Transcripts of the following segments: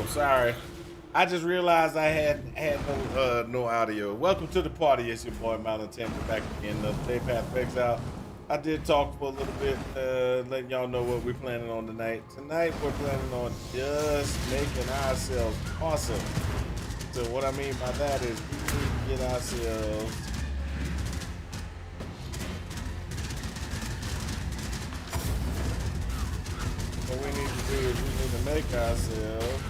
Sorry. I just realized I had no audio. Welcome to the party. It's your boy Mountain Temple back again. The Day Path Exile. I did talk for a little bit, letting y'all know what we're planning on tonight. Tonight we're planning on just making ourselves awesome. So what I mean by that is we need to get ourselves what we need to do is we need to make ourselves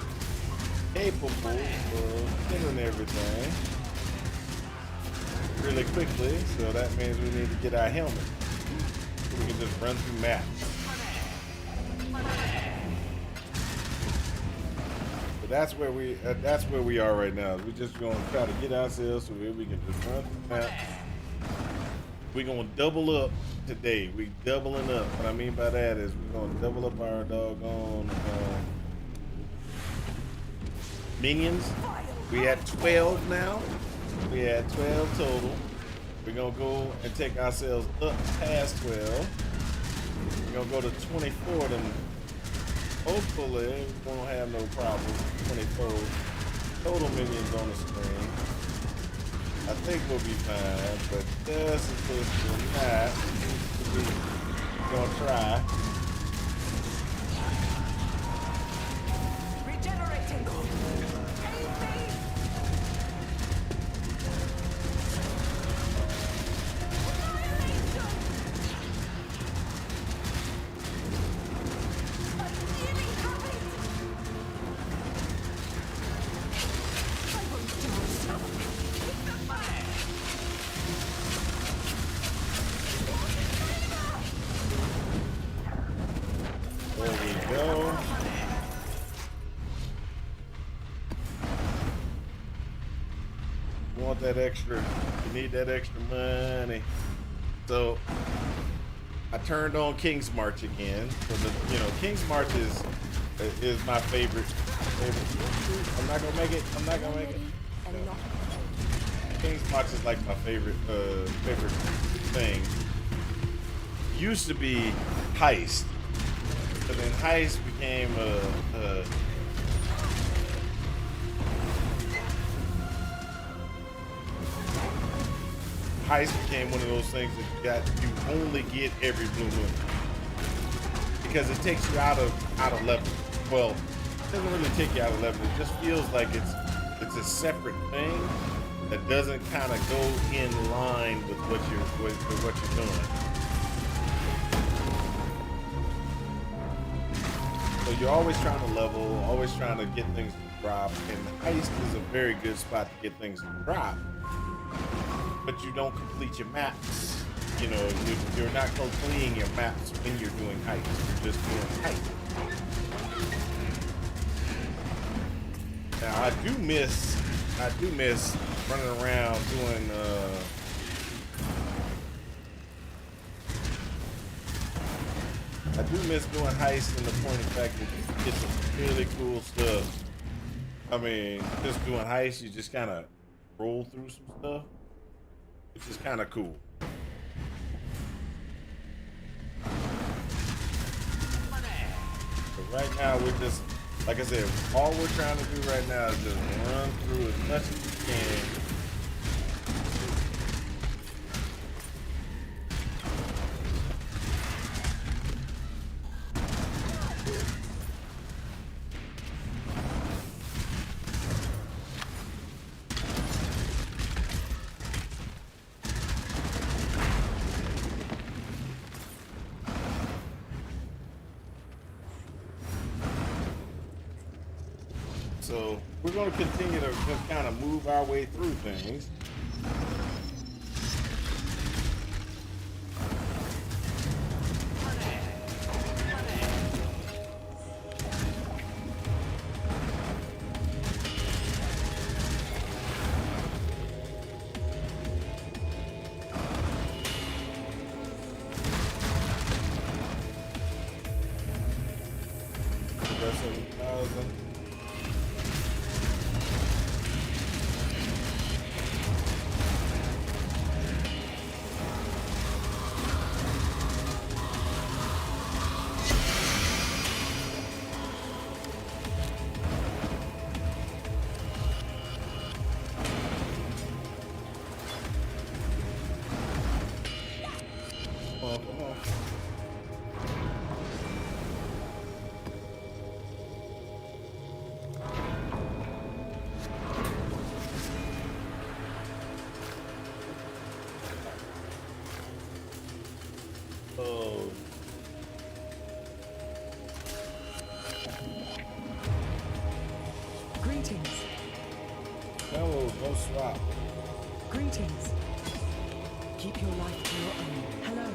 capable of killing everything really quickly. So that means we need to get our helmet. So we can just run through maps. But that's where we are right now. We're just gonna try to get ourselves so we can just run through maps. We're gonna double up today. We doubling up. What I mean by that is we're gonna double up our doggone minions. We at 12 now. We at 12 total. We're gonna go and take ourselves up past 12. We're gonna go to 24 of them. Hopefully we won't have no problem. 24 total minions on the screen. I think we'll be fine, but just in case we're not, we're gonna try. Regenerating. There we go. You want that extra, you need that extra money. So I turned on King's March again. So King's March is my favorite. I'm not gonna make it. I'm not gonna make it. No. King's March is like my favorite thing. Used to be Heist. But then Heist became Heist became one of those things that you only get every blue moon because it takes you out of level. Well, it doesn't really take you out of level. It just feels like it's a separate thing that doesn't kind of go in line with what you're doing. So you're always trying to level, always trying to get things to drop, and Heist is a very good spot to get things to drop. But you don't complete your maps. You're not completing your maps when you're doing Heist. You're just doing Heist. Now I do miss running around doing I do miss doing Heist in the point of fact that you get some really cool stuff. I mean, just doing Heist, you just kind of roll through some stuff, which is kind of cool. But right now, we're just, like I said, all we're trying to do right now is just run through as much as we can. So we're going to continue to just kind of move our way through things. That's 7,000. on, come on. Oh. Greetings. No swap. Greetings. Keep your life to your own. Hello.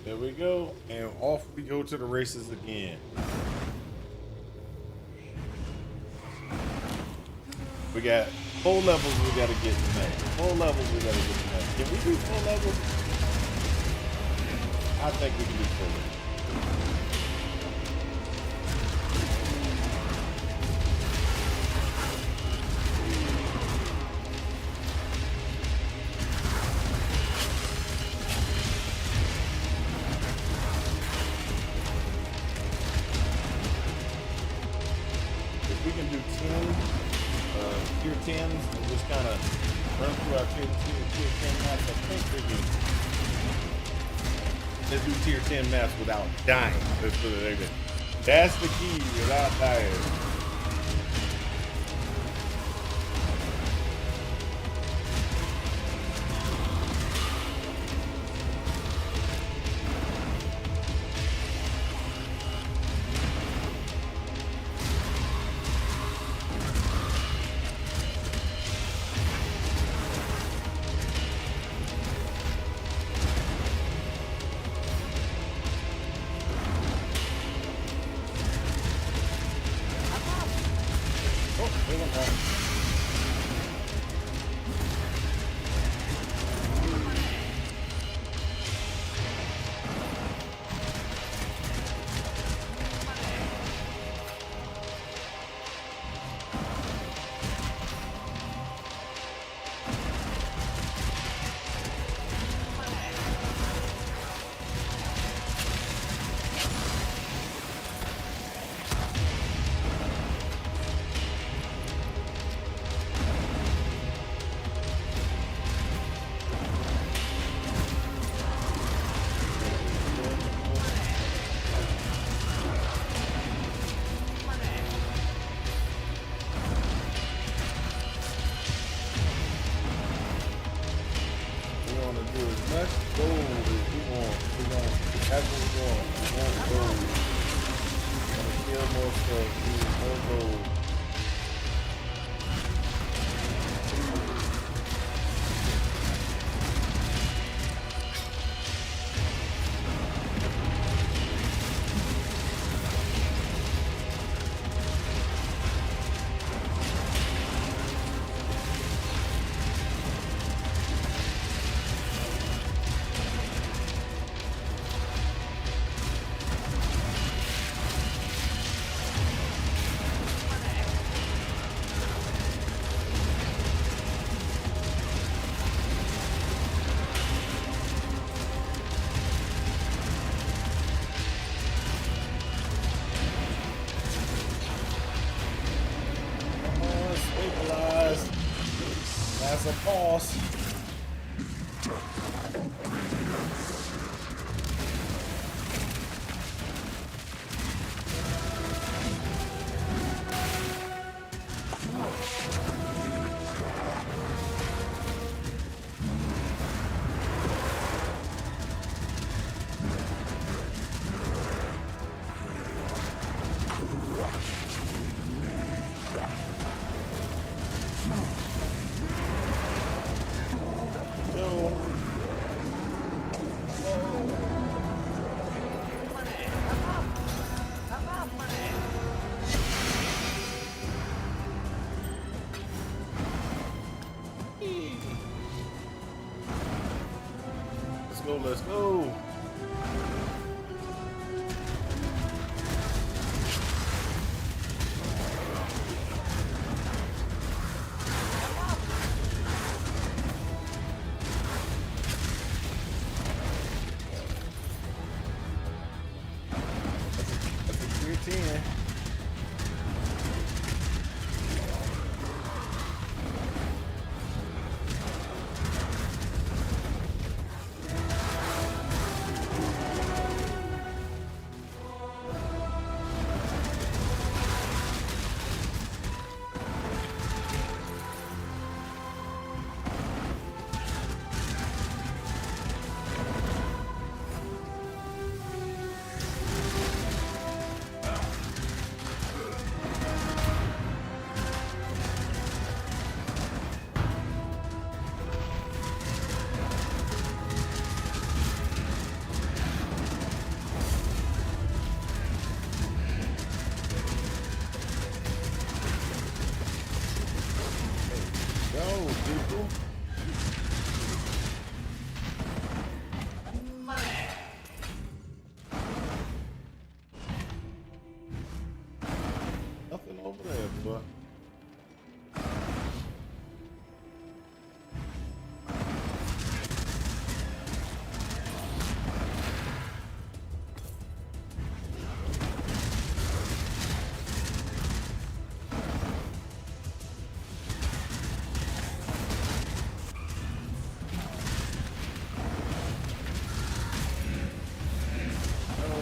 There we go, and off we go to the races again. We got 4 levels we gotta get tonight. 4 levels we gotta get tonight. Can we do 4 levels? I think we can do 4 levels. We can do 10 tier 10s and just kind of run through our tier 10 maps. I think we can let's do tier 10 maps without dying. Let's put it like that. That's the key, without dying. go, let's go. That's a tier 10. Go, people. Nothing over there, boy. Oh.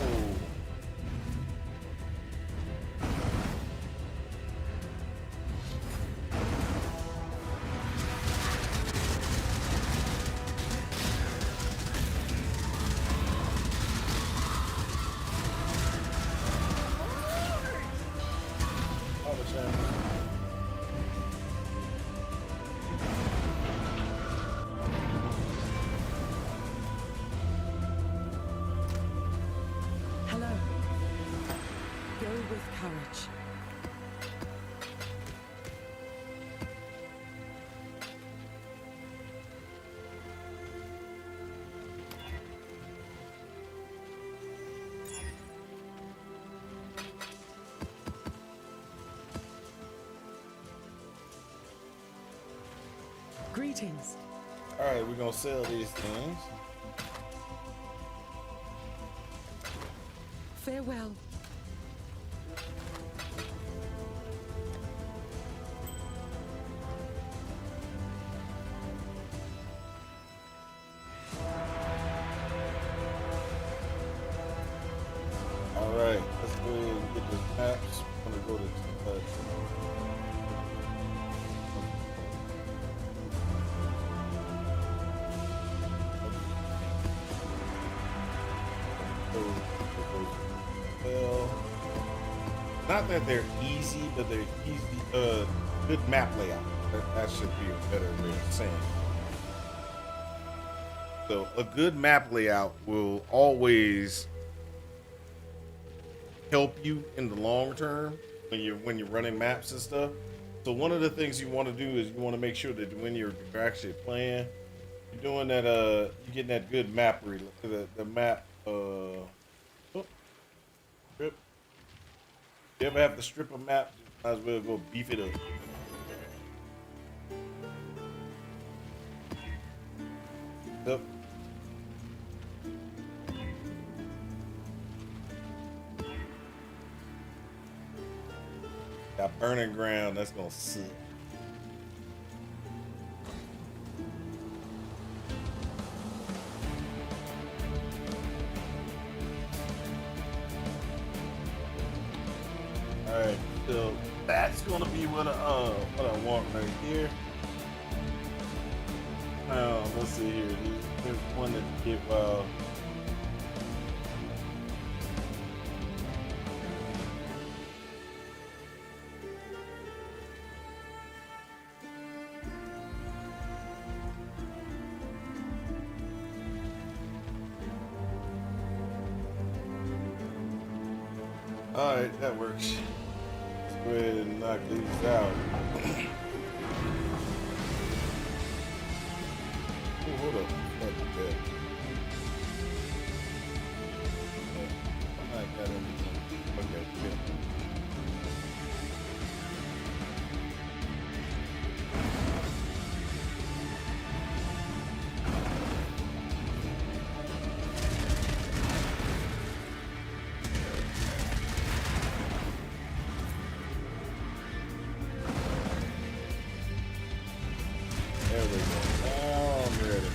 All the time. Hello. Go with courage. Greetings. All right, we're gonna sell these things. Farewell. All right, let's go ahead and get the maps. I'm gonna go to well, not that they're easy, but they're easy. Good map layout. That should be a better way of saying it. So a good map layout will always help you in the long term when you're running maps and stuff. So one of the things you want to do is you want to make sure that when you're actually playing, you're doing that you're getting that good map the map strip. You ever have to strip a map, might as well go beef it up. Yep. Got burning ground, that's gonna suck. Alright, so that's gonna be what I want right here. Now, let's see here. There's one that you get Alright, that works. Let's go ahead and knock these out. Oh, hold up. Fuck that. that in. Okay, good. There we go. Now I'm ready.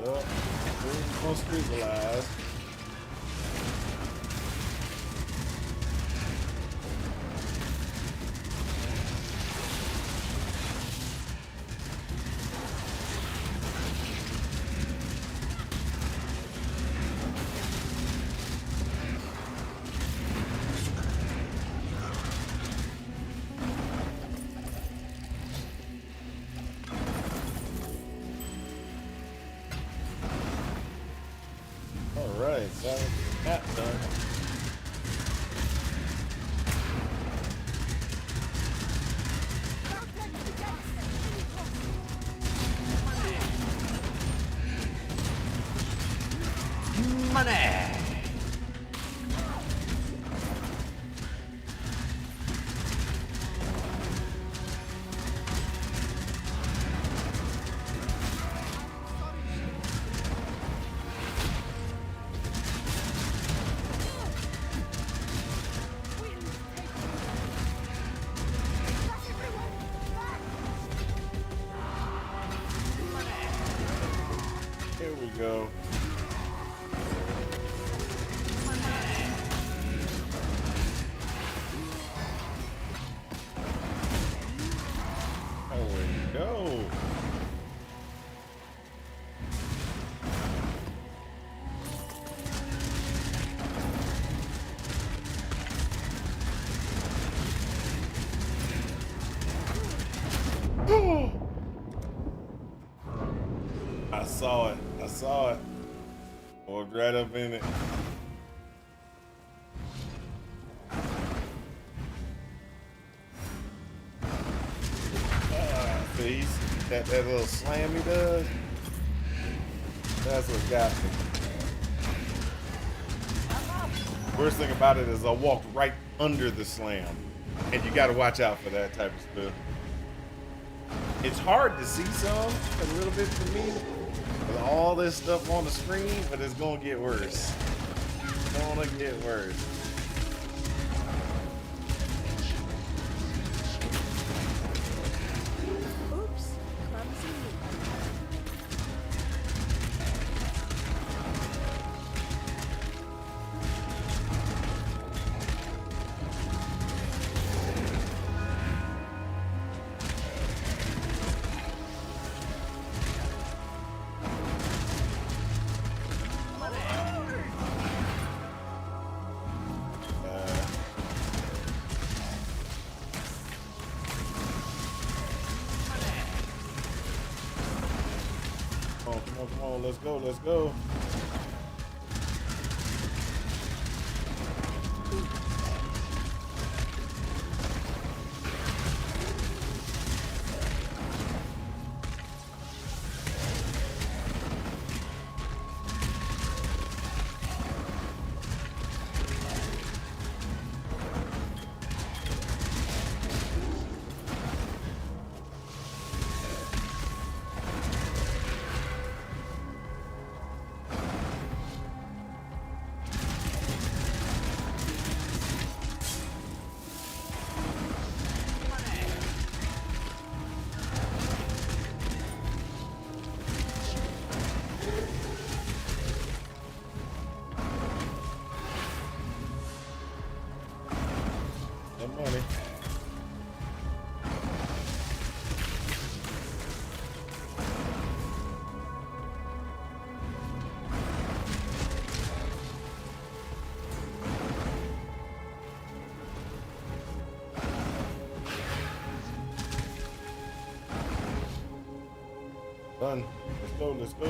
Oh, we're gonna stabilize. All right, got that done. Money. Here we go. There we go. I saw it. I saw it. Walked right up in it. See, that little slam he does. That's what got me. Worst thing about it is I walked right under the slam, and you got to watch out for that type of stuff. It's hard to see some a little bit for me with all this stuff on the screen, but it's gonna get worse. It's gonna get worse. Oops, clumsy me. Come on, let's go, let's go. Run. Let's go. Let's go.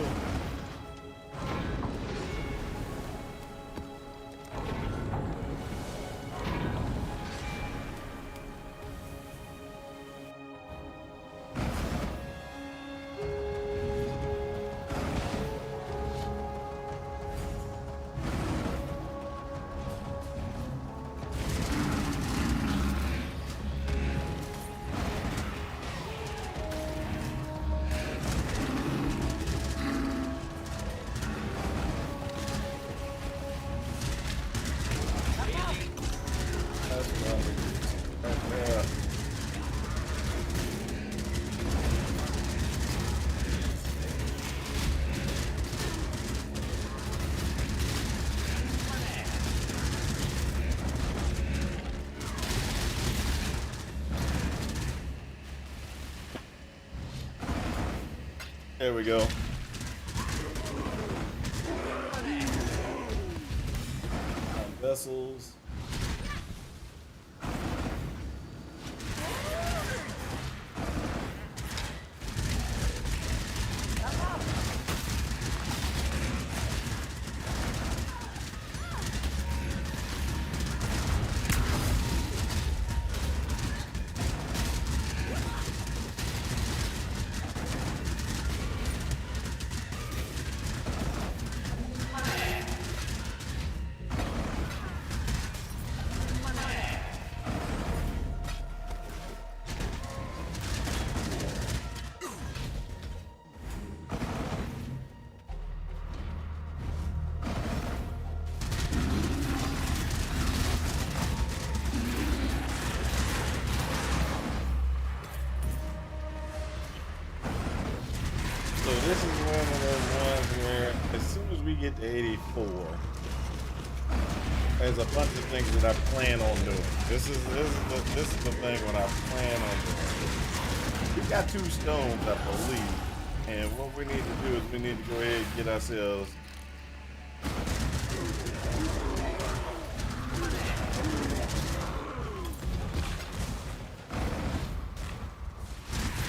There we go. Vessels. So this is one of those ones where as soon as we get to 84, there's a bunch of things that I plan on doing. This is the thing when I plan on doing. We got 2 stones, I believe, and what we need to do is we need to go ahead and get ourselves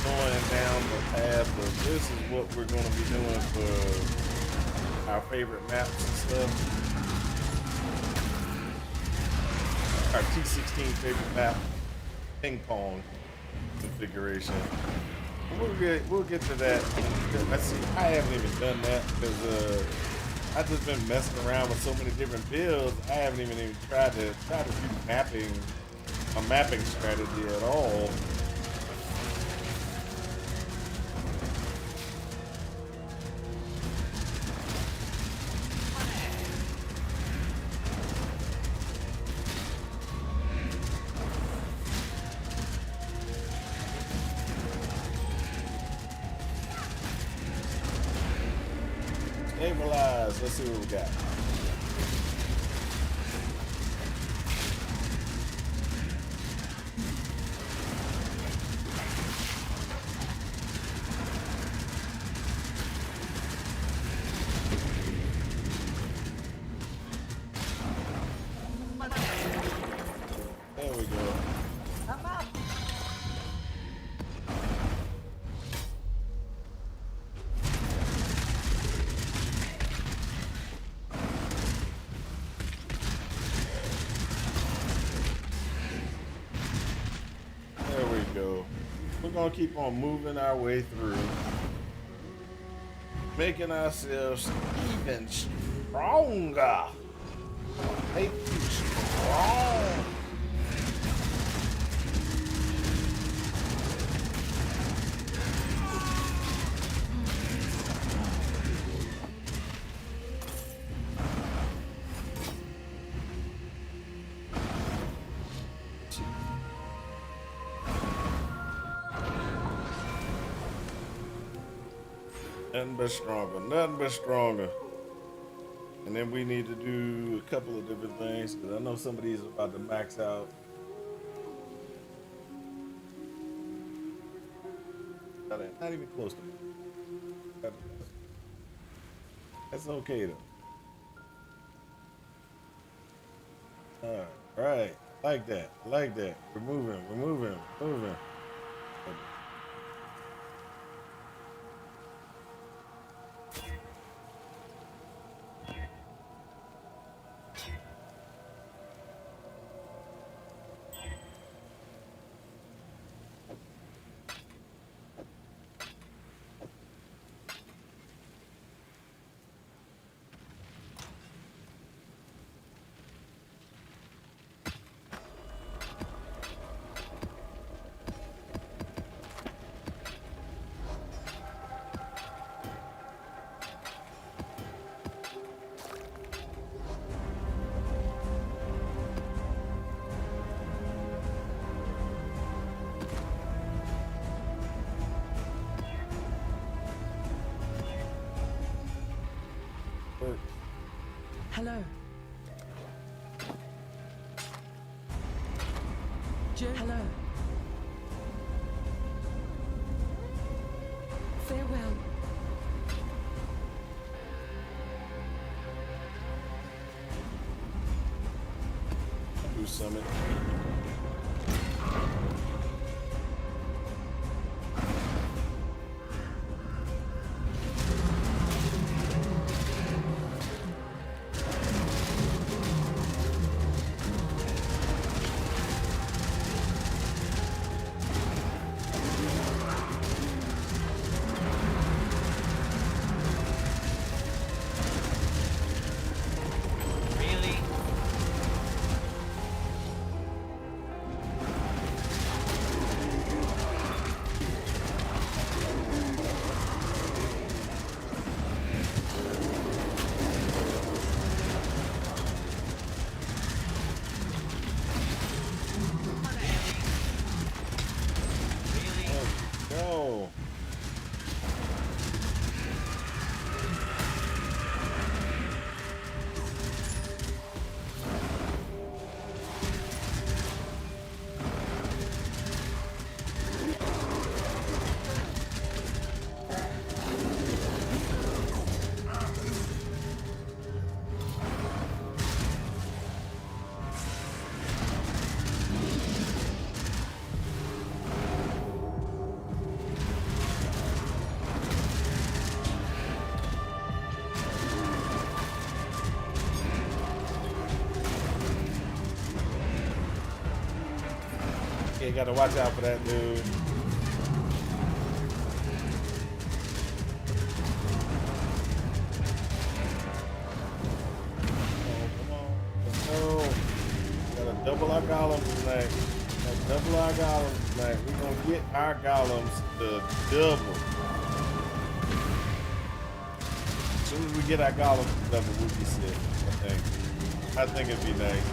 going down the path of this is what we're going to be doing for our favorite maps and stuff. Our T16 favorite map, ping pong configuration. We'll get to that. I see. I haven't even done that because I've just been messing around with so many different builds. I haven't even tried to do mapping, a mapping strategy at all. Stabilize. Let's see what we got. There we go. We're gonna keep on moving our way through, making ourselves even stronger. Make you strong. Nothing but stronger, nothing but stronger. And then we need to do a couple of different things because I know some of these are about to max out. Not even close to it. That's okay though. All right, like that, like that. We're moving, we're moving, moving. Hello. Hello. Farewell. Do summit. Really? Go. Yeah, gotta watch out for that dude. Come on. Let's go. Gotta double our golems tonight. Gotta double our golems tonight. We're gonna get our golems to double. As soon as we get our golems to double, we'll be sick, I think. I think it'd be nice.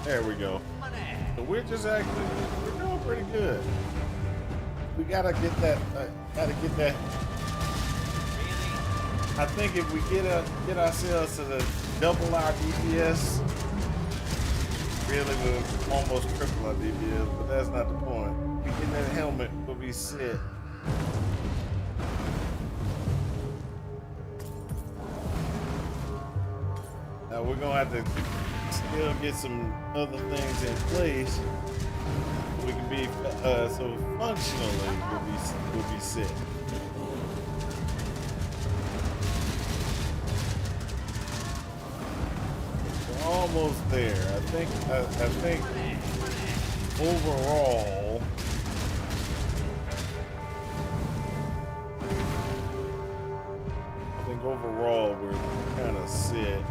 There we go. So we're just actually, we're doing pretty good. We gotta get that, I think if we get ourselves to the double our DPS, really we'll almost triple our DPS, but that's not the point. We get that helmet, we'll be set. Now we're gonna have to still get some other things in place. We can be so functionally we'll be set. We're almost there. I think overall. Overall we're kind of set.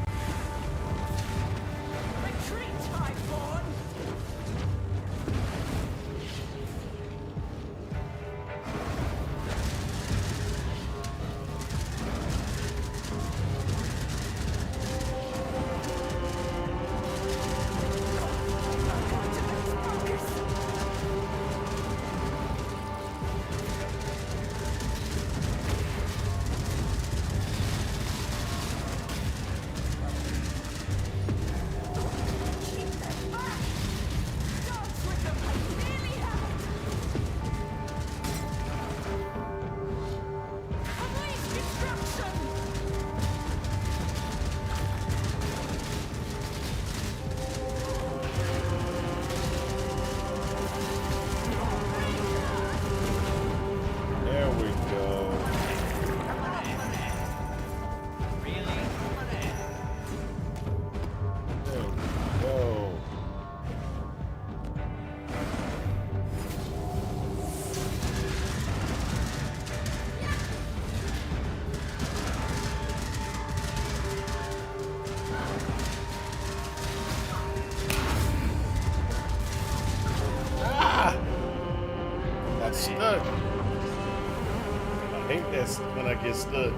get stuck.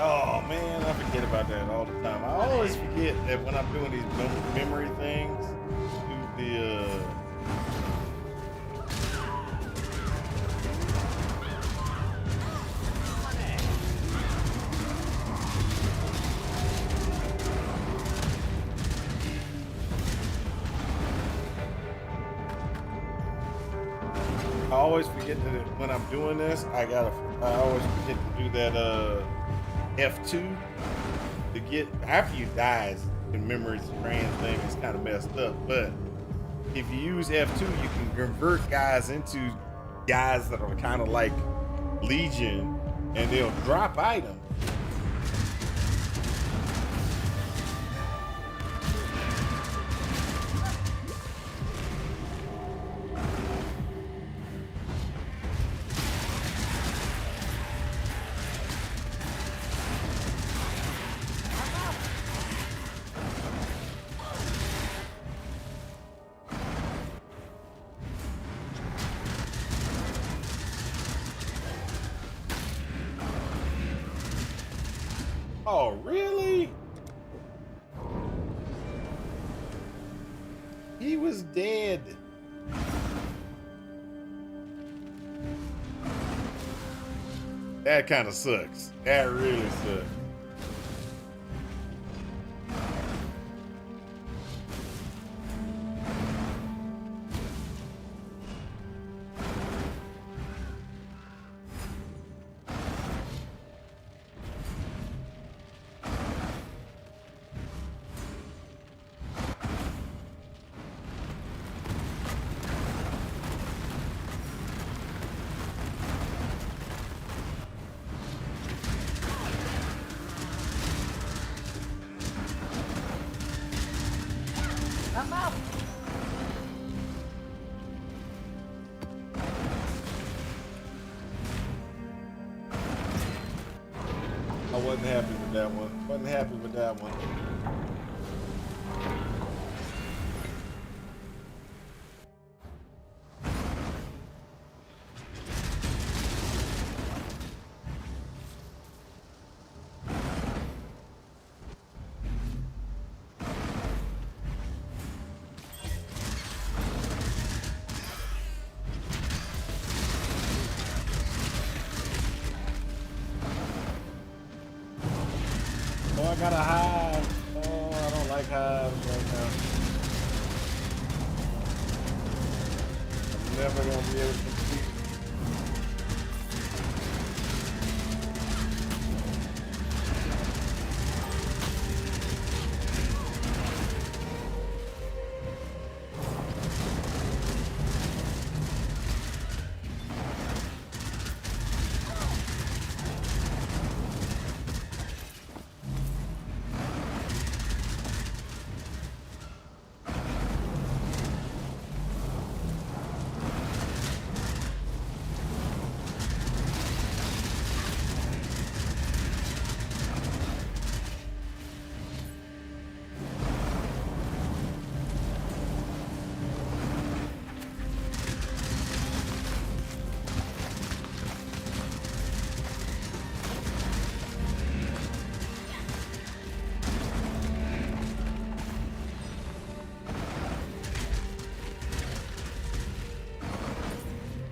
Oh man, I forget about that all the time. I always forget that when I'm doing these memory things, do the I always forget that when I'm doing this, I always forget to do that F2 to get after you die. The memory strand thing is kind of messed up, but if you use F2, you can convert guys into guys that are kind of like Legion, and they'll drop items. Oh, really? He was dead. That kind of sucks. That really sucks. I'm out. I wasn't happy with that one. Wasn't happy with that one. Oh, I got a hive. Oh, I don't like hives right now. I'm never gonna be able to compete.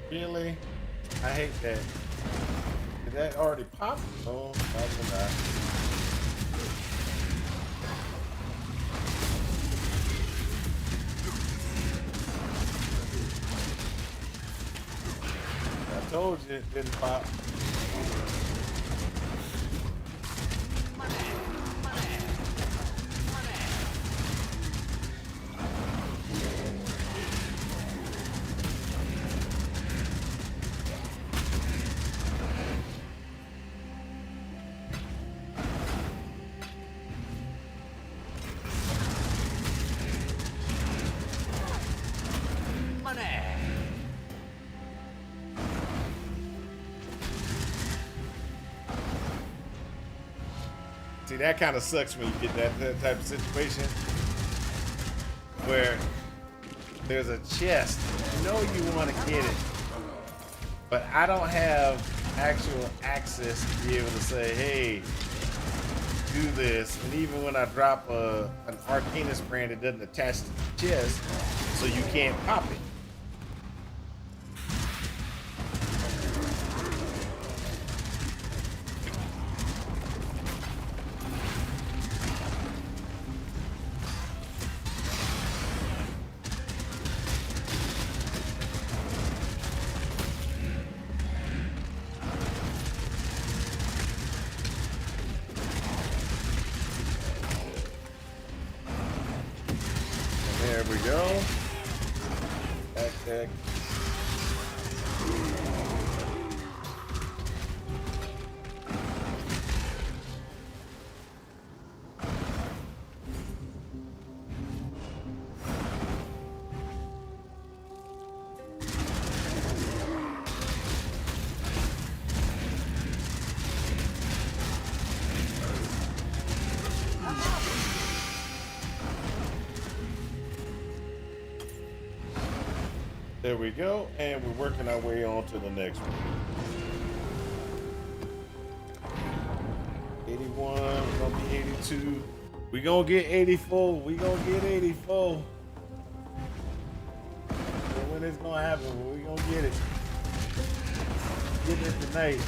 Really? I hate that. Did that already pop? Oh, probably not. I told you it didn't pop. See, that kind of sucks when you get that type of situation where there's a chest. You know you want to get it, but I don't have actual access to be able to say, hey, do this. And even when I drop an Arcanus brand, it doesn't attach to the chest, so you can't pop it. There we go. Backpack. There we go, and we're working our way on to the next one. 81, we're gonna be 82. We gonna get 84. We gonna get 84. So when it's gonna happen, we gonna get it. Get it tonight.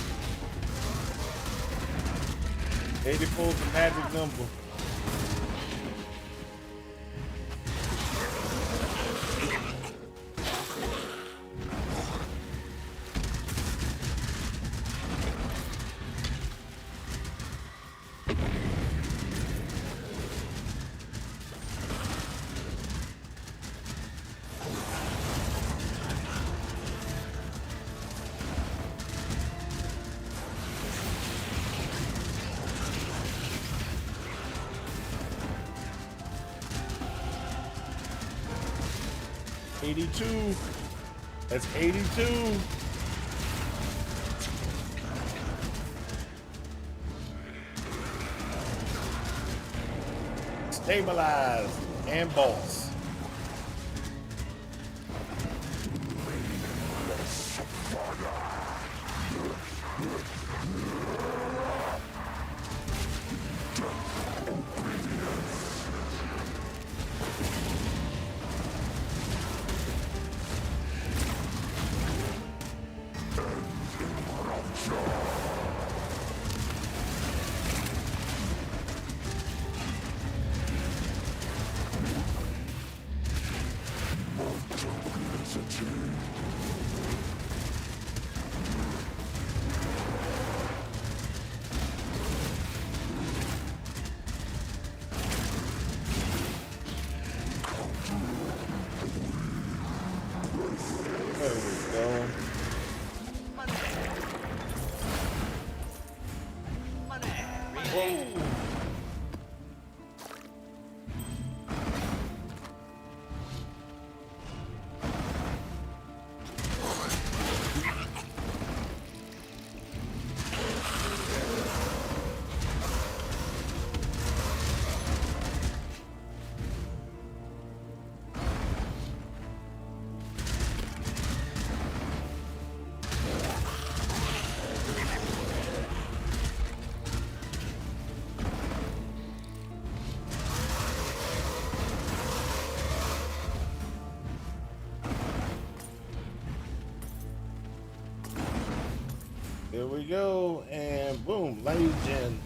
84 is the magic number. $82. That's 82. Stabilize and boss. There we go. Whoa. Here we go, and boom, Legion.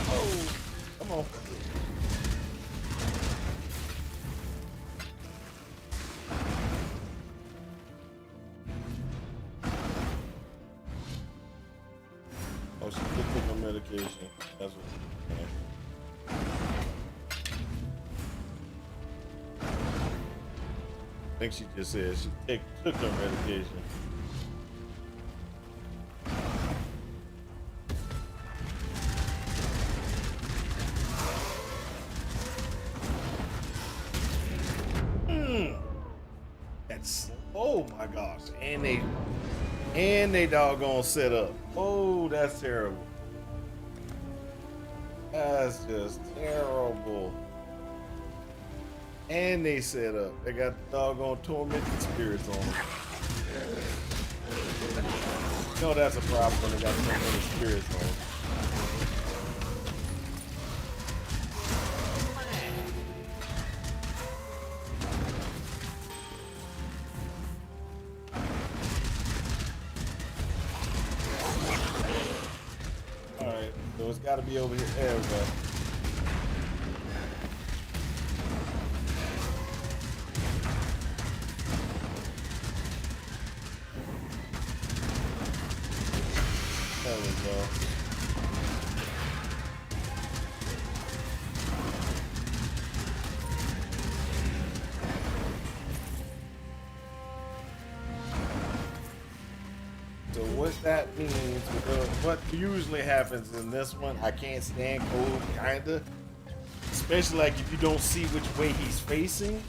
Oh, come on. Oh, she did take her medication. That's what she's saying. I think she just said she took her medication. Oh my gosh. And they doggone set up. Oh, that's terrible. That's just terrible. And they set up. They got the doggone tormented spirits on them. You know that's a problem when they got tormented spirits on them. Alright, so it's gotta be over here. There we go. There we go. So what that means, what usually happens in this one, I can't stand cold, kinda. Especially like if you don't see which way he's facing.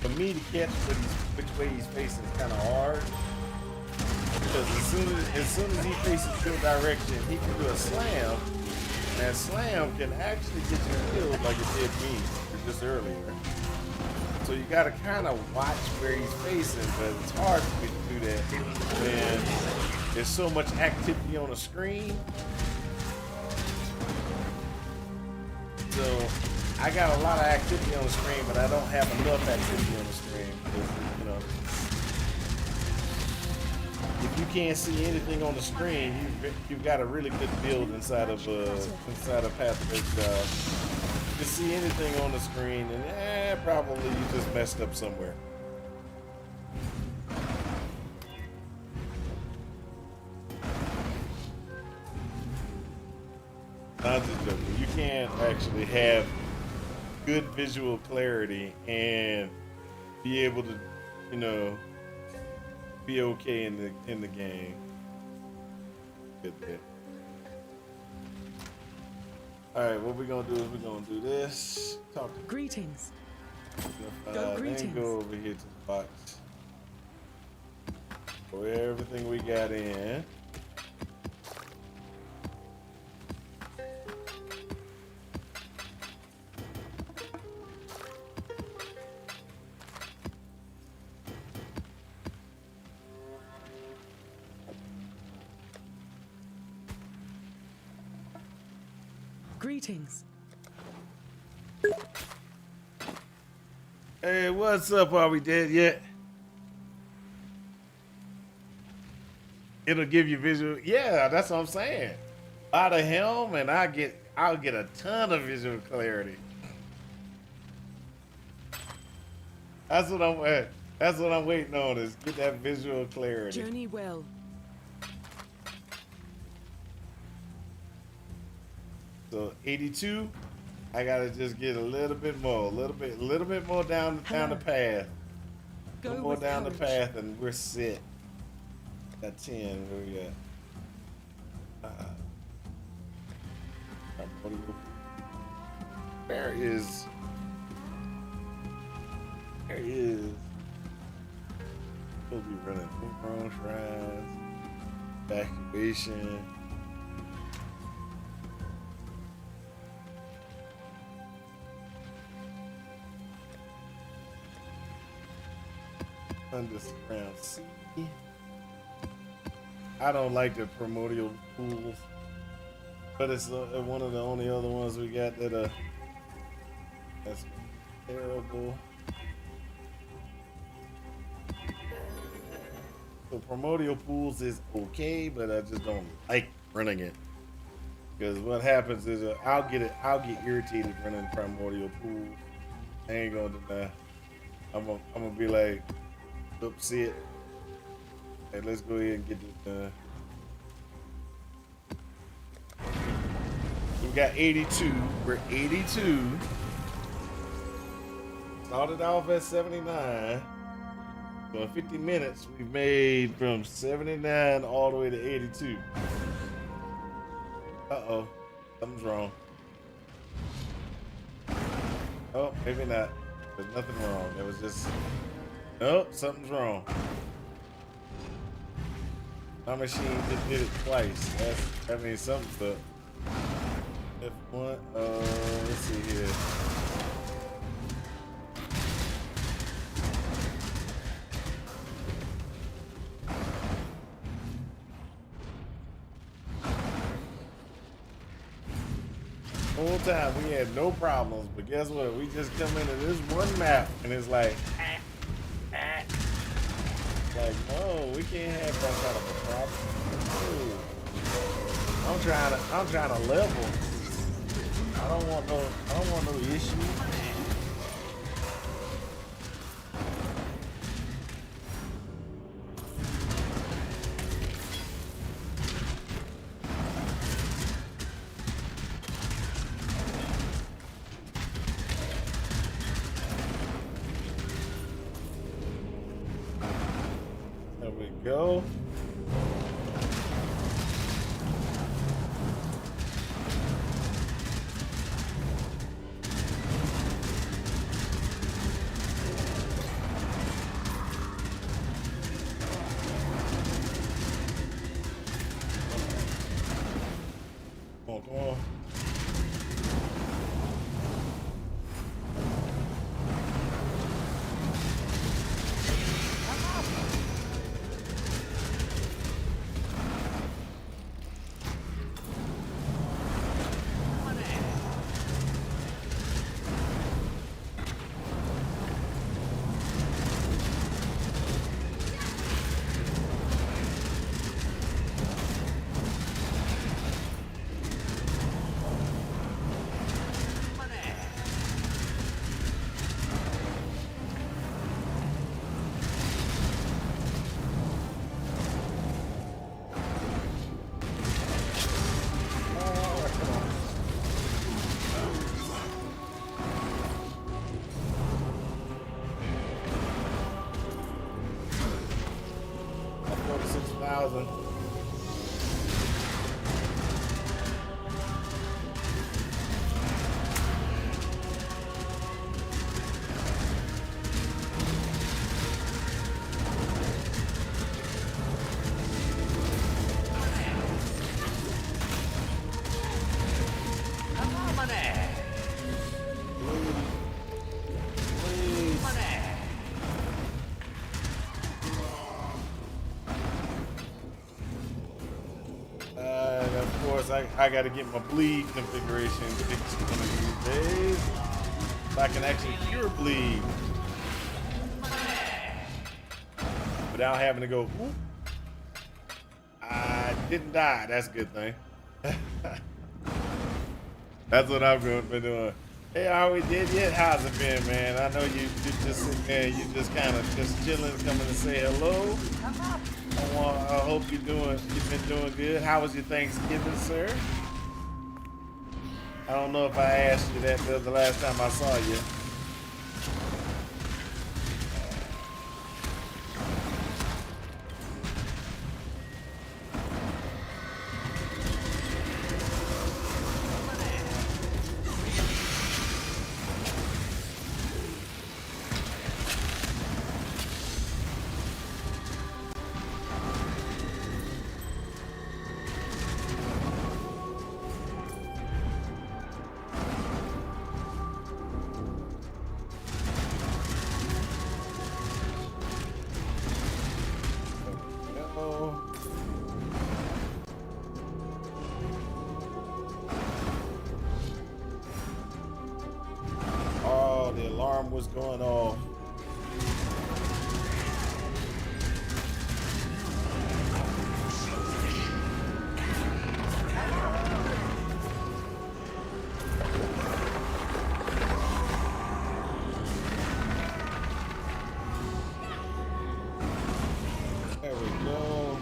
For me to catch which way he's facing is kind of hard. Because as soon as he faces your direction, he can do a slam. And that slam can actually get you killed like it did me just earlier. So you gotta kind of watch where he's facing, but it's hard for me to do that when there's so much activity on the screen. So I got a lot of activity on the screen, but I don't have enough activity on the screen. Because, you know, if you can't see anything on the screen, you've got a really good build inside of Path of Exile. You can see anything on the screen, and probably you just messed up somewhere. Not just joking. You can't actually have good visual clarity and be able to, you know, be okay in the game. Good bit. All right, what we're gonna do is we're gonna do this. Talk to Greetings. Greetings. Then go over here to the box. Throw everything we got in. Greetings. Hey, what's up? Are we dead yet? It'll give you visual. Yeah, that's what I'm saying. By the helm, and I'll get a ton of visual clarity. That's what I'm waiting on, is get that visual clarity. Journey well. So 82, I gotta just get a little bit more, a little bit more down the path. A little more down the path, and we're set. Got 10. Where we at? There is. We'll be running homegrown shrines, evacuation. Underground sea. I don't like the primordial pools, but it's one of the only other ones we got that that's terrible. So primordial pools is okay, but I just don't like running it, because what happens is I'll get irritated running primordial pools. I ain't gonna deny. I'm gonna be like, oops, see it. Hey, let's go ahead and get this done. We got 82. We're 82. Started off at 79. So in 50 minutes, we've made from 79 all the way to 82. Uh-oh. Something's wrong. Oh, maybe not. There's nothing wrong. It was just... Nope, something's wrong. My machine just did it twice. That means something's up. F1. Let's see here. Whole time we had no problems, but guess what? We just come into this one map and it's like, like, no, we can't have that kind of a problem. Ooh. I'm trying to level. I don't want no issue. There we go. Come on, come on. And of course, I got to get my bleed configuration fixed one of these days. So I can actually cure bleed without having to go, whoop. I didn't die. That's a good thing. That's what I've been doing. Hey, are we dead yet? How's it been, man? I know you just sitting there, you just kind of just chilling, coming to say hello. I hope you've been doing good. How was your Thanksgiving, sir? I don't know if I asked you that the last time I saw you. Oh, the alarm was going off. There we go.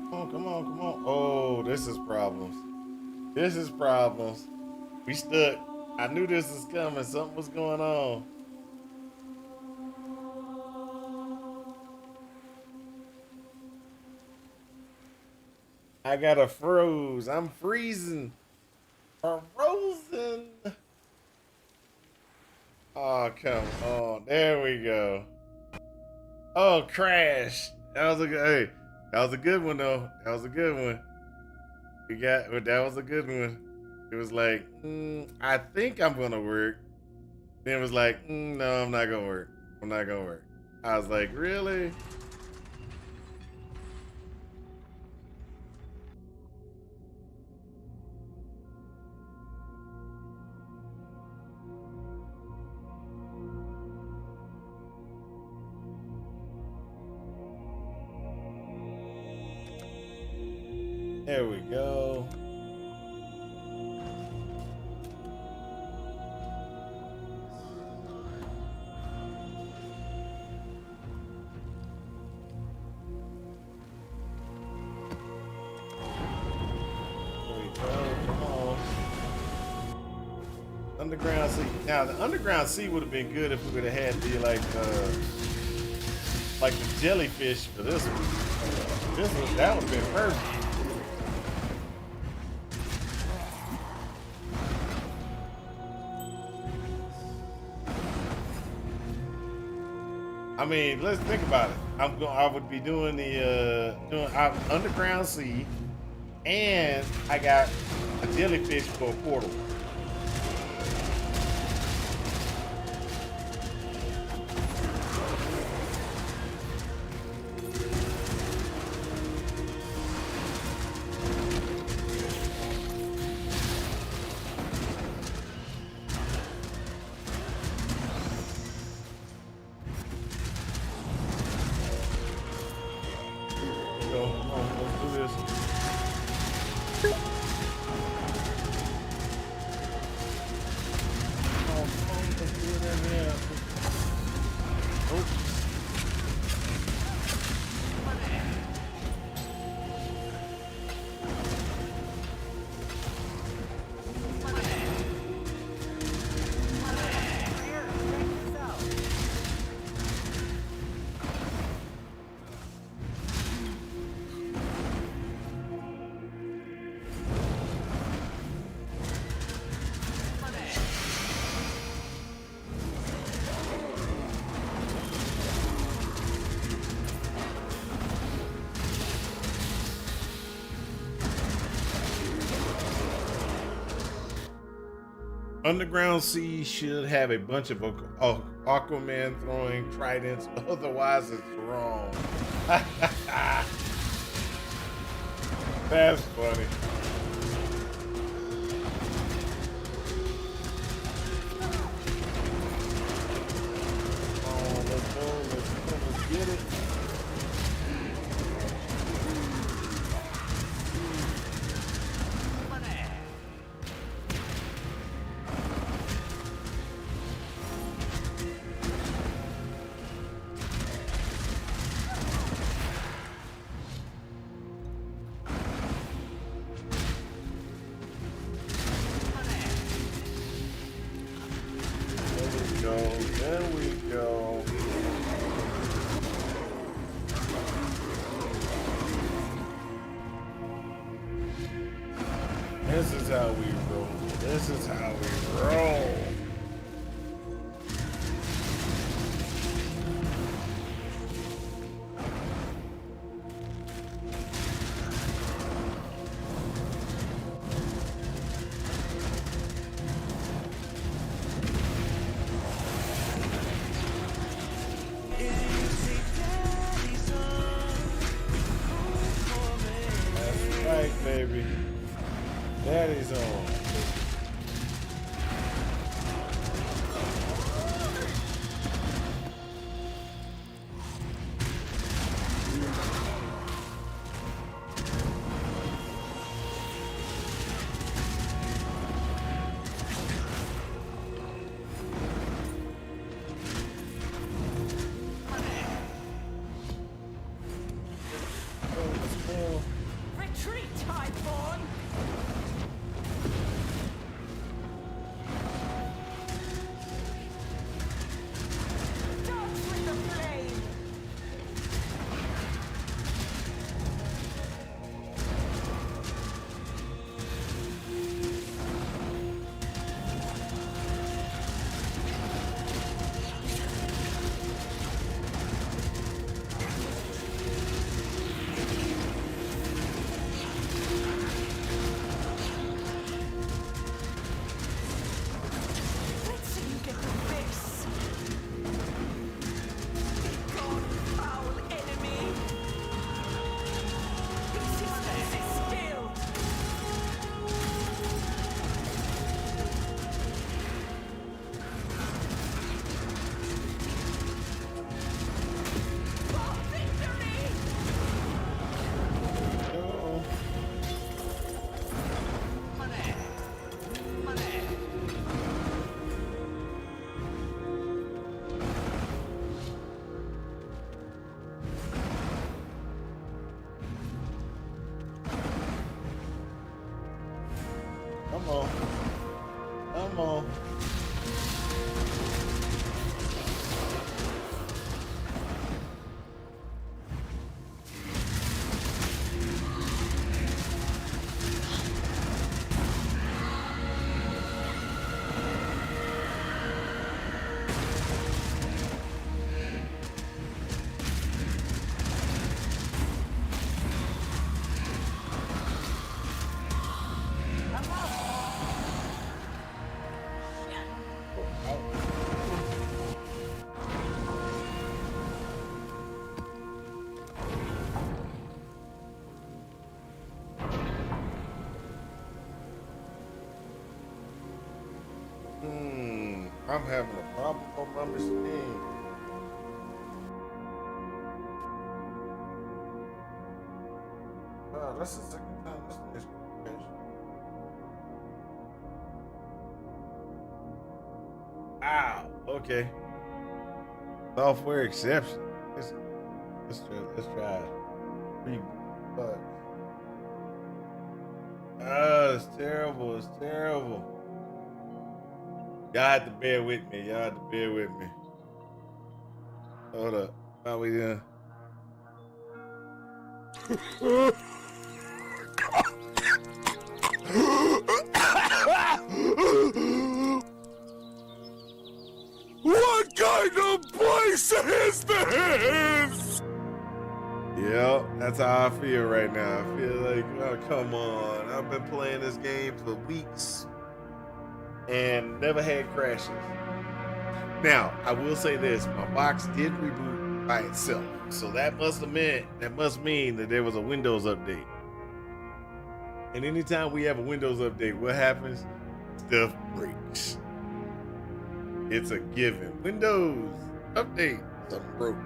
Come on, come on. Oh, this is problems. This is problems. We stuck. I knew this was coming. Something was going on. I got a froze. I'm freezing. I'm frozen. Oh, come on. There we go. Oh, crash. That was a good, hey, that was a good one though. That was a good one. That was a good one. It was like, I think I'm gonna work. Then it was like, no, I'm not gonna work. I'm not gonna work. I was like, really? There we go. Underground sea. Now the underground sea would have been good if we would have had the like the jellyfish for this one. That would have been perfect. I mean, let's think about it. I would be doing the underground sea, and I got a jellyfish for a portal. Underground Sea should have a bunch of Aquaman throwing tridents, otherwise it's wrong. That's funny. Oh, let's go, let's get it. There we go. This is how we roll. This is how we roll. Baby, daddy's on. Come on. Come on. I'm having a problem on my machine. Wow, that's the second time this thing's crashed. Ow. Okay. Software exception. Let's try it. Reboot. Ah, it's terrible. It's terrible. Y'all have to bear with me. Y'all have to bear with me. Hold up. How we doing? What kind of place is this? Yep, that's how I feel right now. I feel like, oh, come on. I've been playing this game for weeks and never had crashes. Now, I will say this, my box did reboot by itself. So that must mean that there was a Windows update. And anytime we have a Windows update, what happens? Stuff breaks. It's a given. Windows update, something broke.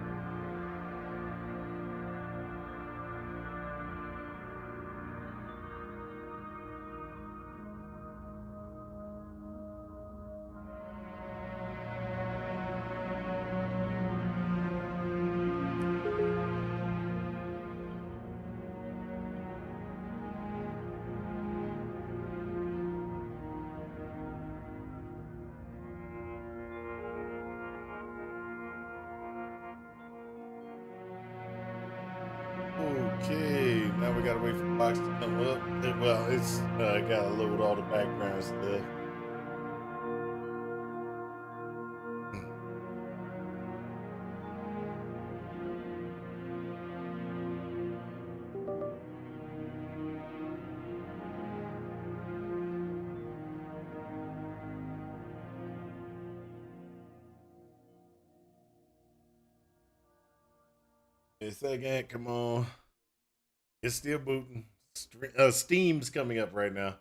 Okay, now we gotta wait for the box to come up. Well, it's gotta load all the background stuff. A second, come on. It's still booting. Steam's coming up right now.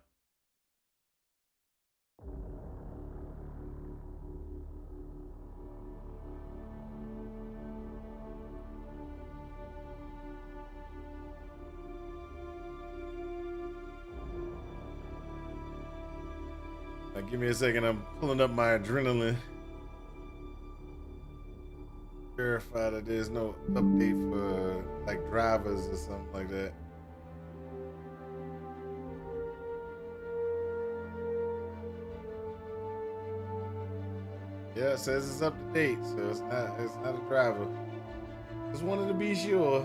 Now, give me a second. I'm pulling up my adrenaline. Verify that there's no update for like drivers or something like that. Yeah, it says it's up to date, so it's not a driver. Just wanted to be sure.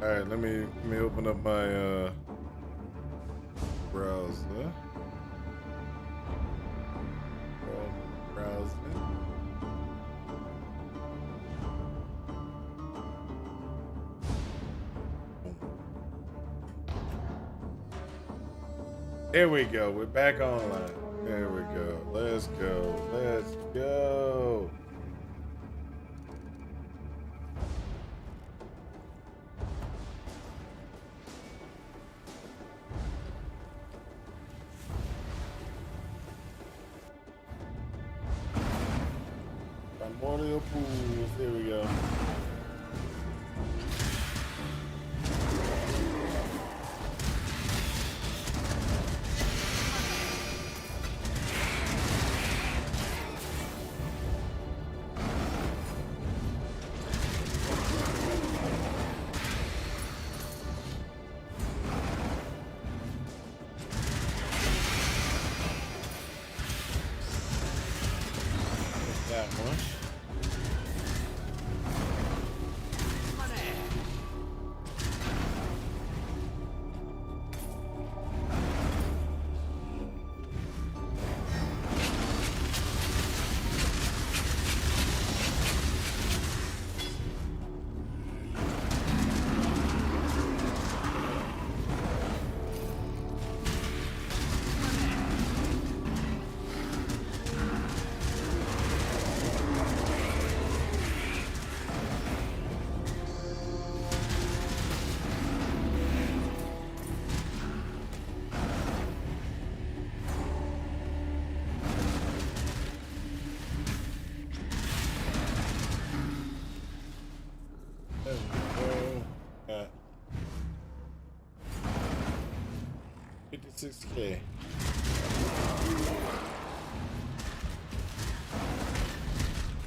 All right, let me open up my browser. Browser. There we go. We're back online. There we go. Let's go. Let's go. Primordial pools. There we go. That one. There we go. Got 56K.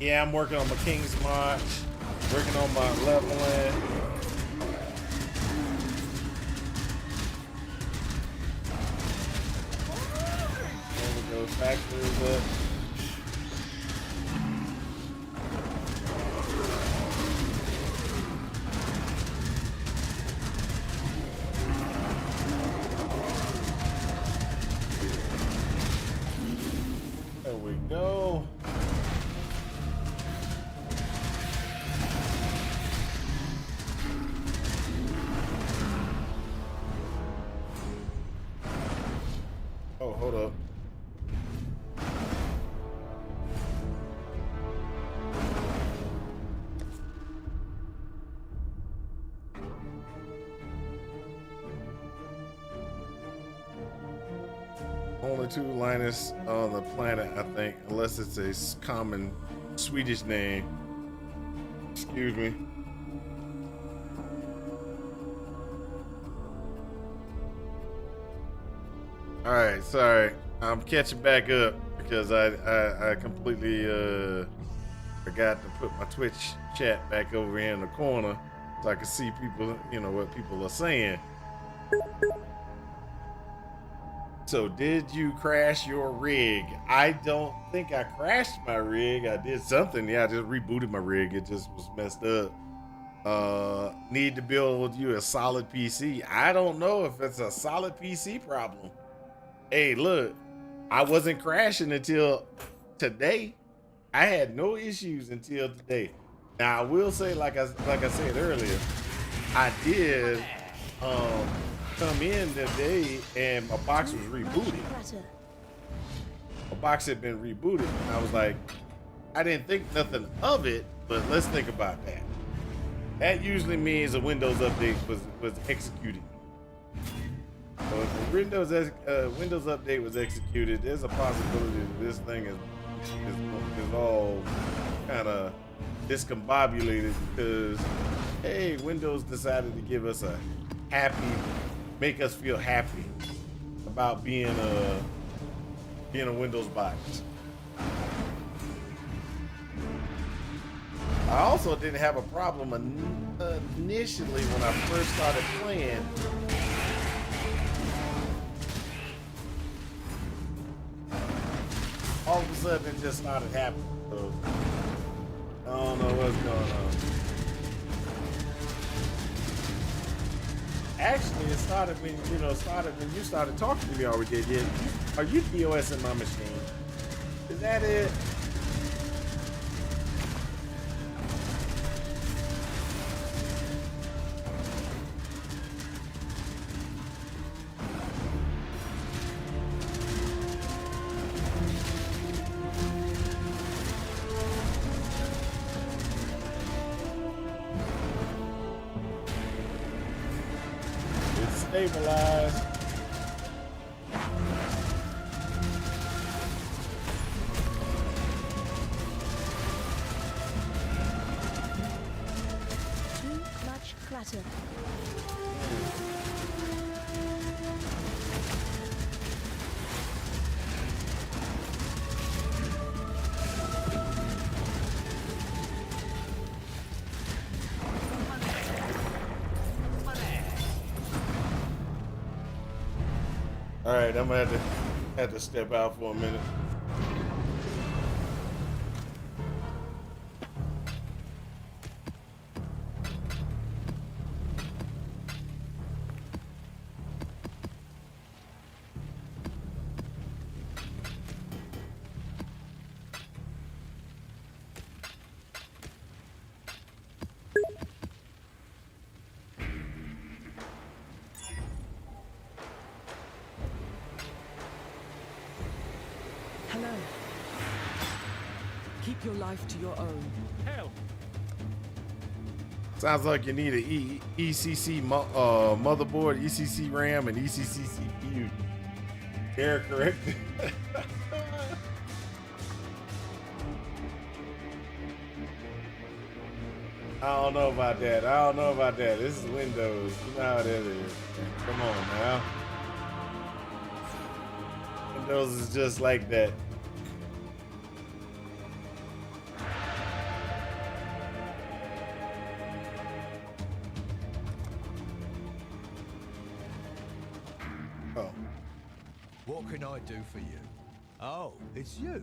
Yeah, I'm working on my King's March, working on my leveling. There we go, factories up. There we go. Oh, hold up. Only two Linus on the planet, I think, unless it's a common Swedish name. Excuse me. All right, sorry. I'm catching back up because I completely forgot to put my Twitch chat back over here in the corner so I can see people, you know, what people are saying. So did you crash your rig? I don't think I crashed my rig. I did something. Yeah, I just rebooted my rig. It just was messed up. Need to build you a solid PC. I don't know if it's a solid PC problem. Hey, look, I wasn't crashing until today. I had no issues until today. Now I will say, like I said earlier, I did come in today and my box was rebooted. My box had been rebooted, and I was like, I didn't think nothing of it, but let's think about that. That usually means a Windows update was executed. So if the Windows update was executed, there's a possibility that this thing is all kind of discombobulated because, hey, Windows decided to give us make us feel happy about being a Windows box. I also didn't have a problem initially when I first started playing. All of a sudden it just started happening. So I don't know what's going on. Actually, it started when you started talking to me already. Are you DOS in my machine? Is that it? Stabilized. All right, I'm gonna have to step out for a minute. Hello. Keep your life to your own. Help. Sounds like you need a ECC motherboard, ECC RAM, and ECC CPU. Error corrected. I don't know about that. I don't know about that. This is Windows. You know how that is. Come on now. Windows is just like that. Oh. What can I do for you? Oh, it's you.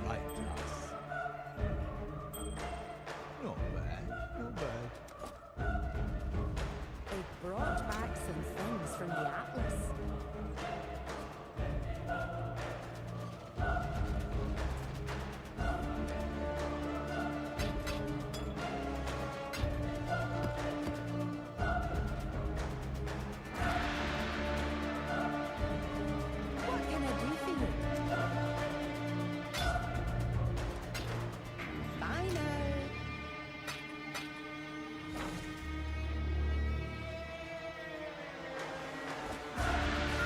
Right, us. Not bad, not bad. They brought back some things from the Atlas. What can I do for you? Bye now.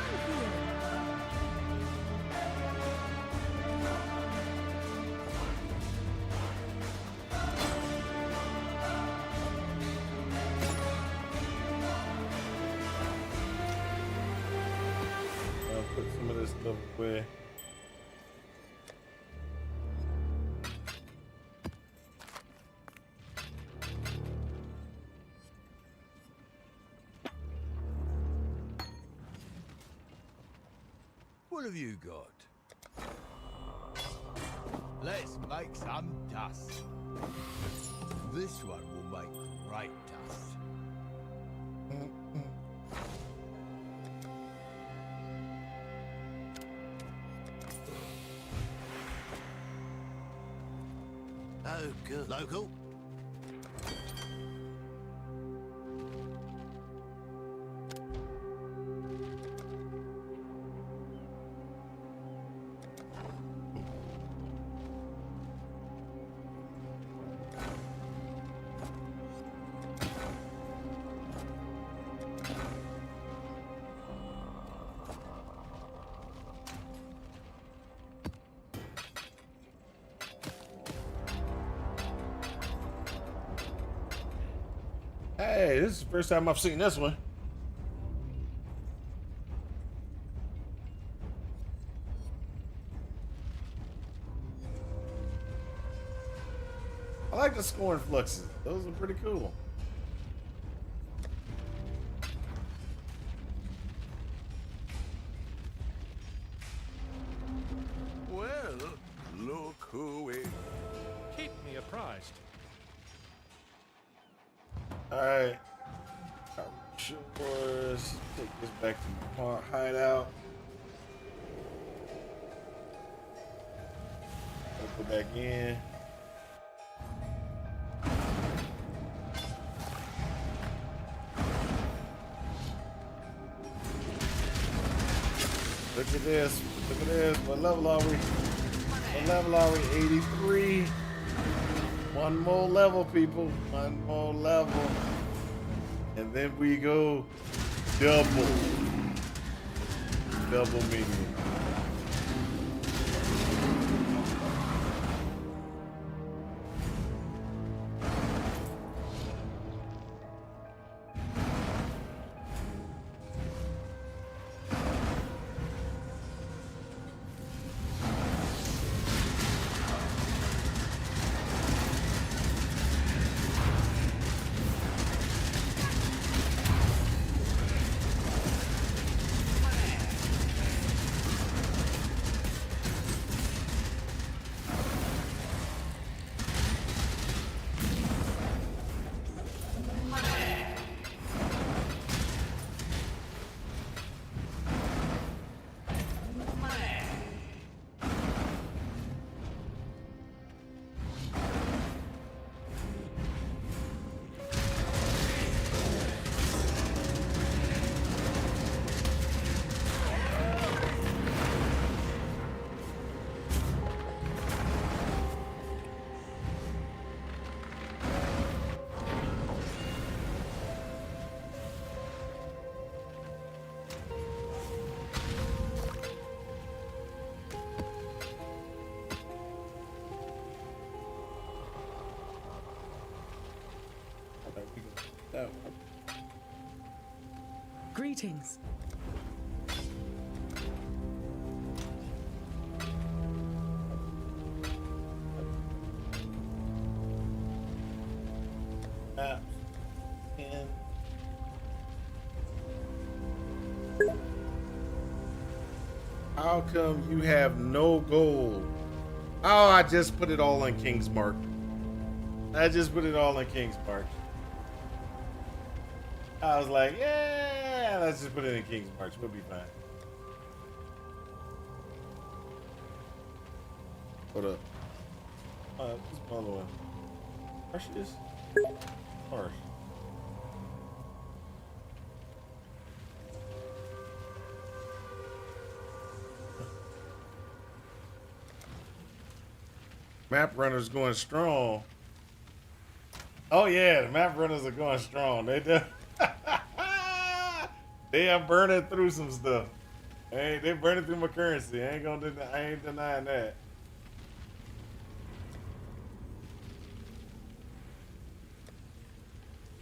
I'm here. I'll put some of this stuff away. What have you got? Let's make some dust. This one will make great dust. Oh, good. Local? Hey, this is the first time I've seen this one. I like the scoring fluxes. Those are pretty cool. Well, look who is. Keep me apprised. Alright. Sure. Take this back to my hideout. Go back in. Look at this. Look at this. What level are we? What level are we? 83. One more level, people. One more level. And then we go double. Double medium. Greetings. And how come you have no gold? Oh, I just put it all in King's Mark. I just put it all in King's Mark. I was like, yeah, let's just put it in King's March. We'll be fine. What up? This other one. Harsh is? Harsh. Map runners going strong. Oh yeah, the map runners are going strong. They do. They are burning through some stuff. Hey, they burning through my currency. I ain't denying that.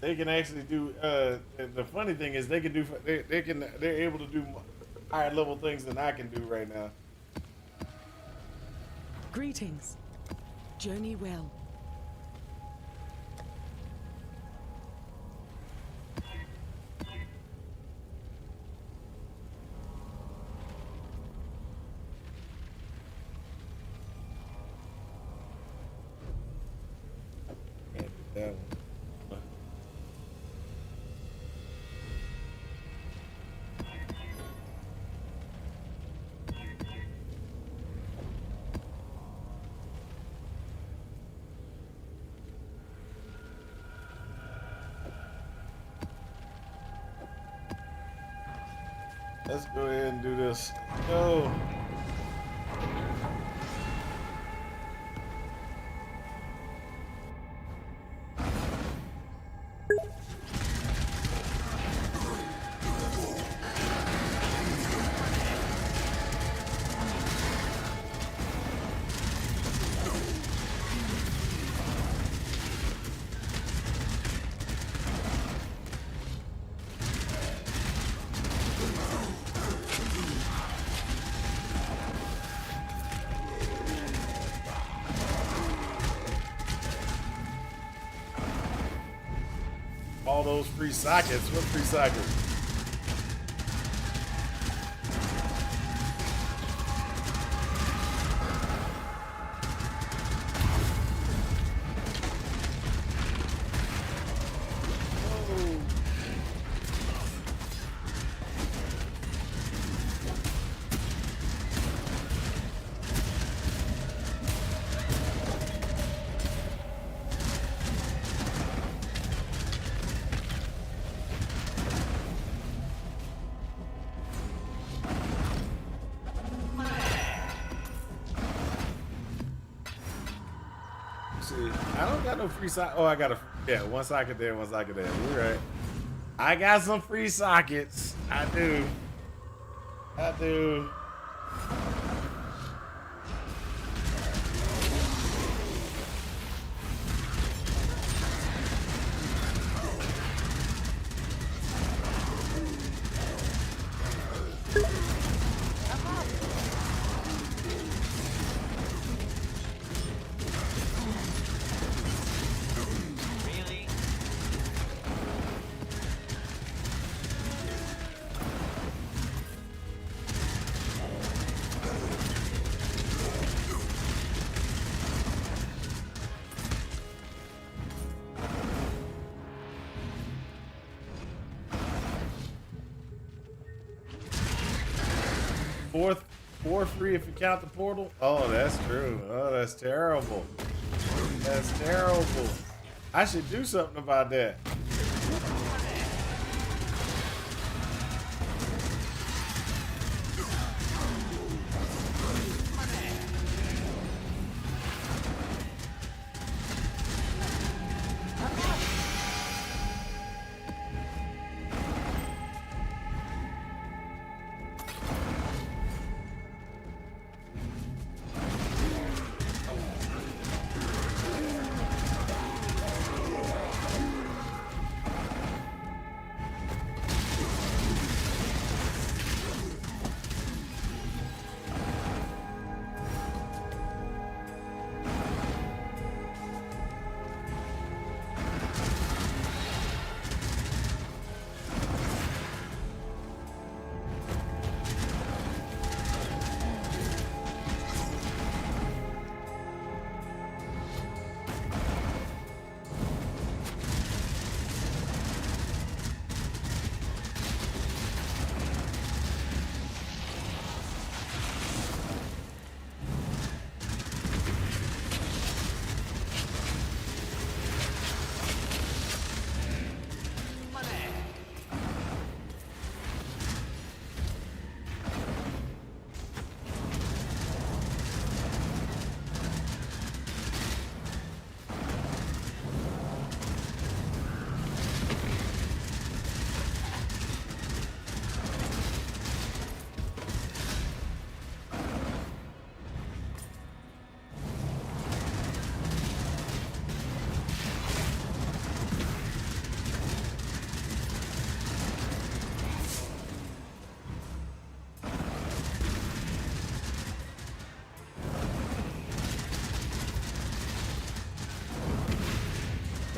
They can actually do. The funny thing is, they're able to do higher level things than I can do right now. Greetings. Journey well. Can't do that one. Let's go ahead and do this. Go. All those free sockets. What free sockets? I don't got no free socket. Oh, I got one socket there, one socket there. You're right. I got some free sockets. I do. I do. Four free if you count the portal. Oh, that's true. Oh, that's terrible. That's terrible. I should do something about that.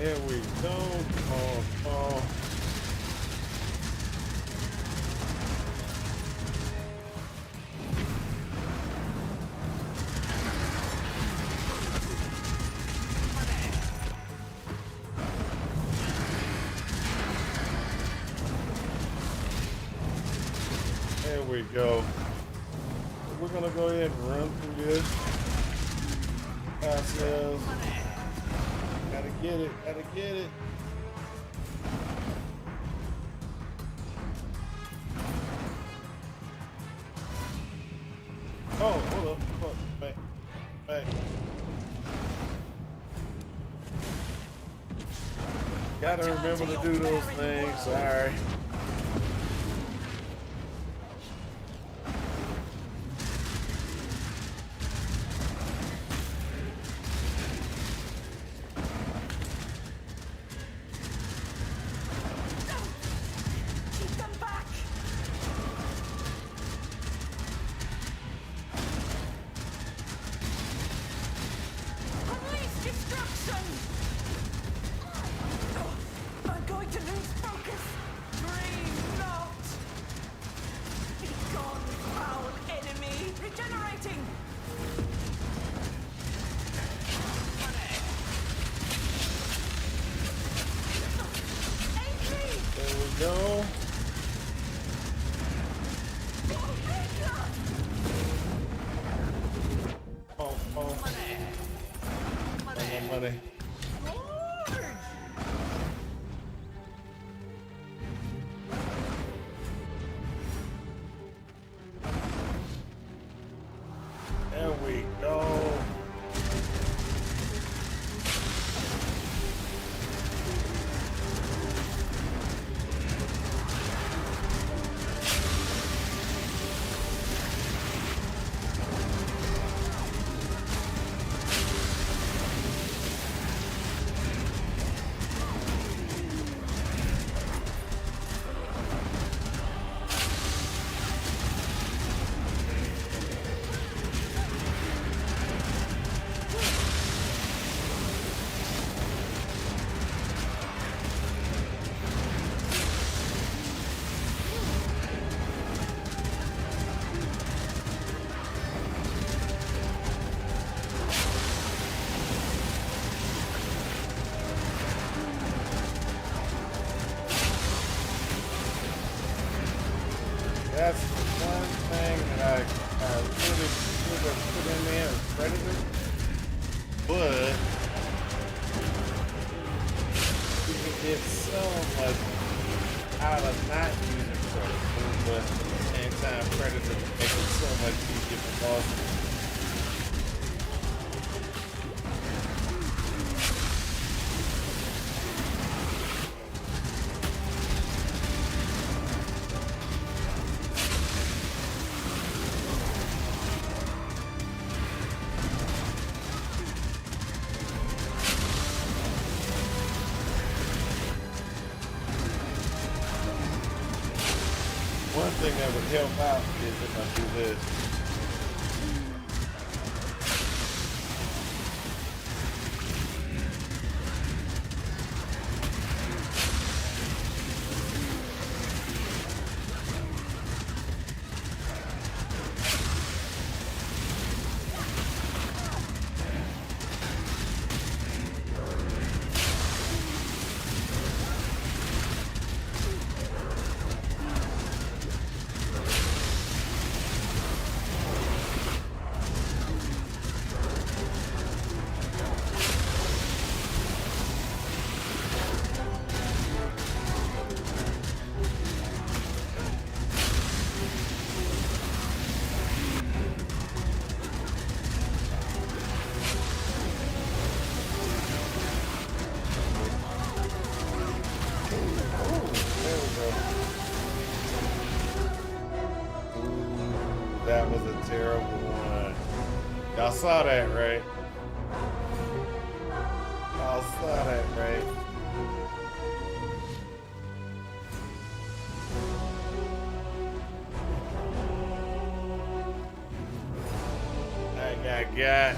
There we go. Oh. There we go. We're gonna go ahead and run through this ourselves. Gotta get it. Oh, hold up. Back. Gotta remember to do those things. Sorry. Keep them back! Unleash destruction! I'm going to lose focus! Dream not! Be gone, foul enemy! Regenerating! Aid me! There we go. Oh. Money. There we go. That's one thing that I really should have put in there as Predator. But you can get so much out of not using Predator, but at the same time Predator makes it so much easier for bosses. One thing that would help out is if I do this. That was a terrible one. Y'all saw that, right? Y'all saw that, right? I got.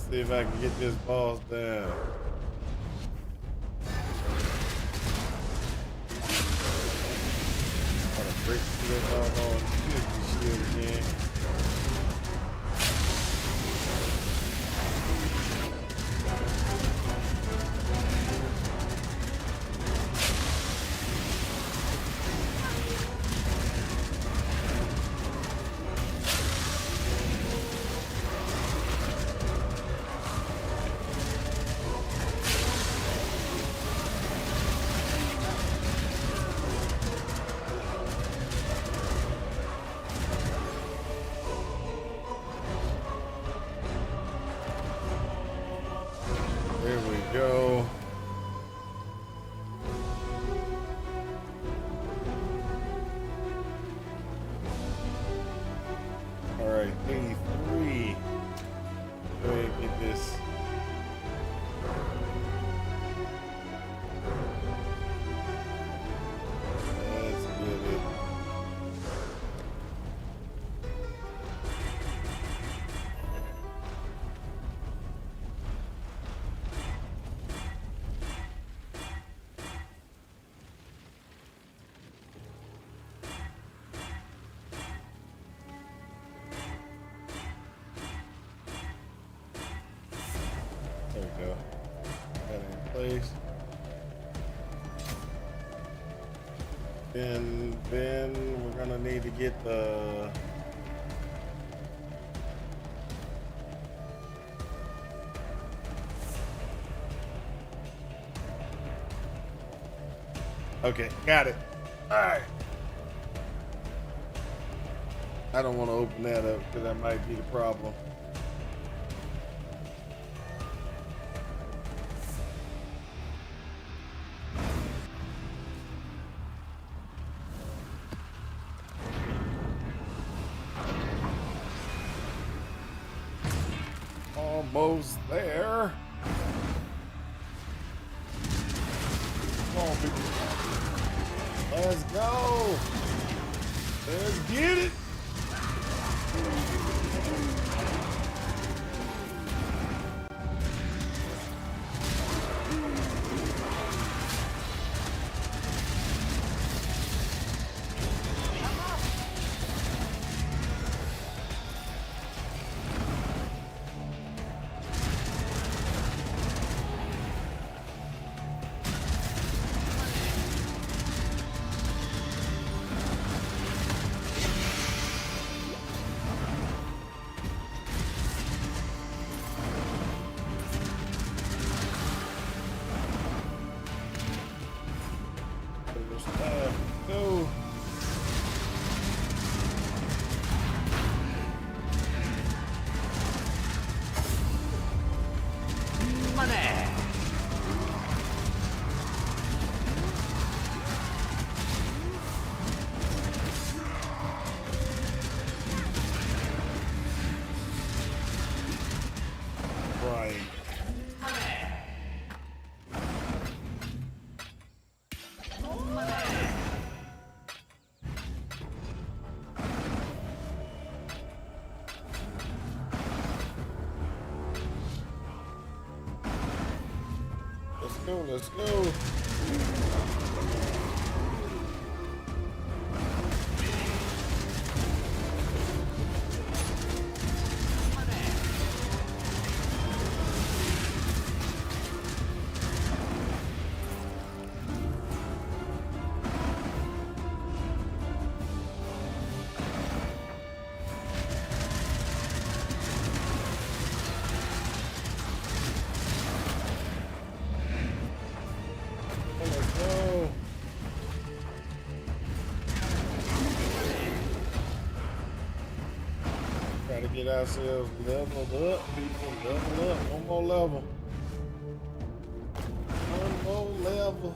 See if I can get this boss down. Gotta break through that doggone shield again. There we go. All right, 83. Go ahead and get this. Let's get it. There we go. Got it in place. Then we're gonna need to get the okay, got it. All right. I don't want to open that up because that might be the problem. Almost there. Come on, people. Let's go. Let's get it. Go. Right. Let's go, let's go. Let's go. Try to get ourselves leveled up, people. Level up. One more level. One more level.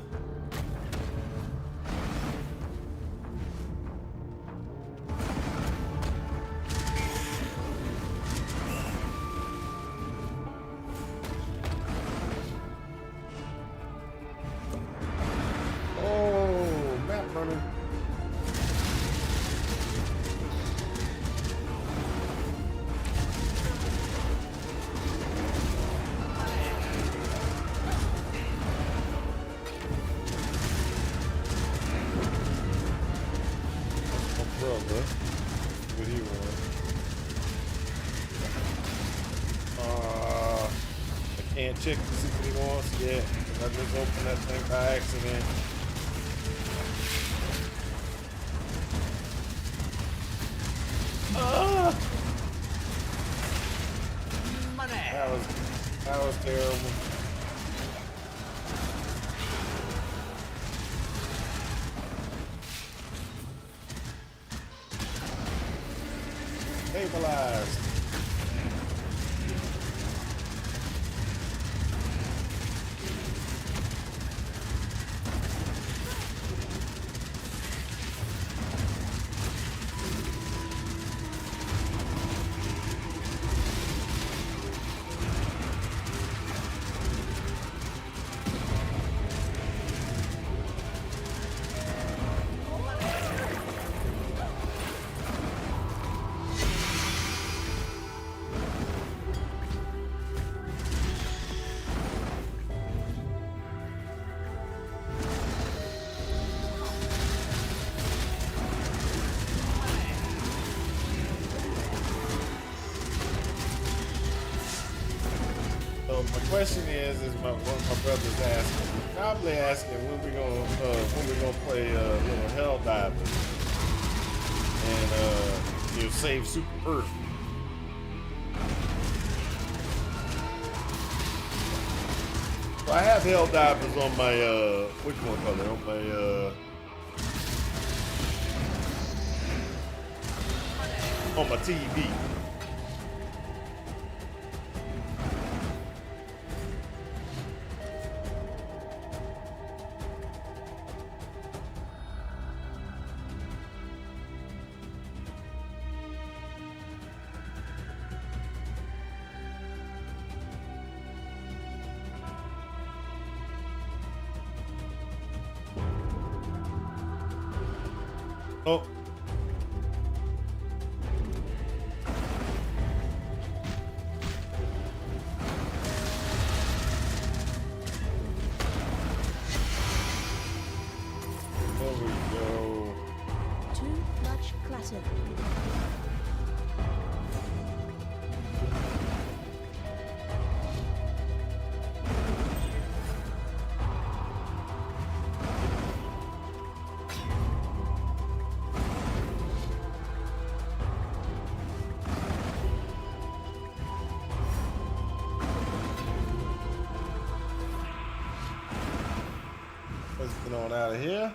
Oh, map runner. can't check to see what he wants yet. 'Cause I just opened that thing by accident. Ah! That was terrible. Stabilized. So my question is what my brother's asking. Probably asking when we gonna play little Hell Divers and save Super Earth. So I have Hell Divers on my which one color? On my on my TV. Oh. There we go. Too much clutter. Let's get on out of here.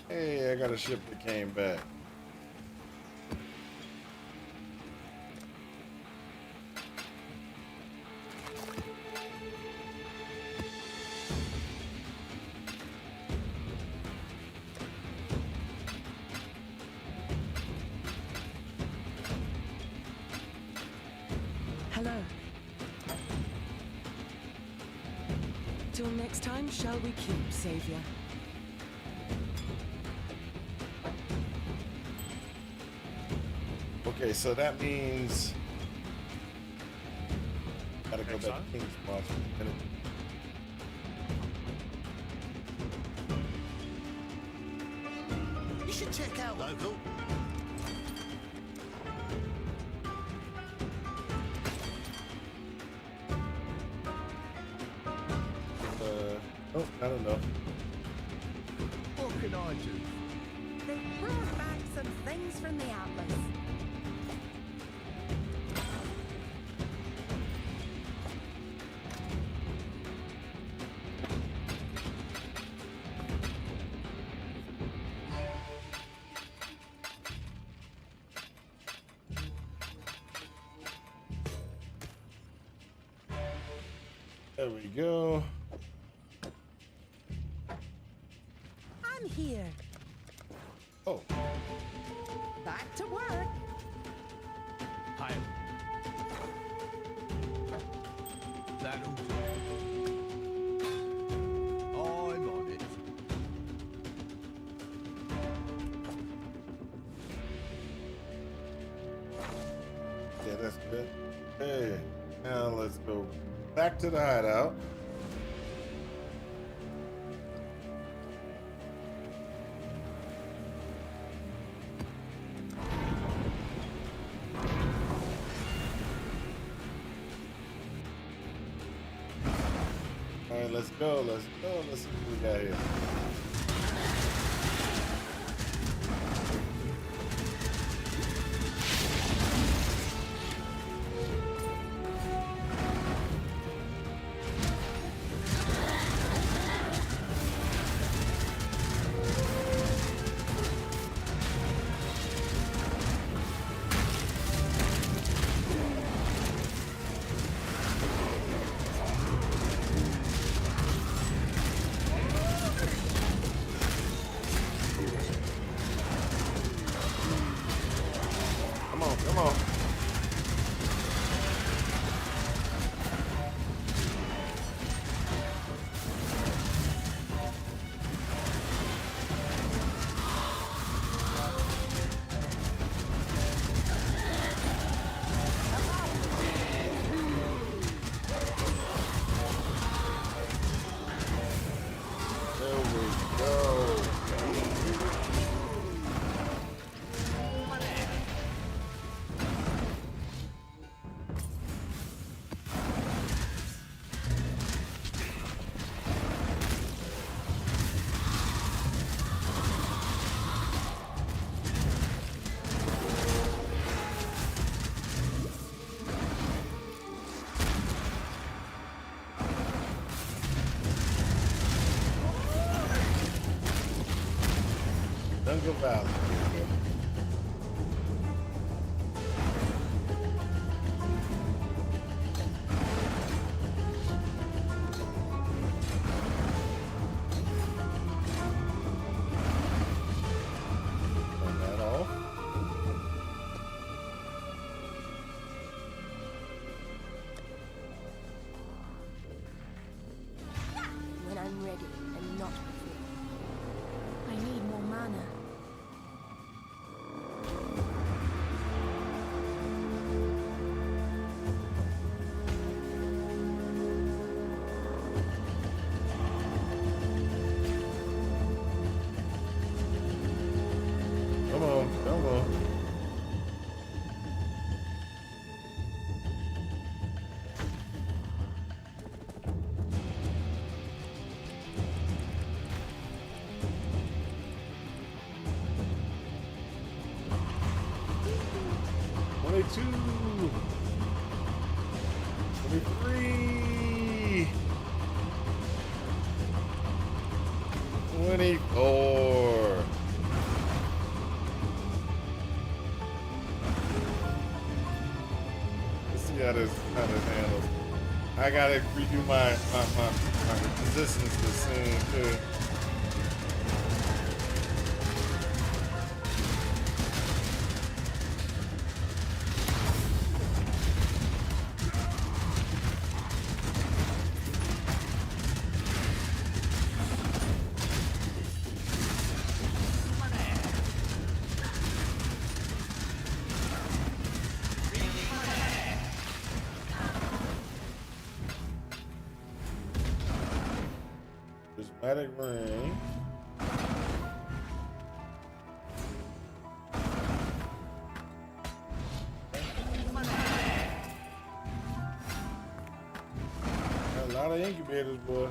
Hey, I got a ship that came back. Hello. Till next time, shall we keep, Savior? Okay, so that means gotta go Next back time? to King's Cross for a minute. You should check out local. Oh, I don't know. What can I do? They brought back some things from the Atlas. There we go. I'm here. Oh, Back to work. Hi. That'll do. I'm on it. yeah, that's good. Hey, now let's go back to the hideout. right, let's go. Let's go. Let's see what we got here. Come on, come on. There we go. Jungle Valley. Turn that off. When I'm ready and not before. I need more mana. Come on, come on. Two, 23, 24. Let's see how this handles. I gotta redo my resistance soon too. Prismatic ring. Got a lot of incubators, boy.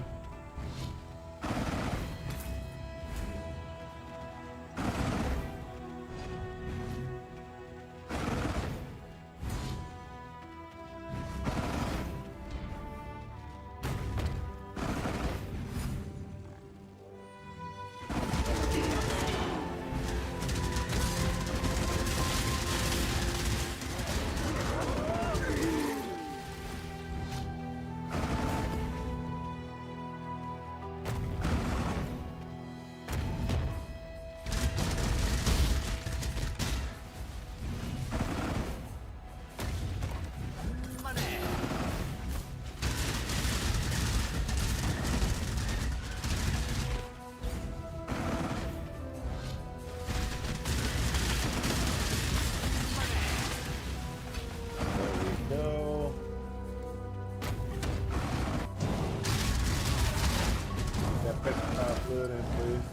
Good in place.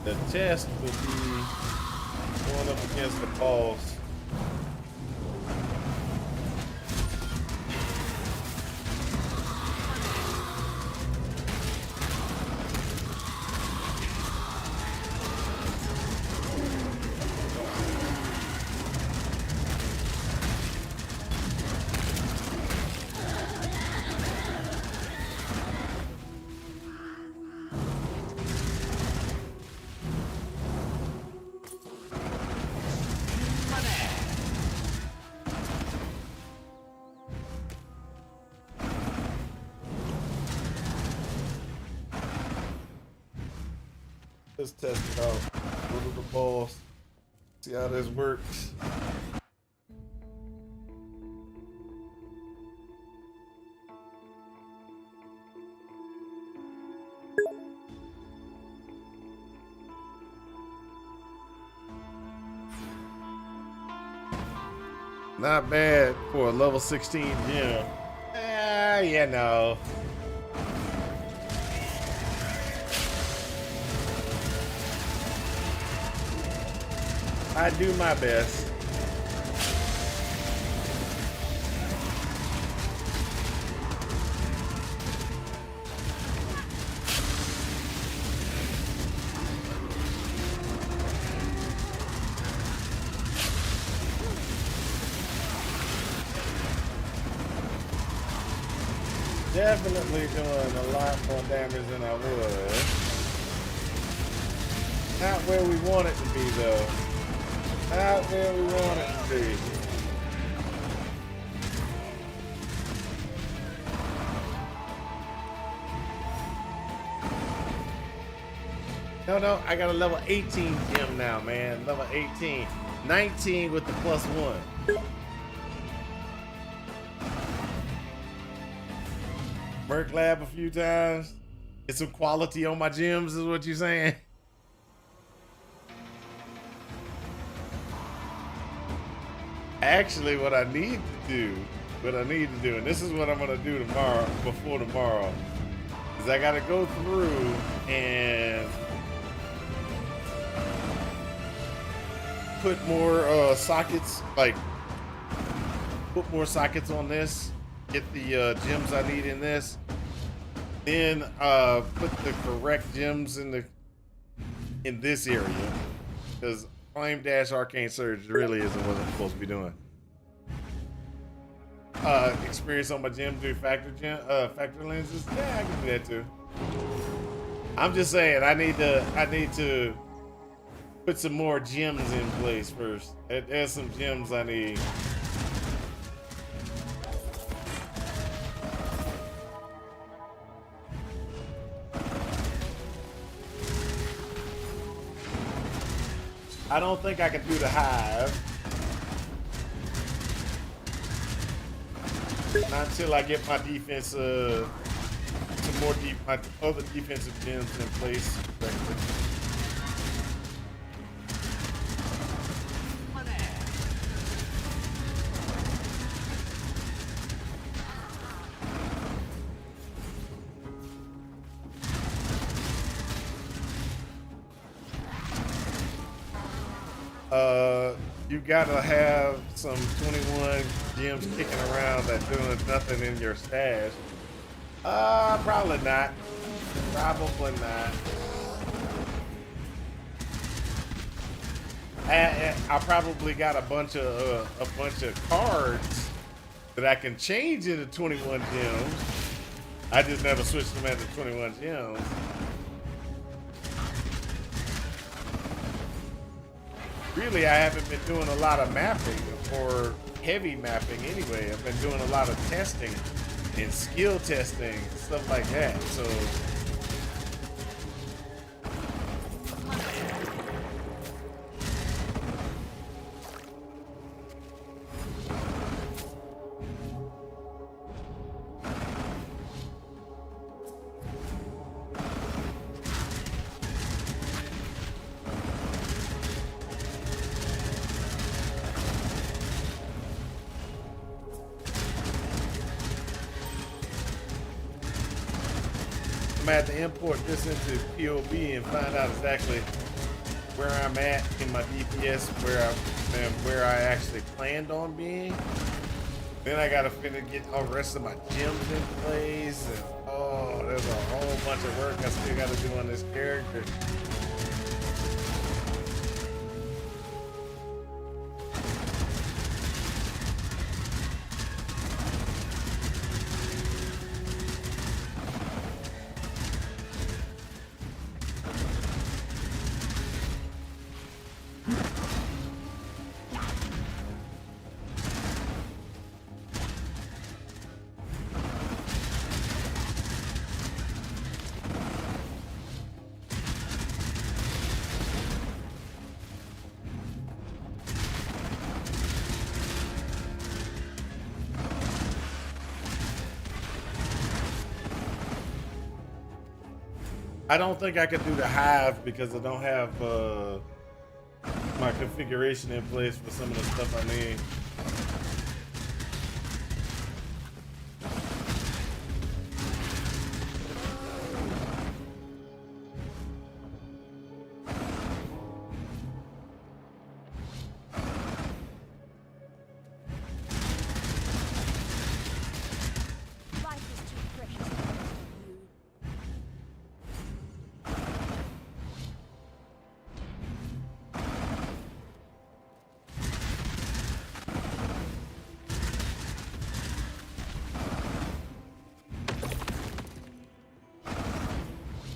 The test would be going up against the boss. Let's test it out. Go to the boss. See how this works. Not bad for a level 16 gem. You know. I do my best. Definitely doing a lot more damage than I would. Not where we want it to be though. Not where we want it to be. No, I got a level 18 gem now, man. Level 18. 19 with the +1. Merc lab a few times. Get some quality on my gems is what you're saying. Actually, what I need to do, and this is what I'm gonna do tomorrow, before tomorrow, is I gotta go through and put more sockets, like put more sockets on this, get the gems I need in this, then put the correct gems in this area, because Flame Dash Arcane Surge really isn't what I'm supposed to be doing. Experience on my gem through factor lenses. Yeah, I can do that too. I'm just saying I need to put some more gems in place first. There's some gems I need. I don't think I can do the hive. Not until I get my defense, some more my other defensive gems in place. You gotta have some 21 gems kicking around that doing nothing in your stash. Probably not. Probably not. I probably got a bunch of cards that I can change into 21 gems. I just never switched them into 21 gems. Really, I haven't been doing a lot of mapping or heavy mapping anyway. I've been doing a lot of testing and skill testing, stuff like that. So gonna have to import this into POB and find out exactly where I'm at in my DPS, where I actually planned on being. Then I gotta finish get all the rest of my gems in place, and oh, there's a whole bunch of work I still gotta do on this character. I don't think I could do the hive because I don't have my configuration in place for some of the stuff I need. Life is too precious for you.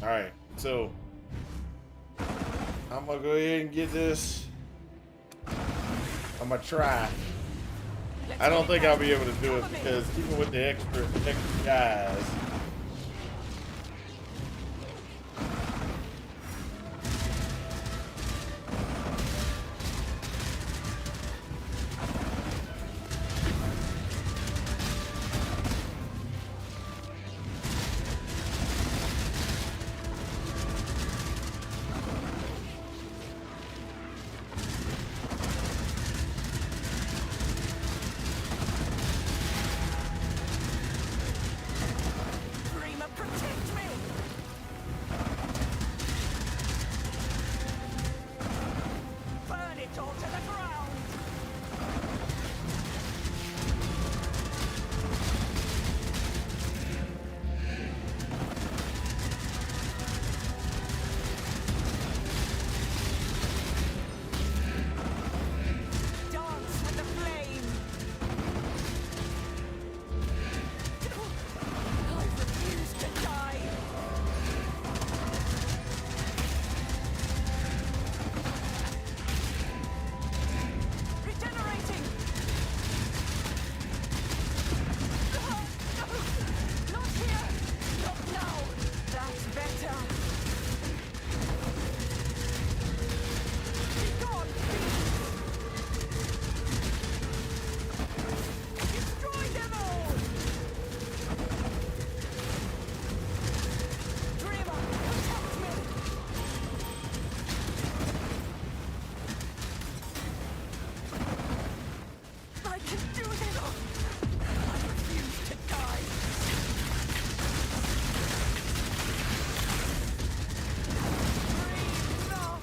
All right, so I'm gonna go ahead and get this. I'm gonna try. I don't think I'll be able to do it because even with the extra guys, Dreamer, protect me! Burn it all to the ground! Dance with the flame! I refuse to die! Regenerating! No! Not here! Not now! That's better! Be gone, beast! Destroy them all! Dreamer, protect me! I can do this! I refuse to die! Breathe not!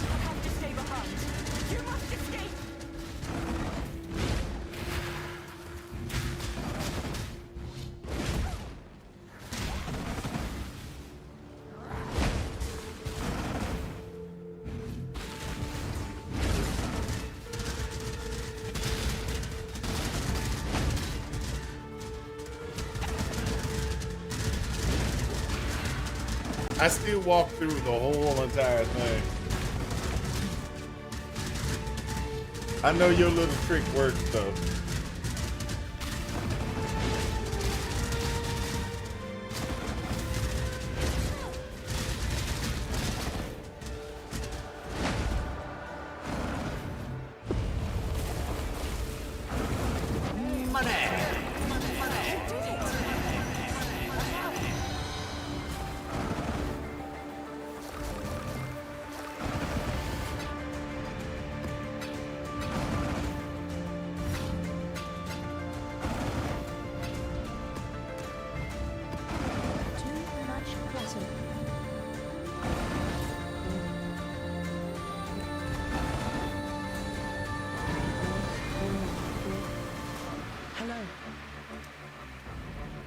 I have to stay behind! You must escape! I still walk through the whole entire thing. I know your little trick works though.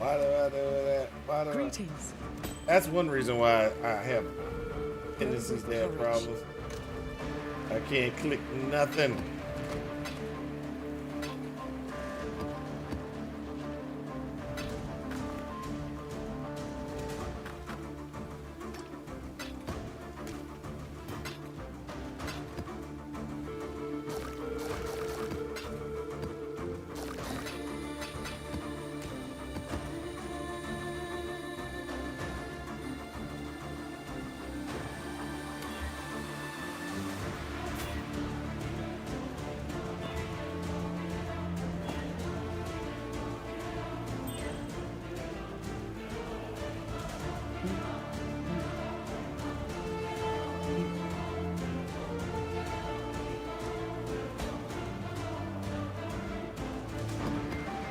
Why do I do that? Why do I? Greetings. That's one reason why I have tendencies to have Courage. problems. I can't click nothing.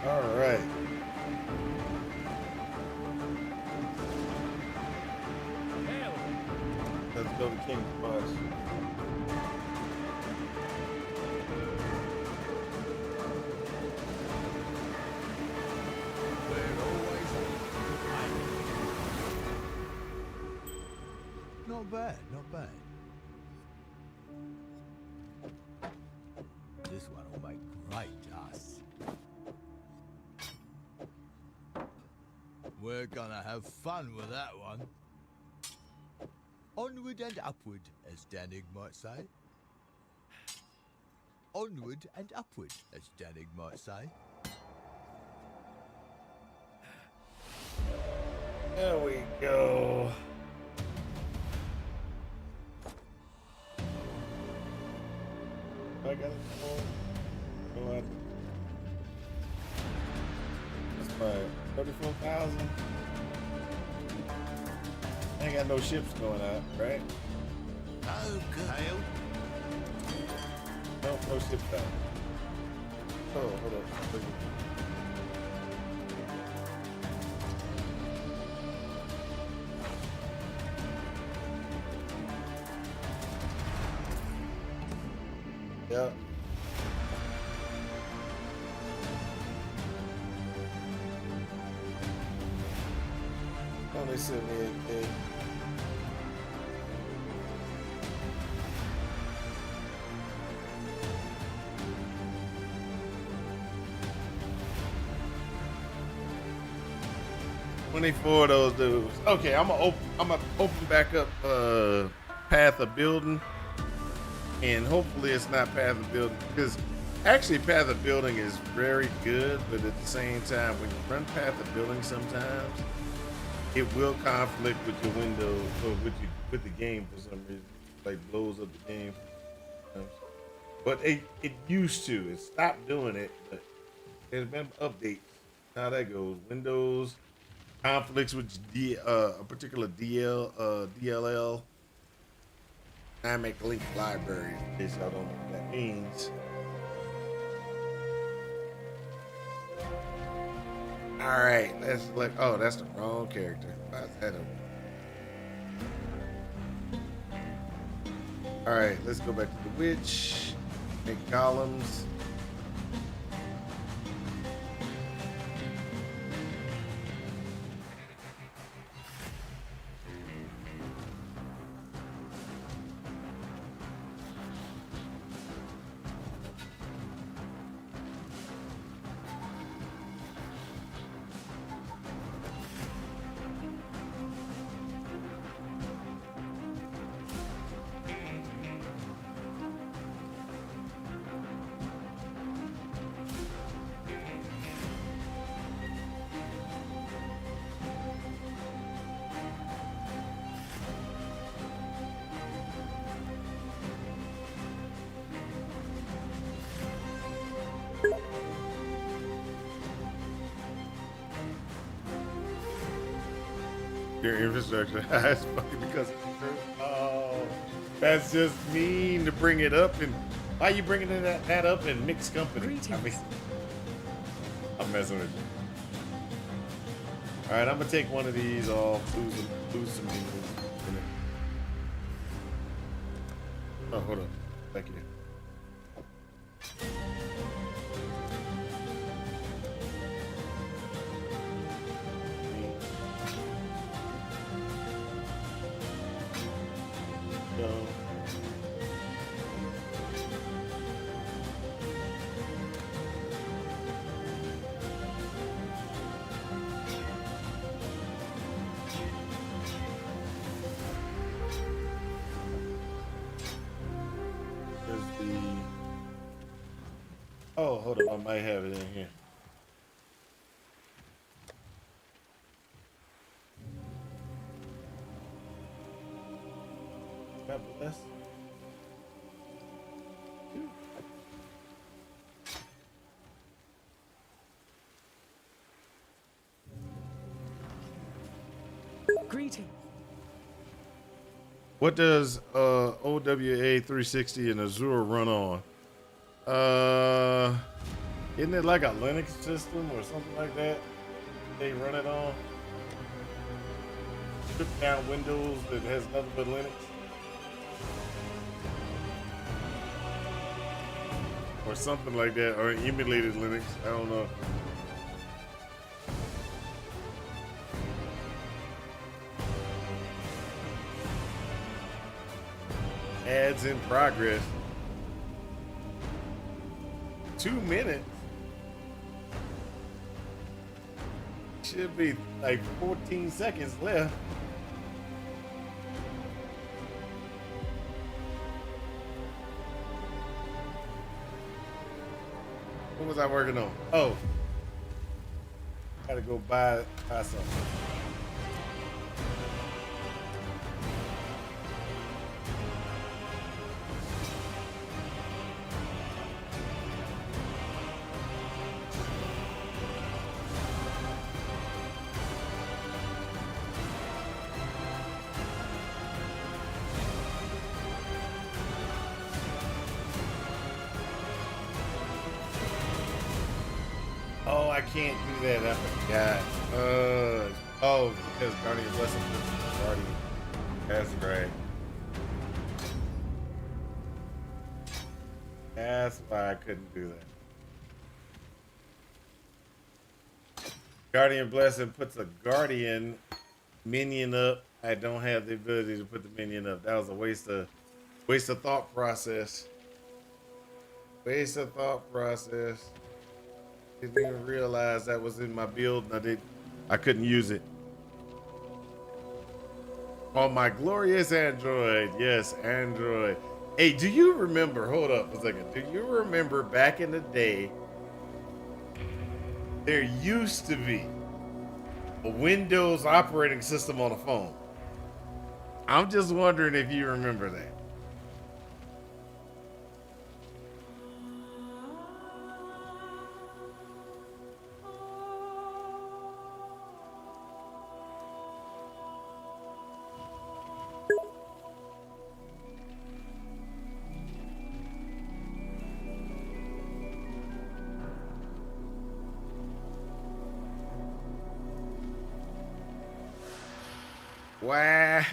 All right. Hail! Let's go to King's Bus. We're always not bad, not bad. This one will make great dust. We're gonna have fun with that one. Onward and upward, as Danig might say. Onward and upward, as Danig might say. There we go. I got it. Go out. That's my 34,000. Ain't got no ships going out, right? Oh, good. Hail. No ships out. Oh, hold up. Yep. Only 78K. $24 of those dudes. Okay, I'm gonna open back up Path of Building. And hopefully it's not Path of Building, because actually Path of Building is very good, but at the same time, when you run Path of Building sometimes, it will conflict with your window or with the game for some reason. Like blows up the game. But it used to. It stopped doing it, but there's been updates. How that goes. Windows conflicts with a particular DLL. Dynamic link library. In case y'all don't know what that means. All right, let's look. Oh, that's the wrong character. All right, let's go back to the witch. Make golems. Your infrastructure. It's funny because oh, that's just mean to bring it up. And why are you bringing that up in mixed company? Greetings. I mean, I'm messing with you. All right, I'm gonna take one of these off. Lose some people in it. Oh, hold up. Thank you. hold up. I might have it in here. God bless. Greeting. What does OWA 360 and Azure run on? Isn't it like a Linux system or something like that? They run it on. Strip down Windows that has nothing but Linux. Or something like that, or emulated Linux. I don't know. Ads in progress. 2 minutes. Should be like 14 seconds left. What was I working on? Oh, gotta go buy something. Oh, I can't do that. I forgot. Oh, because Guardian Blessing is Guardian. That's right. That's why I couldn't do that. Guardian Blessing puts a Guardian minion up. I don't have the ability to put the minion up. That was a waste of thought process. Waste of thought process. Didn't even realize that was in my build and I couldn't use it. On my glorious Android. Yes, Android. Hey, do you remember, hold up a second. Do you remember back in the day, there used to be a Windows operating system on a phone? I'm just wondering if you remember that. Why?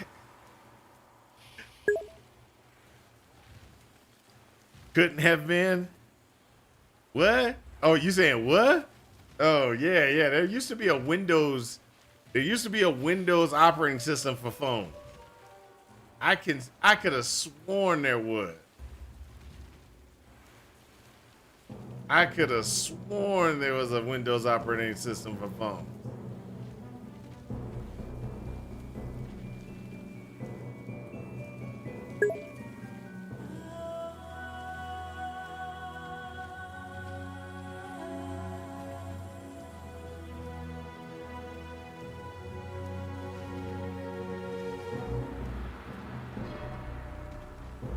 Couldn't have been? What? Oh, you saying what? Oh, yeah. There used to be a Windows operating system for phone. I could have sworn there was. I could have sworn there was a Windows operating system for phone.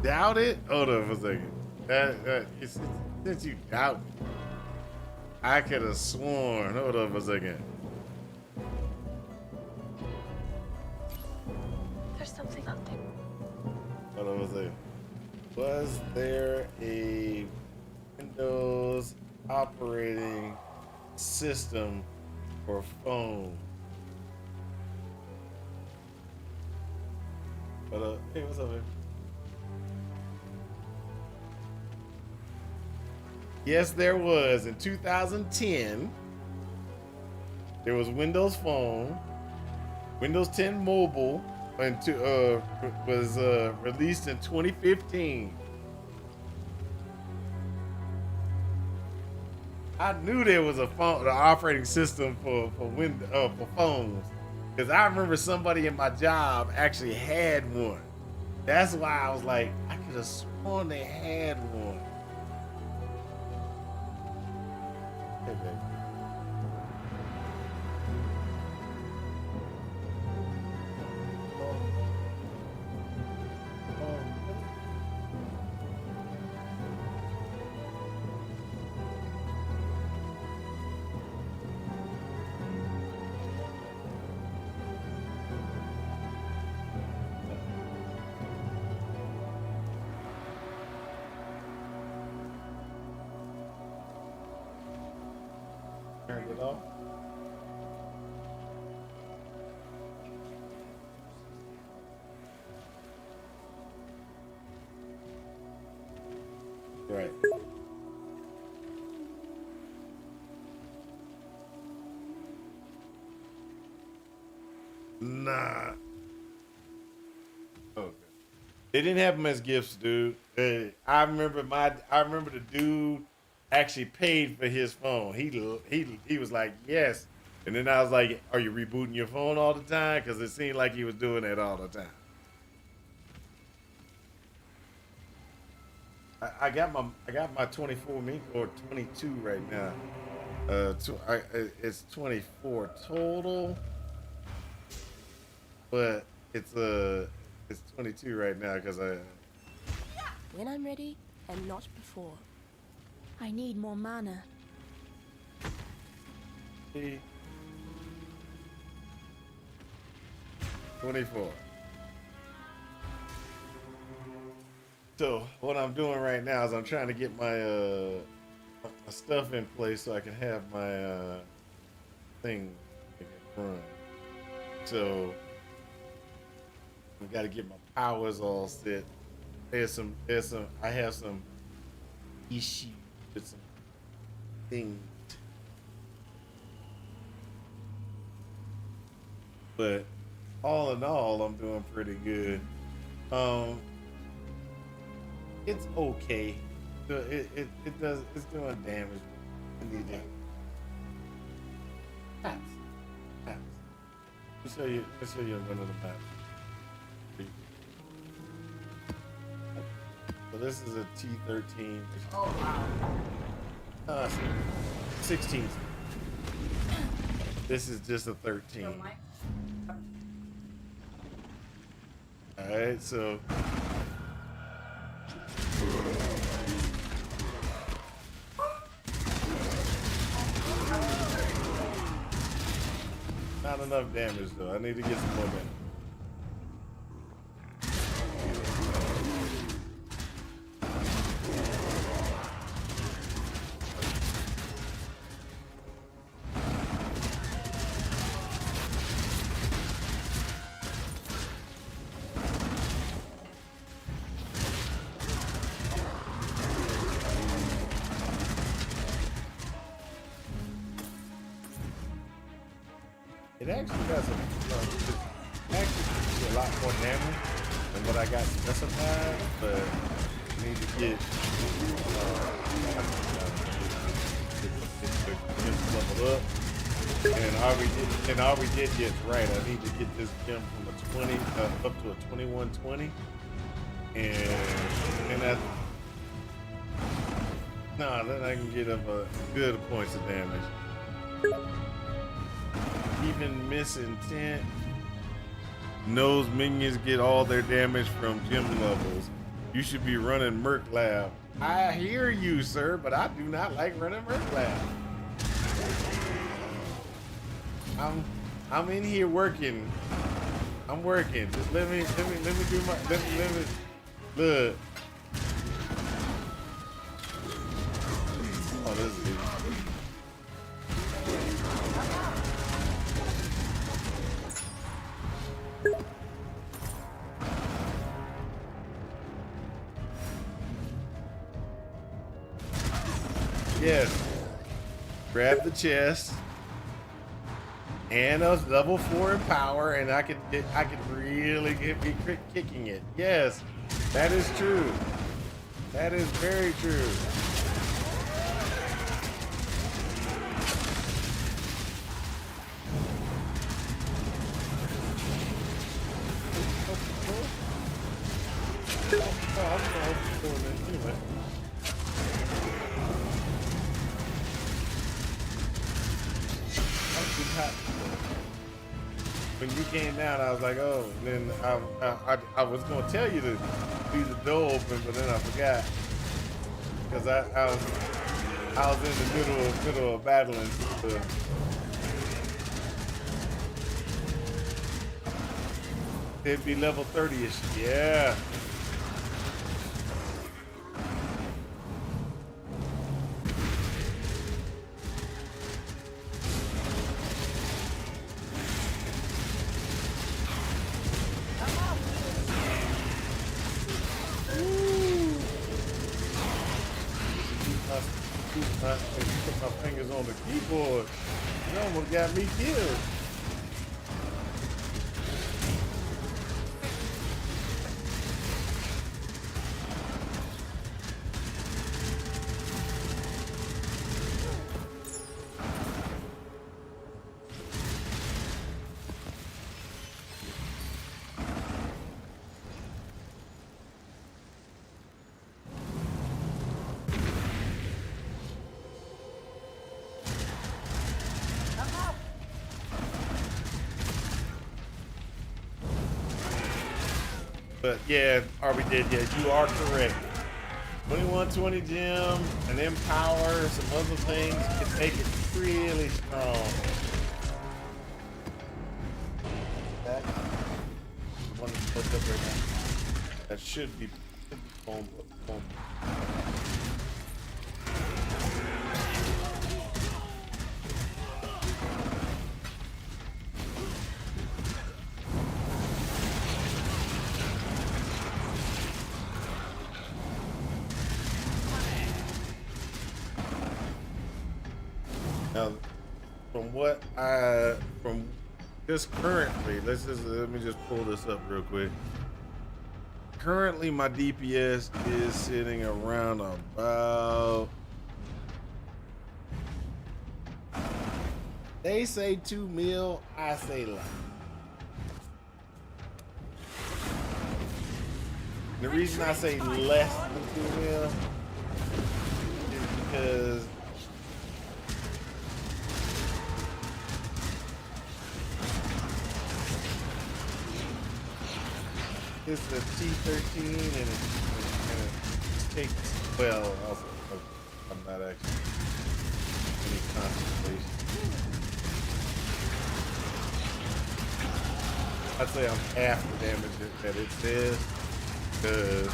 Doubt it? Hold on for a second. Since you doubt me, I could have sworn. Hold on for a second. There's something up there. Hold on for a second. Was there a Windows operating system for phone? Hold up. Hey, what's up, man? Yes, there was. In 2010, there was Windows Phone, Windows 10 Mobile, and was released in 2015. I knew there was an operating system for phones, because I remember somebody in my job actually had one. That's why I was like, I could have sworn they had one. Hey, baby. Turn it off. Right. Nah. Okay. They didn't have them as gifts, dude. I remember the dude actually paid for his phone. He was like, yes. And then I was like, are you rebooting your phone all the time? Because it seemed like he was doing that all the time. I got my 24 mink or 22 right now. It's 24 total, but it's 22 right now because When I'm ready, and not before. I need more mana. 24. So what I'm doing right now is I'm trying to get my stuff in place so I can have my thing run. So I've got to get my powers all set. I have some issues with some things. But all in all, I'm doing pretty good. It's okay. It's doing damage. I need it. Maps. Let's show you another map. So this is a T13. Oh wow. 16. This is just a 13. All right, so. Not enough damage though. I need to get some more damage. It actually does a lot more damage than what I got specified, but I need to get leveled up. And all we did get right. I need to get this gem from a 20 up to a 2120, and that. Nah, then I can get up a good points of damage. Even miss intent knows minions get all their damage from gym levels. You should be running Merc Lab. I hear you, sir, but I do not like running Merc Lab. I'm in here working. I'm working. Just let me do my let me look. Oh, this is easy. Yes. Grab the chest and a level 4 in power, and I could really be kicking it. Yes, that is true. That is very true. hot. When you came down, I was like, oh. And then I was gonna tell you to leave the door open, but then I forgot because I was in the middle of battling. It'd be level 30-ish. Yeah. Put my fingers on the keyboard. You almost got me killed. But yeah, RB did. Yeah, you are correct. 2120 gem, and then power, some other things can make it really strong. That one that's put up right now. That should be boom. Now, from just currently, let me just pull this up real quick. Currently, my DPS is sitting around about, they say 2 mil, I say less. The reason I say less than 2 mil is because it's a T13 and it takes, well, also, I'm not actually any concentration. I'd say I'm half the damage that it says, because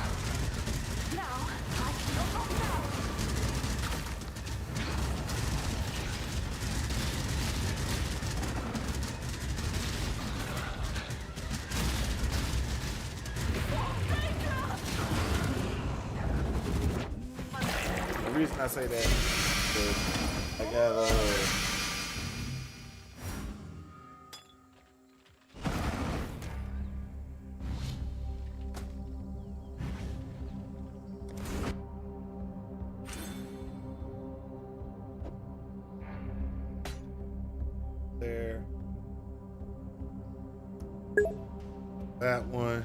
the reason I say that is I got there, that one.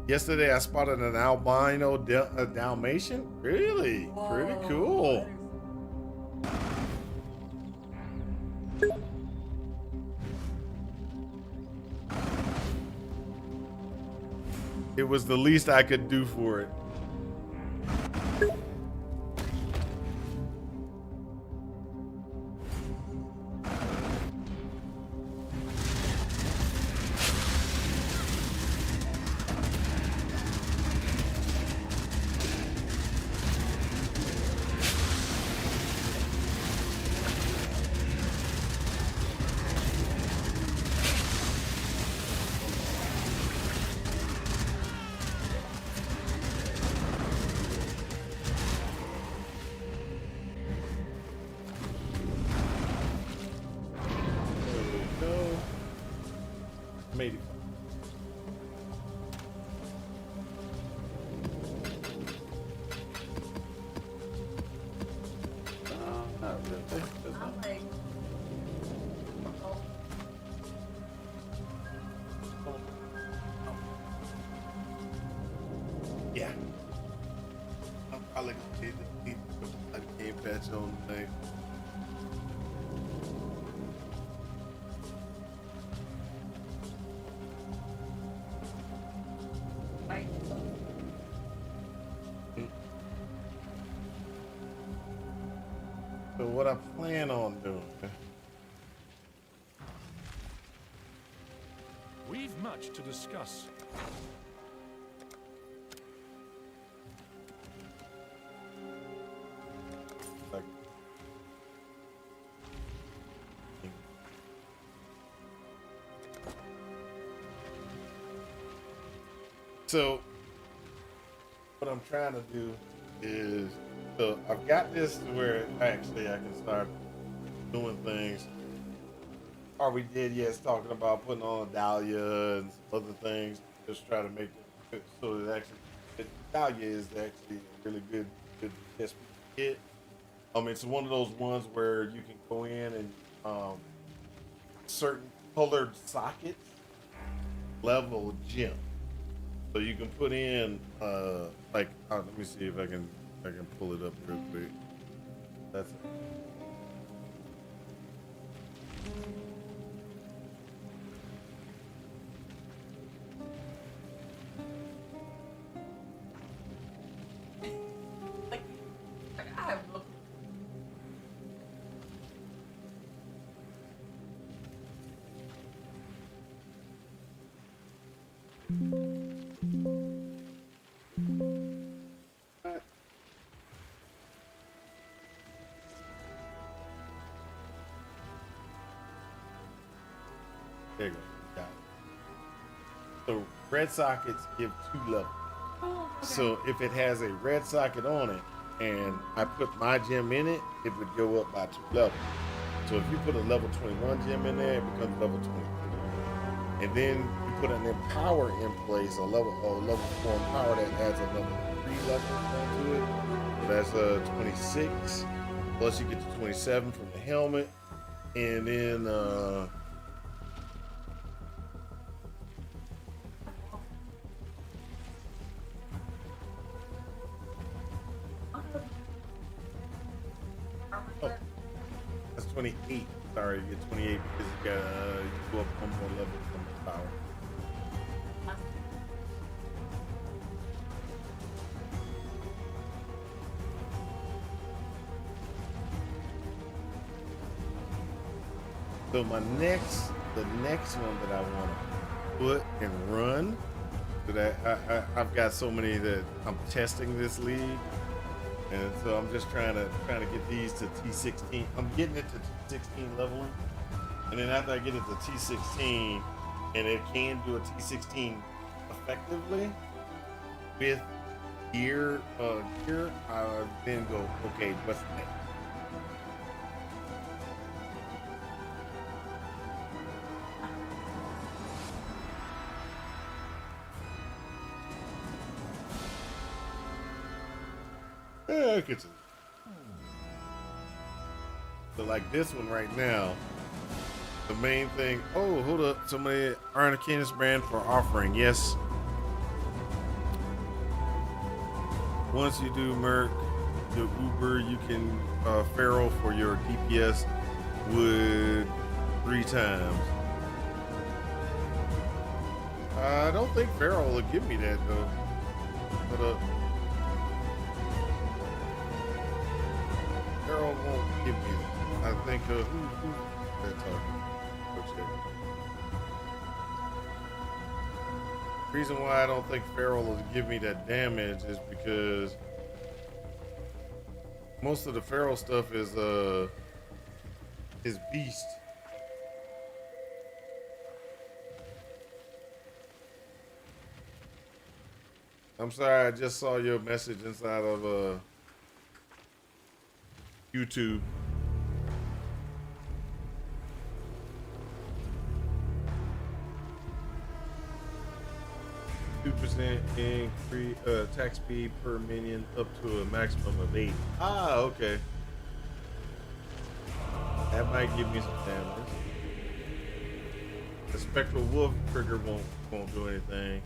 Yesterday I spotted an albino Dalmatian. Really? Pretty cool. It was the least I could do for it. Made it. Not really. Yeah. I'm probably gonna need a game patch on thing. So what I plan on doing, We've much to discuss. like, so what I'm trying to do is, so I've got this to where actually I can start doing things. Are we dead yet? Talking about putting on a dahlia and some other things, just try to make it so that actually dahlia is actually a really good test kit. It's one of those ones where you can go in and certain colored sockets level gem, so you can put in let me see if I can pull it up real quick. That's it. There you go. Got it. So red sockets give 2 levels. Oh, okay. So if it has a red socket on it and I put my gem in it, it would go up by 2 levels. So if you put a level 21 gem in there, it becomes level 23. And then you put an empower in place, a level 4 empower that adds a level 3 level onto it. So that's 26. Plus you get to 27 from the helmet. And then that's 28. Sorry, you get 28 because you got you go up 1 more level from the power. So the next one that I want to put and run, that I've got so many that I'm testing this league, and so I'm just trying to get these to T16. I'm getting it to T16 leveling, and then after I get it to T16, and it can do a T16 effectively with gear, I then go, okay, what's next? Yeah, I get it. So like this one right now, the main thing. Oh, hold up! Somebody earn a Canis brand for offering. Yes. Once you do Merc, the Uber, you can Pharaoh for your DPS would 3 times. I don't think Pharaoh will give me that though. But Pharaoh won't give me that. I think who's that talking? Go check. Reason why I don't think Pharaoh will give me that damage is because most of the Pharaoh stuff is beast. I'm sorry, I just saw your message inside of YouTube. %2% increase attack speed per minion up to a maximum of 8. Ah, okay. That might give me some damage. The spectral wolf trigger won't do anything,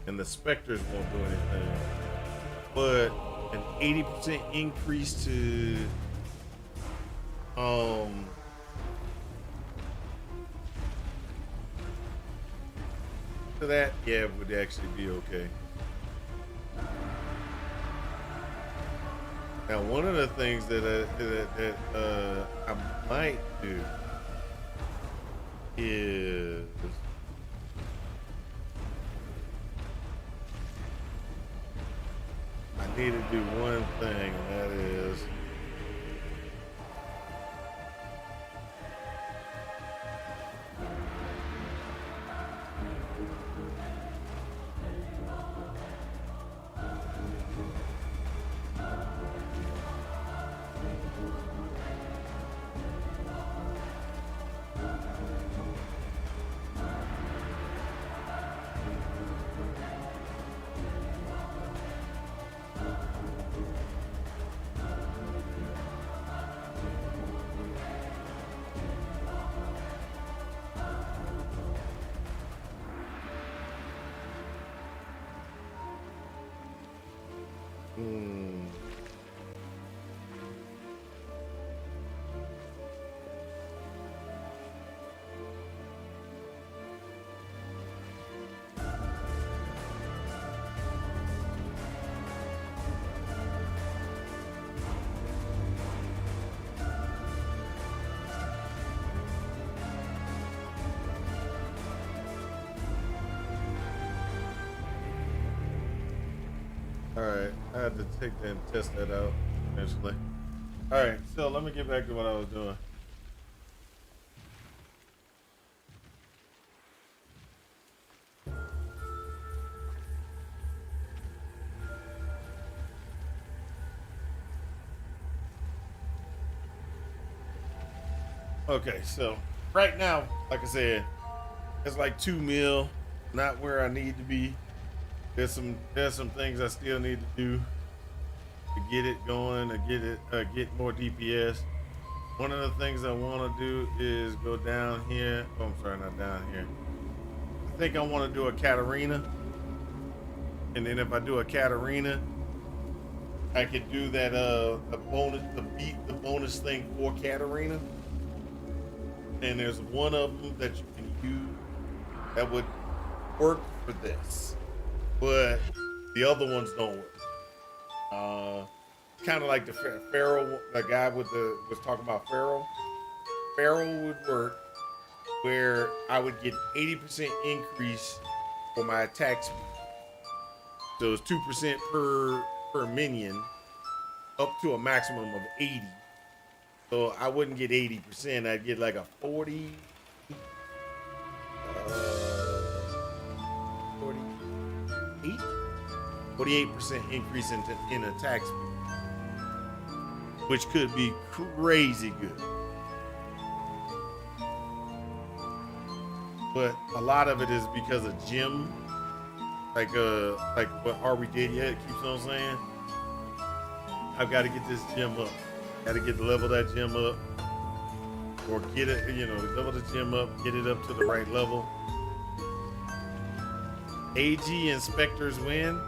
and the specters won't do anything. But an 80% increase to To that, yeah, it would actually be okay. Now, one of the things that I might do is I need to do one thing, and that is all right. I had to take that and test that out eventually. All right, so let me get back to what I was doing. Okay, so right now, like I said, it's like 2 mil, not where I need to be. There's some things I still need to do to get it going, to get more DPS. One of the things I want to do is go down here. Oh, I'm sorry, not down here. I think I want to do a Katarina, and then if I do a Katarina, I could do that the bonus thing for Katarina. And there's one of them that you can use that would work for this, but the other ones don't work. Kind of like the Pharaoh, the guy was talking about Pharaoh. Pharaoh would work where I would get 80% increase for my attack speed. So it's 2% per minion, up to a maximum of 80. So I wouldn't get 80%. I'd get like a 48% increase in attack speed, which could be crazy good. But a lot of it is because of gym, like what Are We Dead Yet keeps on saying. I've got to get this gym up. Got to get the level of that gym up, or get it, level the gym up, get it up to the right level. AG inspectors win.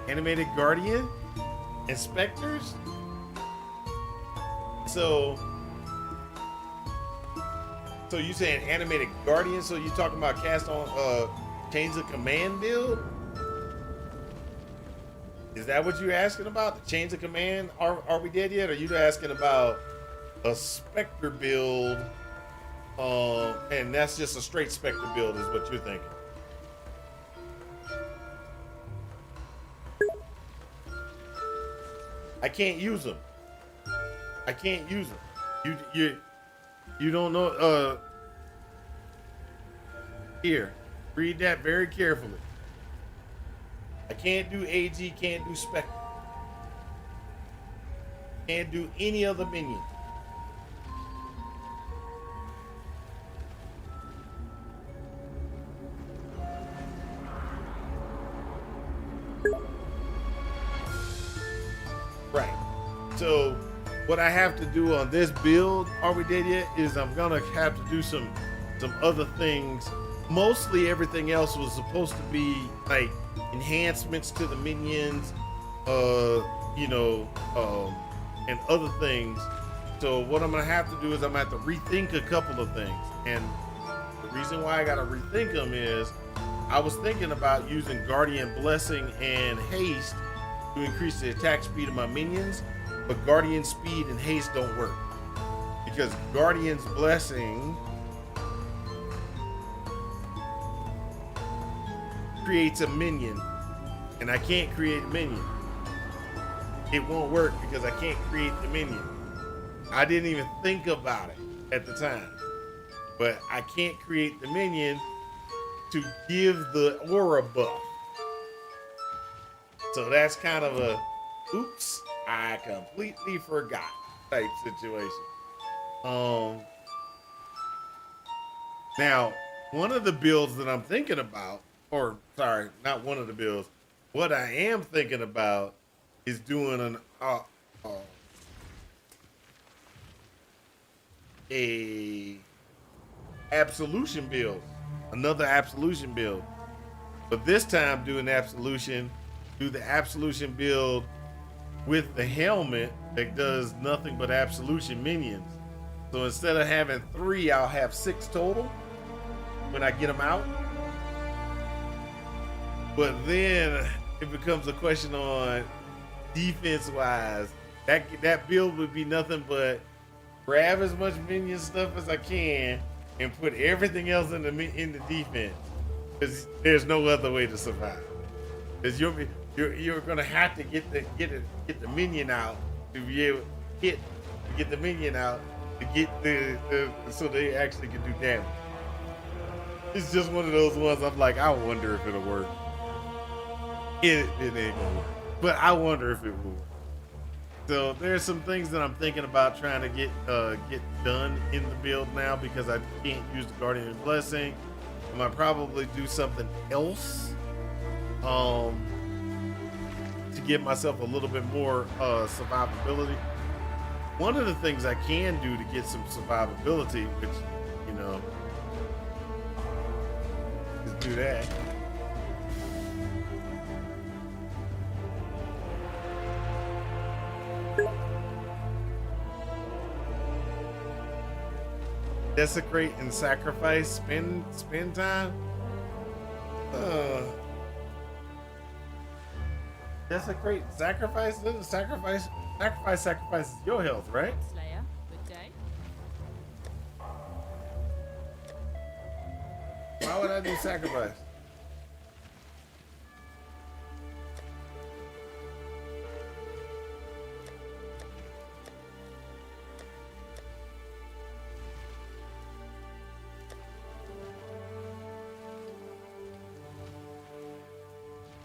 Animated Guardian inspectors. So you saying animated Guardian? So you talking about cast on change the command build? Is that what you're asking about? The change of command? Are we dead yet? Or are you asking about a Spectre build? And that's just a straight Spectre build is what you're thinking. I can't use them. I can't use them. You don't know. Here, read that very carefully. I can't do AG, can't do Spectre. Can't do any other minion. Right. So what I have to do on this build, Are We Dead Yet, is I'm gonna have to do some other things. Mostly everything else was supposed to be like enhancements to the minions, and other things So what I'm gonna have to do is I'm gonna have to rethink a couple of things. And the reason why I gotta rethink them is I was thinking about using Guardian Blessing and Haste to increase the attack speed of my minions, but Guardian Speed and Haste don't work. Because Guardian's Blessing creates a minion, and I can't create a minion. It won't work because I can't create the minion. I didn't even think about it at the time, but I can't create the minion to give the aura buff. So that's kind of a oops, I completely forgot type situation. Now, one of the builds that I'm thinking about, or sorry, not one of the builds, what I am thinking about is doing an a absolution build, another absolution build, but this time do the absolution build with the helmet that does nothing but absolution minions. So instead of having 3, I'll have 6 total when I get them out. But then it becomes a question on defense wise. That build would be nothing but grab as much minion stuff as I can and put everything else in the defense, because there's no other way to survive. Because you're gonna have to get the minion out to be able to get the minion out to get the so they actually can do damage. It's just one of those ones I'm like, I wonder if it'll work. It ain't gonna work, but I wonder if it will. So there's some things that I'm thinking about trying to get done in the build now, because I can't use the Guardian Blessing. I might probably do something else to give myself a little bit more survivability. One of the things I can do to get some survivability, which, you know, is do that. Desecrate and sacrifice, spend time. Desecrate, sacrifice. Sacrifices your health, right? Slayer, good day. Why would I do sacrifice?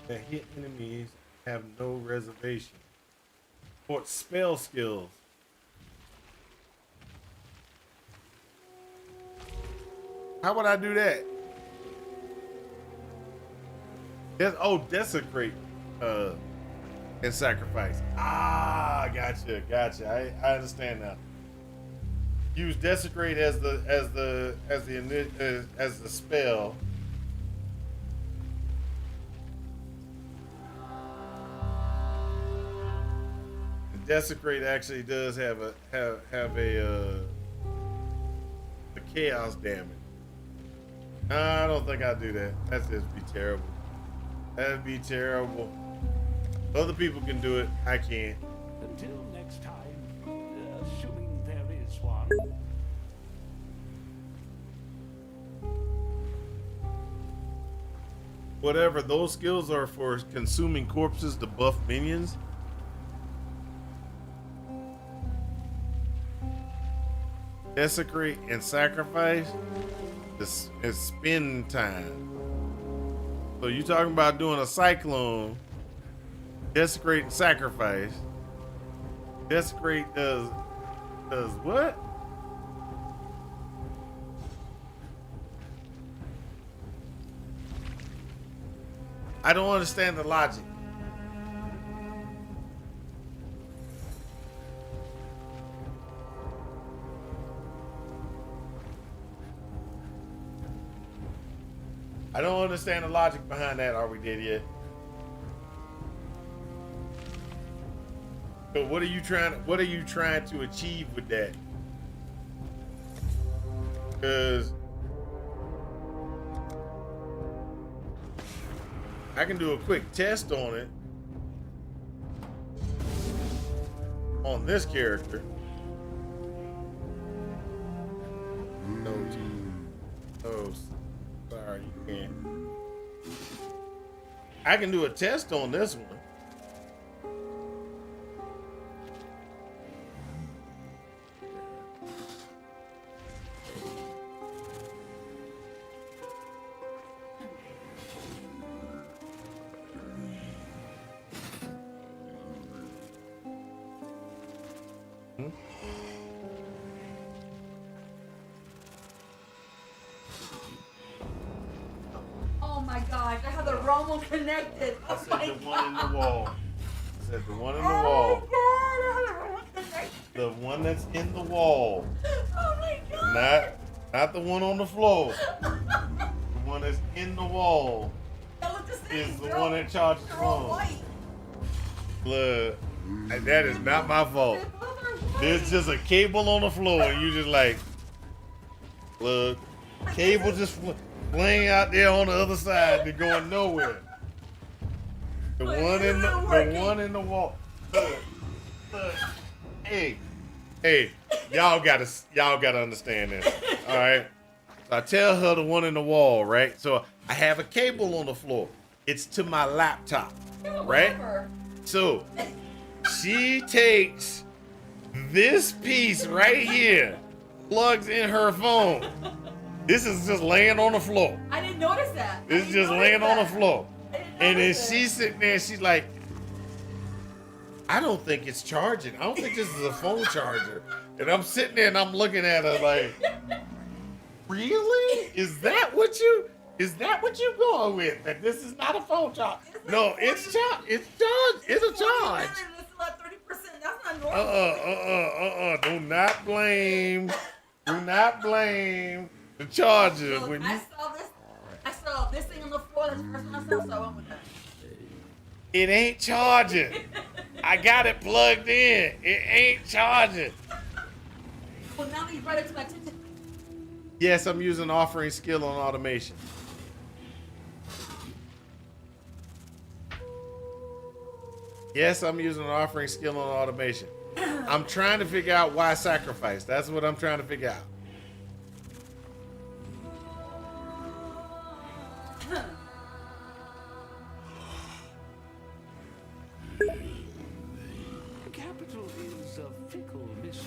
That hit enemies have no reservation. For spell skills. How would I do that? Desecrate and sacrifice. Ah, gotcha. I understand now. Use desecrate as the spell. Desecrate actually does have a chaos damage. I don't think I'd do that. That'd just be terrible. That'd be terrible. Other people can do it. I can't. Until next time, assuming there is one. Whatever, those skills are for consuming corpses to buff minions. Desecrate and sacrifice is spin time. So you talking about doing a cyclone, desecrate and sacrifice. Desecrate does what? I don't understand the logic. I don't understand the logic behind that. Are we dead yet? So what are you trying to achieve with that? Because I can do a quick test on it on this character. No, oh, sorry, you can't. I can do a test on this one. Oh my gosh, I have the wrong one connected. I Oh said my the god. one in the wall. I said the one in the Oh wall. my god, I have the wrong one connected. The one that's in the wall. Oh my god. Not the one on the floor. The one that's in the wall That look the same. is the They're one all- that charges they're all phone. white. Look, that is not my fault. They both are white. There's just a cable on the floor, and you just like, look, cable just laying out there on the other side, they're going nowhere. The Look, one in it's the not working. one in the wall. Look, hey, y'all gotta understand this. All right. So I tell her the one in the wall, right? So I have a cable on the floor. It's to my laptop, right? Whatever. So she takes this piece right here, plugs in her phone. This is just laying on the floor. I didn't notice that. It's just laying on the floor. I didn't And then notice it. she's sitting there, she's like, I don't think it's charging. I don't think this is a phone charger. And I'm sitting there and I'm looking at her like, really? Is that what you going with? That this is not a phone charge? No, it's charged. It's charged. It's a charge. It's about 30%. That's not normal. Do not blame. Do not blame the charger. Look, When I you, saw this thing on the floor. That's the first one I saw, so I went with that. it ain't charging. I got it plugged in. It ain't charging. Well, now that you brought it to my attention, Yes, I'm using offering skill on automation. Yes, I'm using an offering skill on automation. I'm trying to figure out why sacrifice. That's what I'm trying to figure out. Capital is a fickle mistress.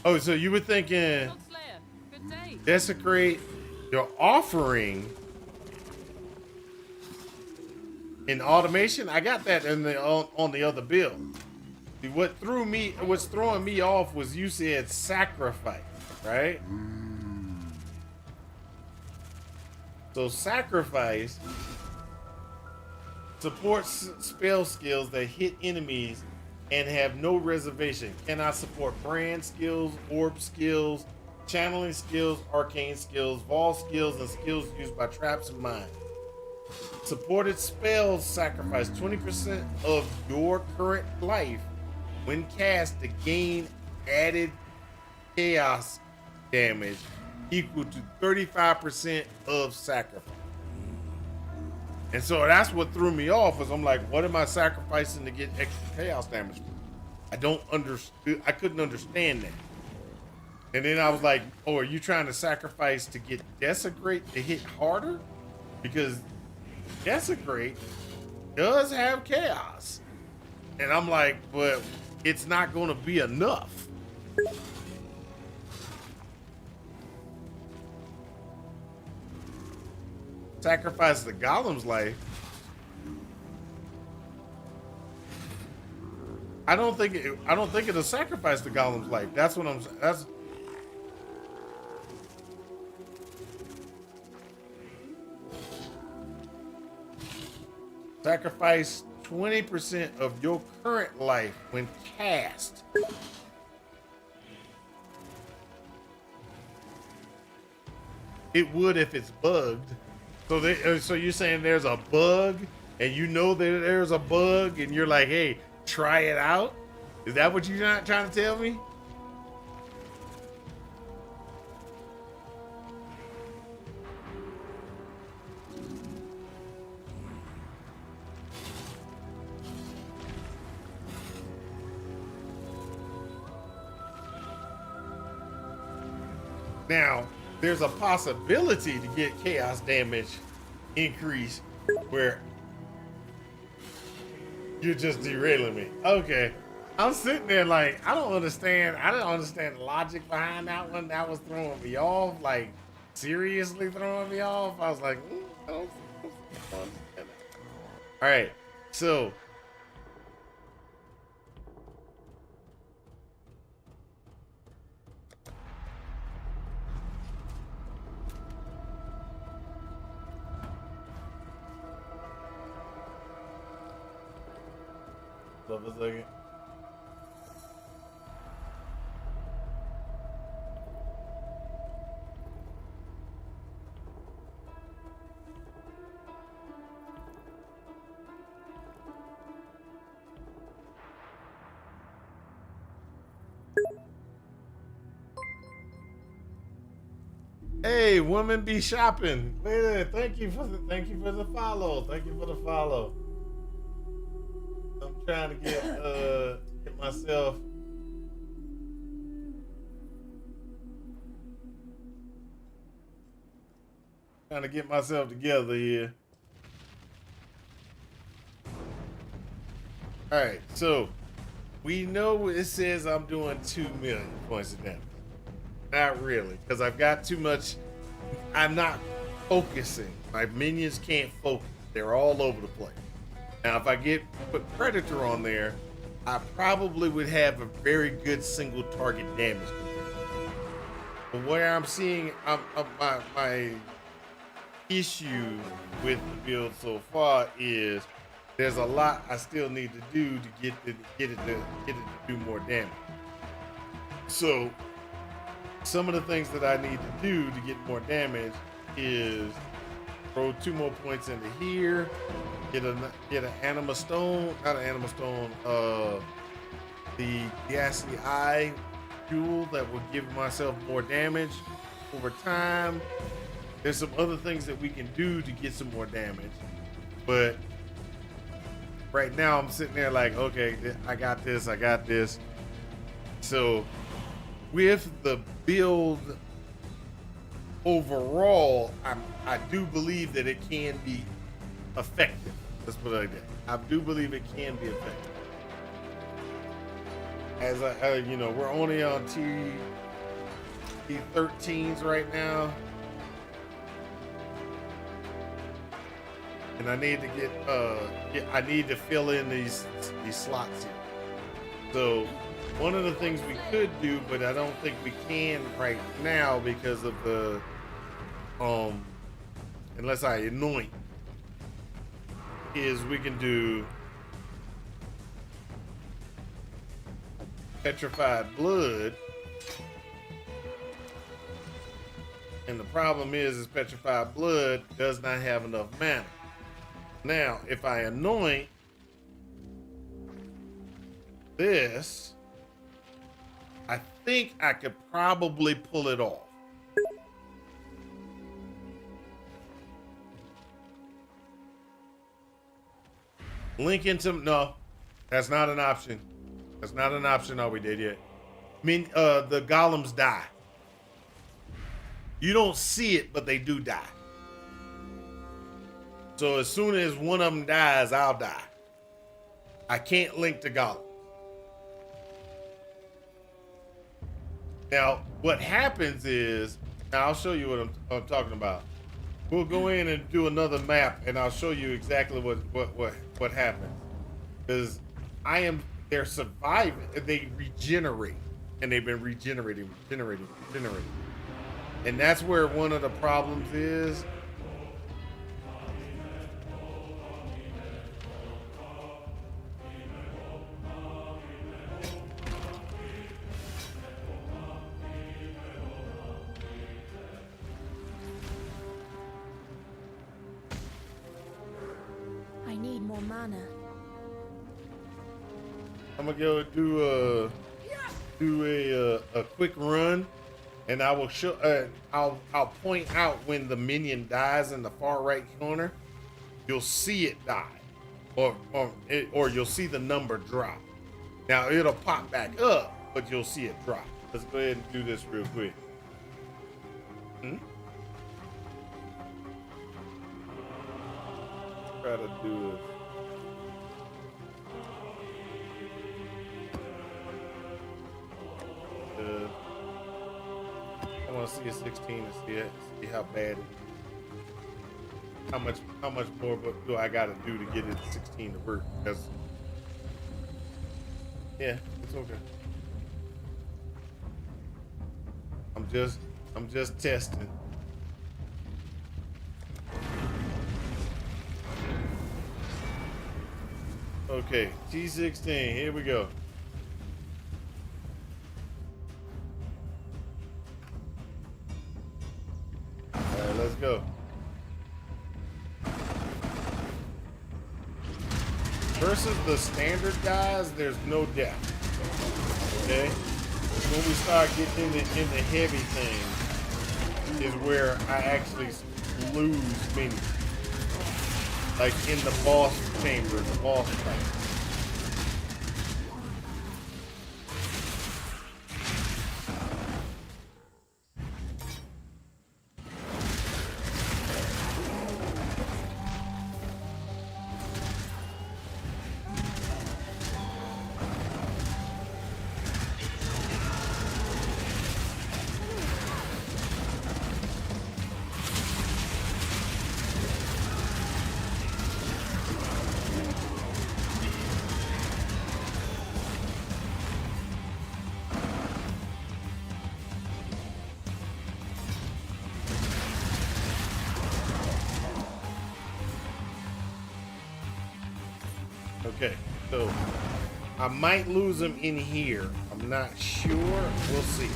Oh, so you were thinking Good day. desecrate your offering in automation? I got that in the on the other bill. See, what's throwing me off was you said sacrifice, right? So sacrifice supports spell skills that hit enemies and have no reservation. Cannot support brand skills, orb skills, channeling skills, arcane skills, vol skills, and skills used by traps and mines. Supported spells sacrifice 20% of your current life when cast to gain added chaos damage equal to 35% of sacrifice. And so that's what threw me off, is I'm like, what am I sacrificing to get extra chaos damage? I couldn't understand that. And then I was like, oh, are you trying to sacrifice to get desecrate to hit harder? Because desecrate does have chaos. And I'm like, but it's not going to be enough. Sacrifice the golem's life. I don't think it'll sacrifice the golem's life. That's what that's sacrifice 20% of your current life when cast. It would if it's bugged. So you're saying there's a bug and you know that there's a bug and you're like, hey, try it out? Is that what you're not trying to tell me? Now, there's a possibility to get chaos damage increase where you're just derailing me. Okay. I'm sitting there like, I don't understand. I don't understand the logic behind that one. That was throwing me off. Like, seriously throwing me off. I was like, I don't understand that. All right. So, love a second. Hey, women be shopping. Wait a minute. Thank you for the follow. Thank you for the follow. I'm trying to get myself together here. All right, so we know it says I'm doing 2 million points of damage. Not really, because I've got too much. I'm not focusing. My minions can't focus. They're all over the place. Now, if I put Predator on there, I probably would have a very good single target damage. But where I'm seeing my issue with the build so far is there's a lot I still need to do to get it to do more damage. So some of the things that I need to do to get more damage is throw 2 more points into here, get an anima stone, not an anima stone, the gassy eye jewel that will give myself more damage over time. There's some other things that we can do to get some more damage, but right now I'm sitting there like, okay, I got this. So with the build overall, I do believe that it can be effective. Let's put it like that. I do believe it can be effective. As we're only on T13s right now, and I need to I need to fill in these slots here. So one of the things we could do, but I don't think we can right now because of the unless I anoint, is we can do petrified blood. And the problem is petrified blood does not have enough mana. Now, if I anoint this, I think I could probably pull it off. Link into, no, that's not an option. That's not an option all we did yet. I mean, the golems die. You don't see it, but they do die. So as soon as one of them dies, I'll die. I can't link to golem. Now, what happens is, now I'll show you what I'm talking about. We'll go in and do another map, and I'll show you exactly what happens. Because they're surviving, they regenerate, and they've been regenerating. And that's where one of the problems is. I need mana. I'm gonna go do a quick run, and I will show. I'll point out when the minion dies in the far right corner. You'll see it die, or you'll see the number drop. Now it'll pop back up, but you'll see it drop. Let's go ahead and do this real quick. Try to do it. I want to see a 16 to see how bad how much more do I got to do to get it 16 to work? Because yeah, it's okay. I'm just testing. Okay, T16, here we go. All right, let's go. Versus the standard guys, there's no death. Okay? When we start getting in the heavy things is where I actually lose minions. Like in the boss chamber, the boss fight. Okay, so I might lose him in here. I'm not sure. We'll see.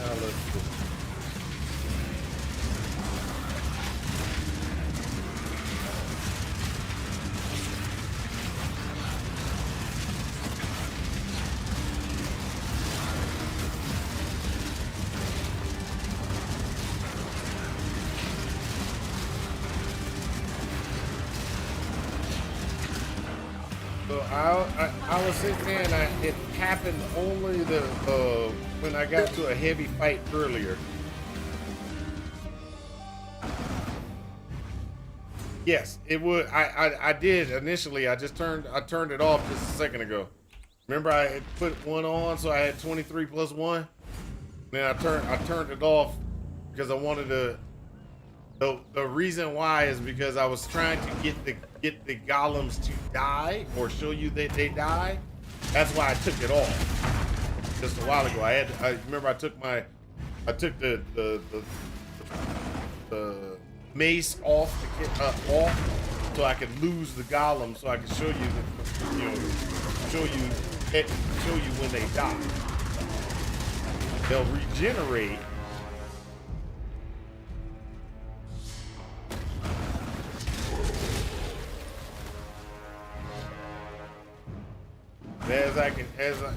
Now let's go. So I was sitting there and it happened only when I got to a heavy fight earlier. Yes, it would. I did initially. I turned it off just a second ago. Remember I had put one on, so I had 23 plus 1. Then I turned it off because I wanted to. The reason why is because I was trying to get the golems to die or show you that they die. That's why I took it off just a while ago. I remember I took the mace off to get off so I could lose the golem, so I could show you show you when they die. They'll regenerate.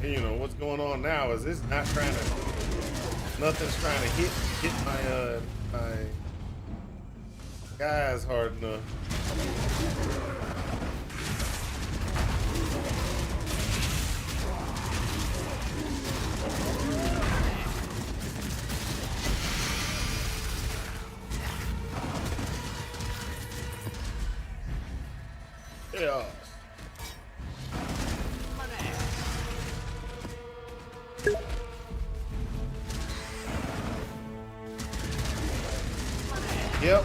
You know, what's going on now is it's not nothing's trying to hit my guys hard enough. Yeah. Yep.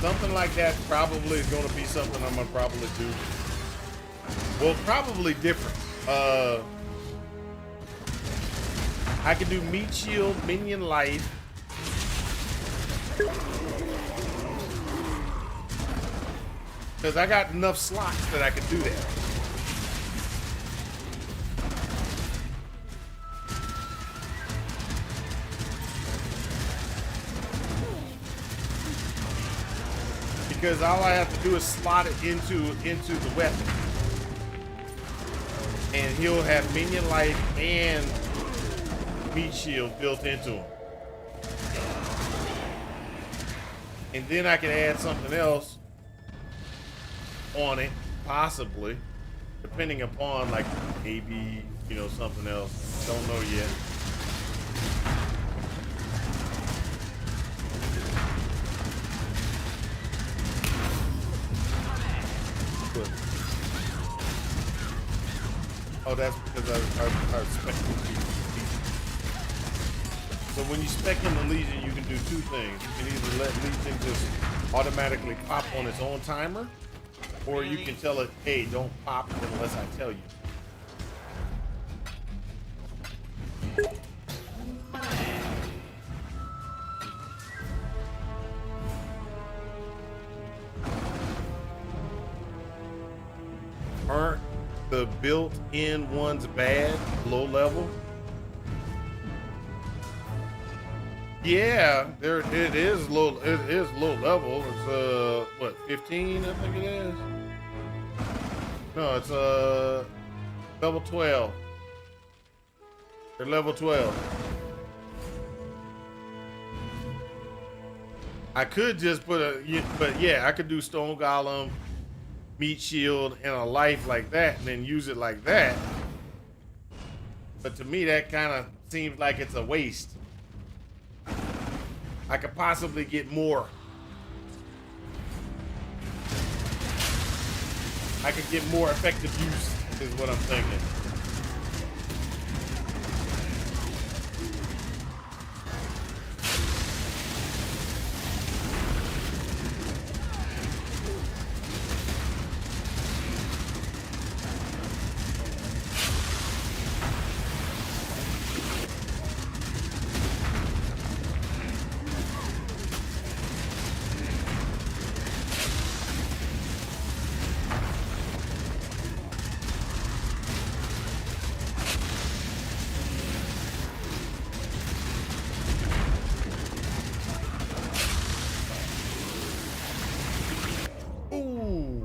Something like that probably is going to be something I'm going to probably do. Well, probably different. I can do meat shield, minion life. Because I got enough slots that I can do that. Because all I have to do is slot it into the weapon. And he'll have minion life and meat shield built into him. And then I can add something else on it, possibly, depending upon, like, maybe, you know, something else. Don't know yet. Oh, that's because I spec. So when you spec in the Legion, you can do two things. You can either let Legion just automatically pop on its own timer, or you can tell it, hey, don't pop unless I tell you. Aren't the built-in ones bad, low level? Yeah, it is low. It is low level. It's what, 15? I think it is. No, it's level 12. They're level 12. I could just put but yeah, I could do Stone Golem, Meat Shield, and a life like that, and then use it like that. But to me, that kind of seems like it's a waste. I could possibly get more. I could get more effective use, is what I'm thinking.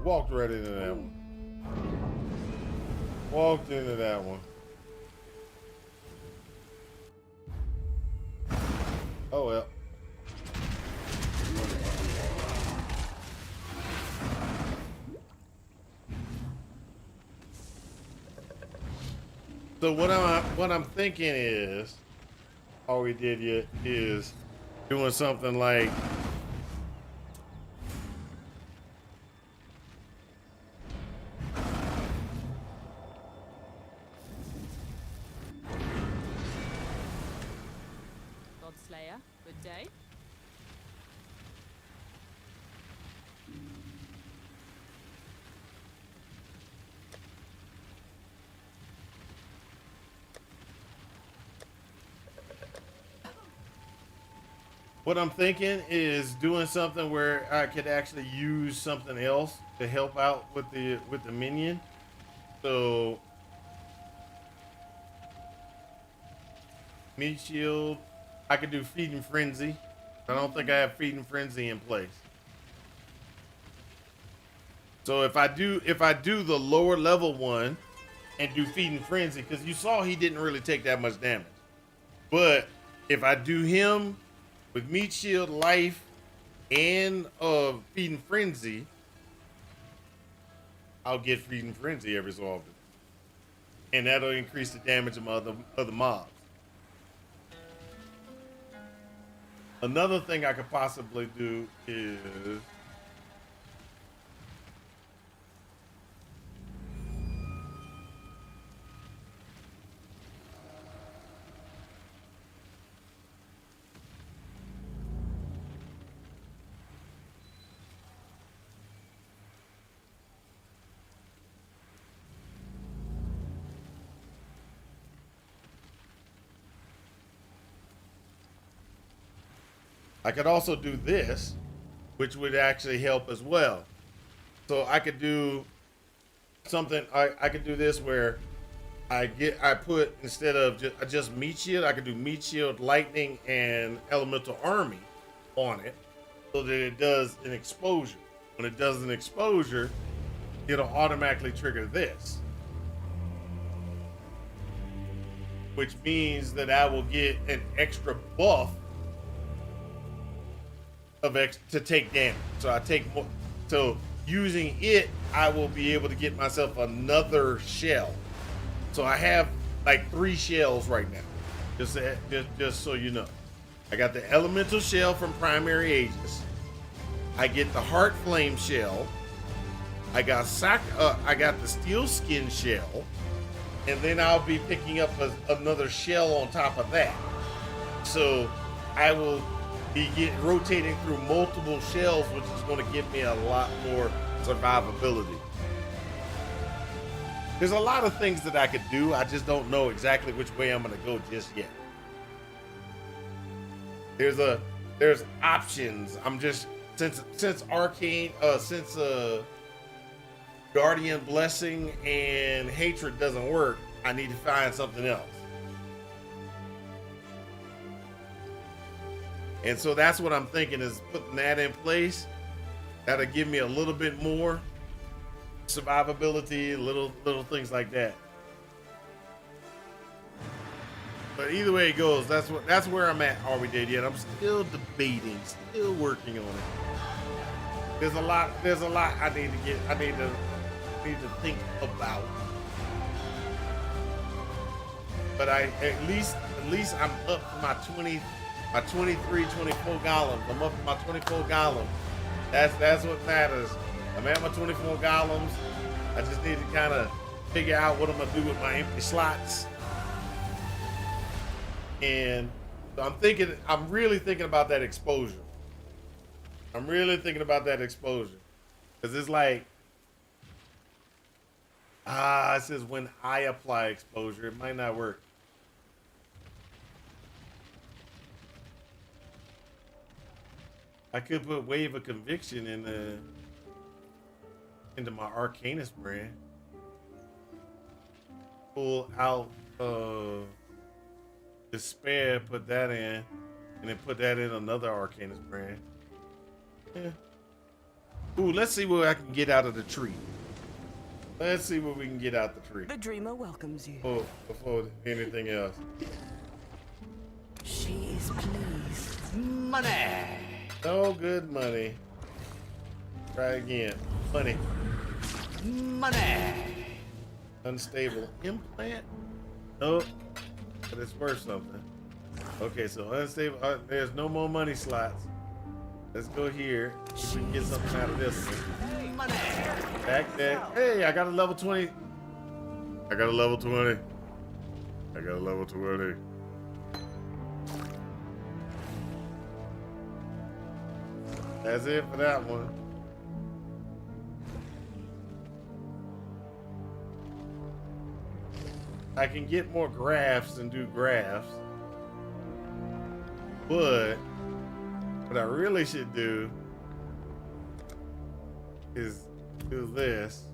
Walked right into that one. Walked into that one. Oh well. So what I'm thinking is, all we did yet is doing something like Slayer, good day. what I'm thinking is doing something where I could actually use something else to help out with the minion. So meat shield, I could do feeding frenzy. I don't think I have feeding frenzy in place. So if I do the lower level one and do feeding frenzy, because you saw he didn't really take that much damage. But if I do him with meat shield, life, and feeding frenzy, I'll get feeding frenzy every so often, and that'll increase the damage of other mobs. Another thing I could possibly do is I could also do this, which would actually help as well. So I could do something. I could do this where I put, instead of just meat shield, I could do meat shield, lightning, and elemental army on it, so that it does an exposure. When it does an exposure, it'll automatically trigger this, which means that I will get an extra buff of to take damage. So I take more. So using it, I will be able to get myself another shell. So I have like 3 shells right now. Just so you know, I got the elemental shell from Primary Aegis. I get the Heart Flame shell. I got the Steel Skin shell, and then I'll be picking up another shell on top of that. So I will be rotating through multiple shells, which is going to give me a lot more survivability. There's a lot of things that I could do. I just don't know exactly which way I'm going to go just yet. There's options. I'm just since Arcane Guardian Blessing and Hatred doesn't work, I need to find something else. And so that's what I'm thinking, is putting that in place. That'll give me a little bit more survivability, little things like that. But either way it goes, that's where I'm at. Are we dead yet? I'm still debating, still working on it. There's a lot I need to think about. But at least I'm up to my 23, 24 golems. I'm up to my 24 golems. That's what matters. I'm at my 24 golems. I just need to kind of figure out what I'm gonna do with my empty slots. And so I'm really thinking about that exposure. Because it's like, it says when I apply exposure, it might not work. I could put Wave of Conviction into my Arcanist brand. Pull out Despair, put that in, and then put that in another Arcanist brand. Yeah. Ooh, let's see what I can get out of the tree. Let's see what we can get out the tree. The dreamer welcomes you. Before anything else. She is pleased. Money! No good money. Try again. Money. Money! Unstable implant? Nope. But it's worth something. Okay, so unstable. There's no more money slots. Let's go here. See if we can get something out of this one. Money! Back there. Hey, I got a level 20. I got a level 20. That's it for that one. I can get more graphs and do graphs. But what I really should do is do this.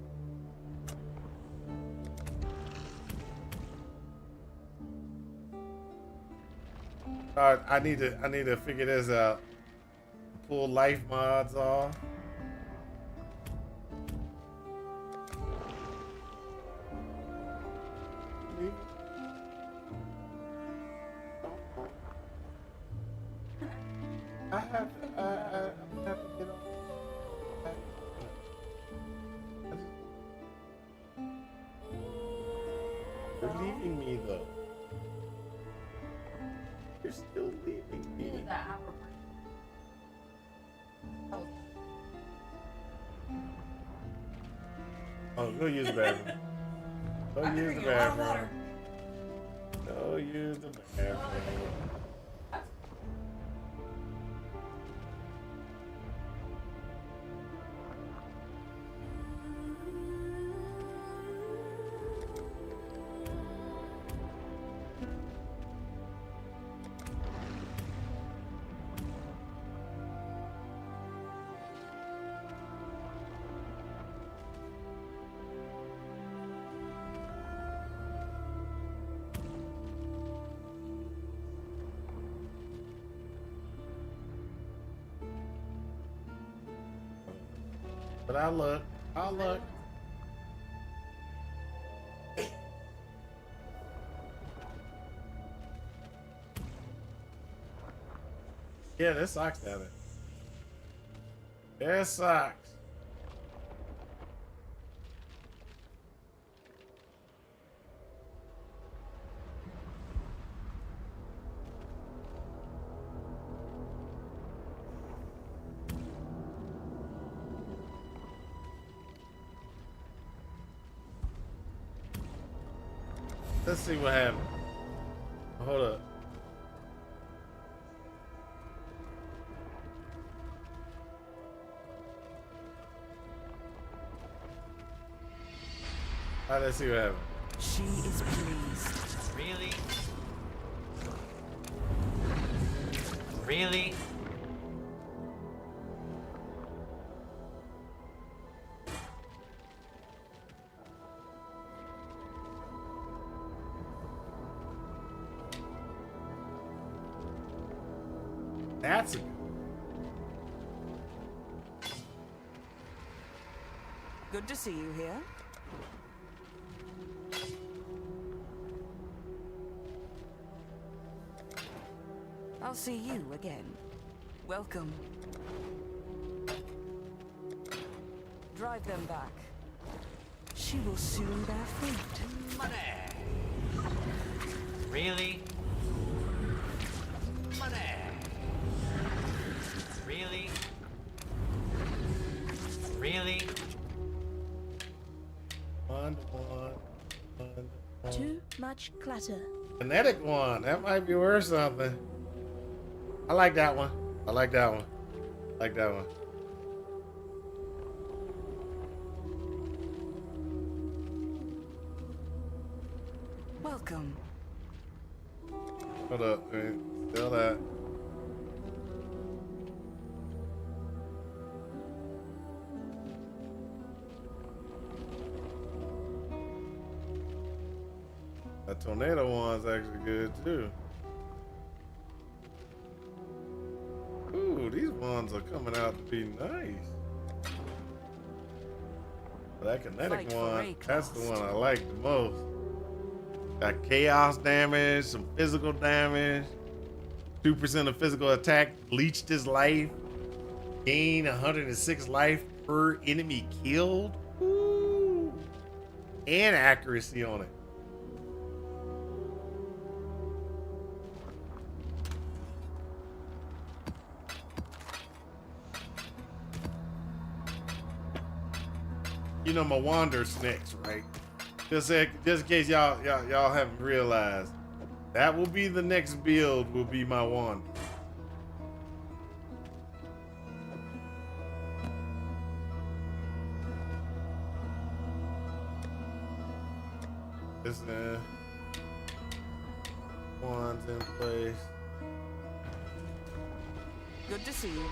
I need to figure this out. Pull life mods off. I have to get on. You're leaving me though. You're still leaving me. Oh, go use the bathroom. Go use the bathroom. Go use the bathroom. But I'll look. I'll look. Yeah, this sucks at it. This sucks. Let's see what happened. Hold up. All right, let's see what happened. She is pleased. Really? Really? That's a Good to see you here. I'll see you again. Welcome. Drive them back. She will soon bear fruit. Money! Really? Money! Really? Really? one. Too much clutter. Kinetic one. That might be worth something. I like that one. I like that one. I like that one. Welcome. Hold up, man. Still that. That tornado one's actually good too. Ooh, these ones are coming out to be nice. That kinetic Fight for one, Ray that's the Claws. one I like the most. Got chaos damage, some physical damage, 2% of physical attack, leached his life, gain 106 life per enemy killed. Ooh. And accuracy on it. You know my wander snakes, right? Just in case y'all haven't realized, that will be the next build. Will be my wander. This one's in place. Good to see you.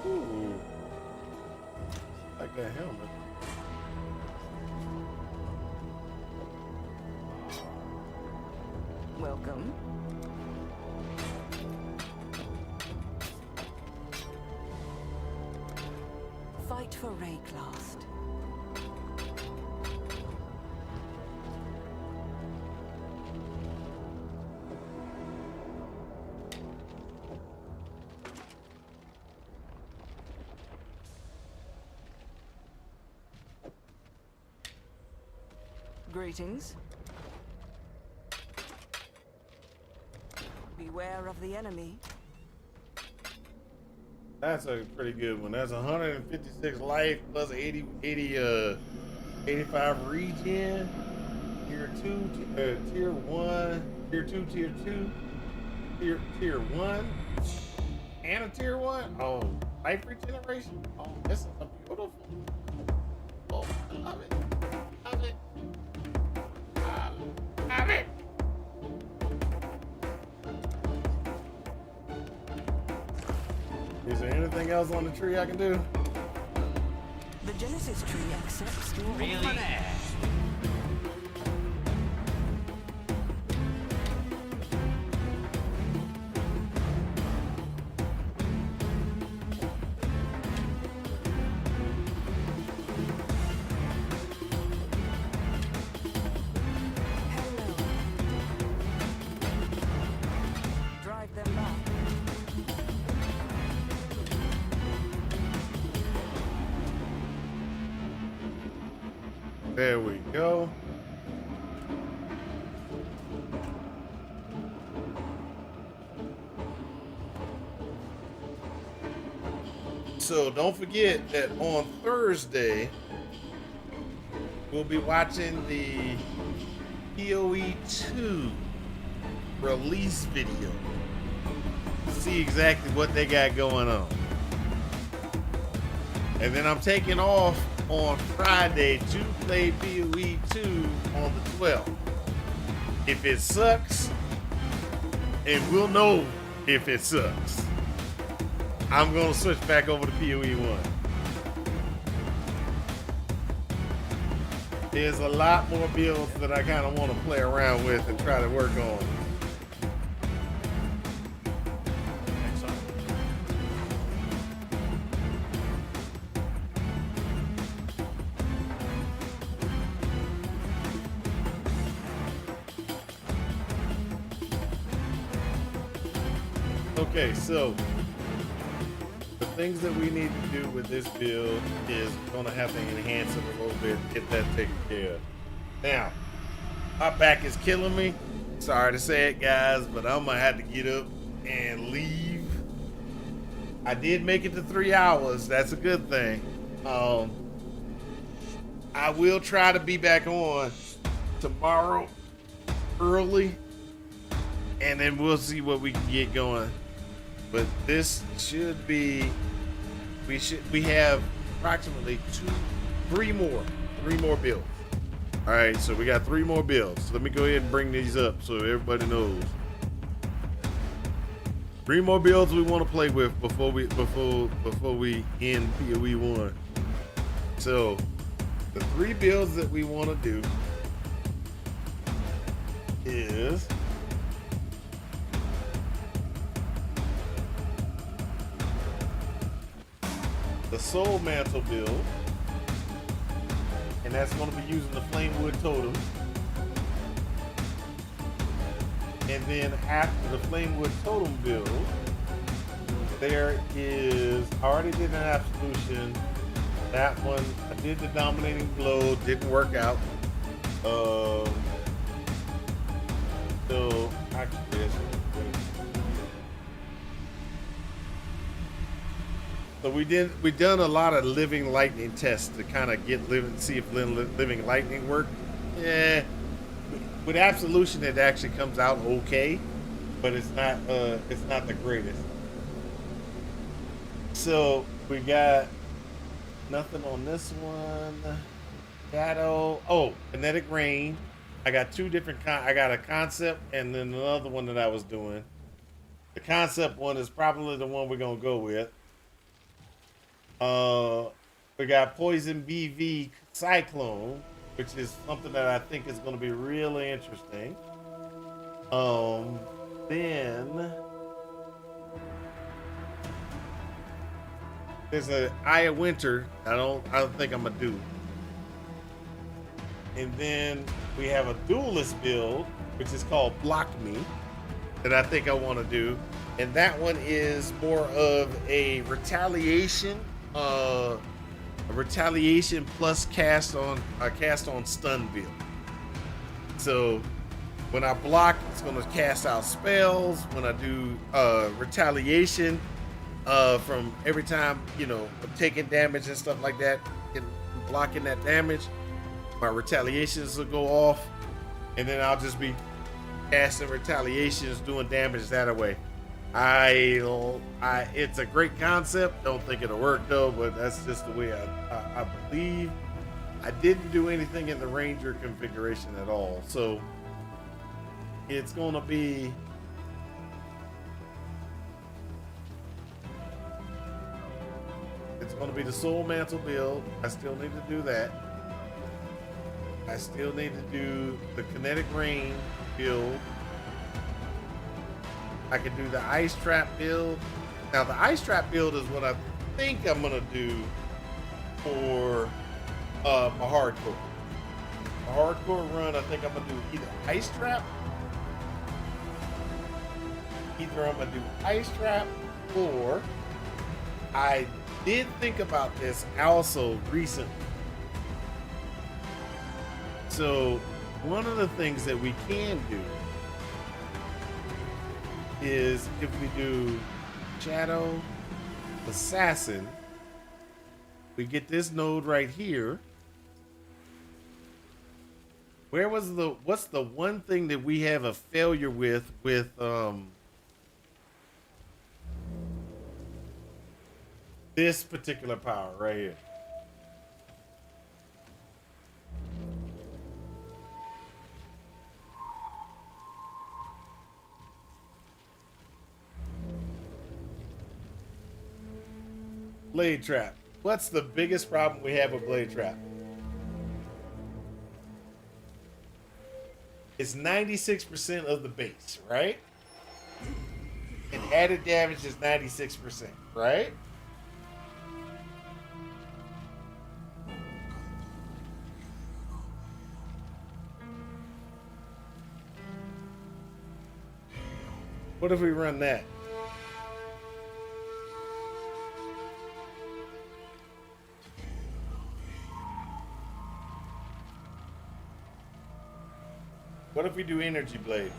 Ooh, like that helmet. Welcome. Fight for Rayclast. Greetings. Beware of the enemy. That's a pretty good one. That's 156 life plus 85 regen. Tier 2, tier 1, tier 2, tier 2, tier 1, and a tier 1. Oh, life regeneration. Oh, this is beautiful. Oh, I love it. Love it. anything else on the tree I can do? The Genesis tree accepts your Really? Hello. Drive them back. There we go. So don't forget that on Thursday, we'll be watching the PoE 2 release video. See exactly what they got going on. And then I'm taking off on Friday to play PoE 2 on the 12th. If it sucks, and we'll know if it sucks, I'm gonna switch back over to PoE 1. There's a lot more builds that I kind of want to play around with and try to work on. Okay, so the things that we need to do with this build is we're gonna have to enhance it a little bit, get that taken care of. Now, my back is killing me. Sorry to say it, guys, but I'm gonna have to get up and leave. I did make it to 3 hours. That's a good thing. I will try to be back on tomorrow early, and then we'll see what we can get going. But this should be, we have approximately three more builds. All right, so we got 3 more builds. So let me go ahead and bring these up so everybody knows. 3 more builds we want to play with before we end PoE 1. So the 3 builds that we want to do is the Soul Mantle build, and that's going to be using the Flamewood Totem. And then after the Flamewood Totem build, there is, I already did an Absolution. That one, I did the Dominating Blow, didn't work out. So actually, so we done a lot of Living Lightning tests to kind of see if Living Lightning worked. Yeah, with Absolution it actually comes out okay, but it's not the greatest. So we got nothing on this one. Shadow. Oh, Kinetic Rain. I got 2 different. I got a concept and then another one that I was doing. The concept one is probably the one we're gonna go with. We got Poison BV Cyclone, which is something that I think is going to be really interesting. Then there's an Eye of Winter. I don't think I'm gonna do. And then we have a Duelist build, which is called Block Me, that I think I want to do. And that one is more of a retaliation. A retaliation plus cast on stun build. So when I block, it's gonna cast out spells. When I do retaliation, from every time I'm taking damage and stuff like that, and blocking that damage, my retaliations will go off, and then I'll just be casting retaliations, doing damage that way. It's a great concept. Don't think it'll work though, but that's just the way I believe. I didn't do anything in the Ranger configuration at all, so it's gonna be It's going to be the Soul Mantle build. I still need to do that. I still need to do the Kinetic Rain build. I can do the Ice Trap build. Now, the Ice Trap build is what I think I'm going to do for my hardcore. My hardcore run, I think I'm going to do either Ice Trap. Either I'm going to do Ice Trap, or I did think about this also recently. So one of the things that we can do is if we do Shadow Assassin, we get this node right here. What's the one thing that we have a failure with this particular power right here? Blade Trap. What's the biggest problem we have with Blade Trap? It's 96% of the base, right? And added damage is 96%, right? What if we run that? What if we do Energy Blade?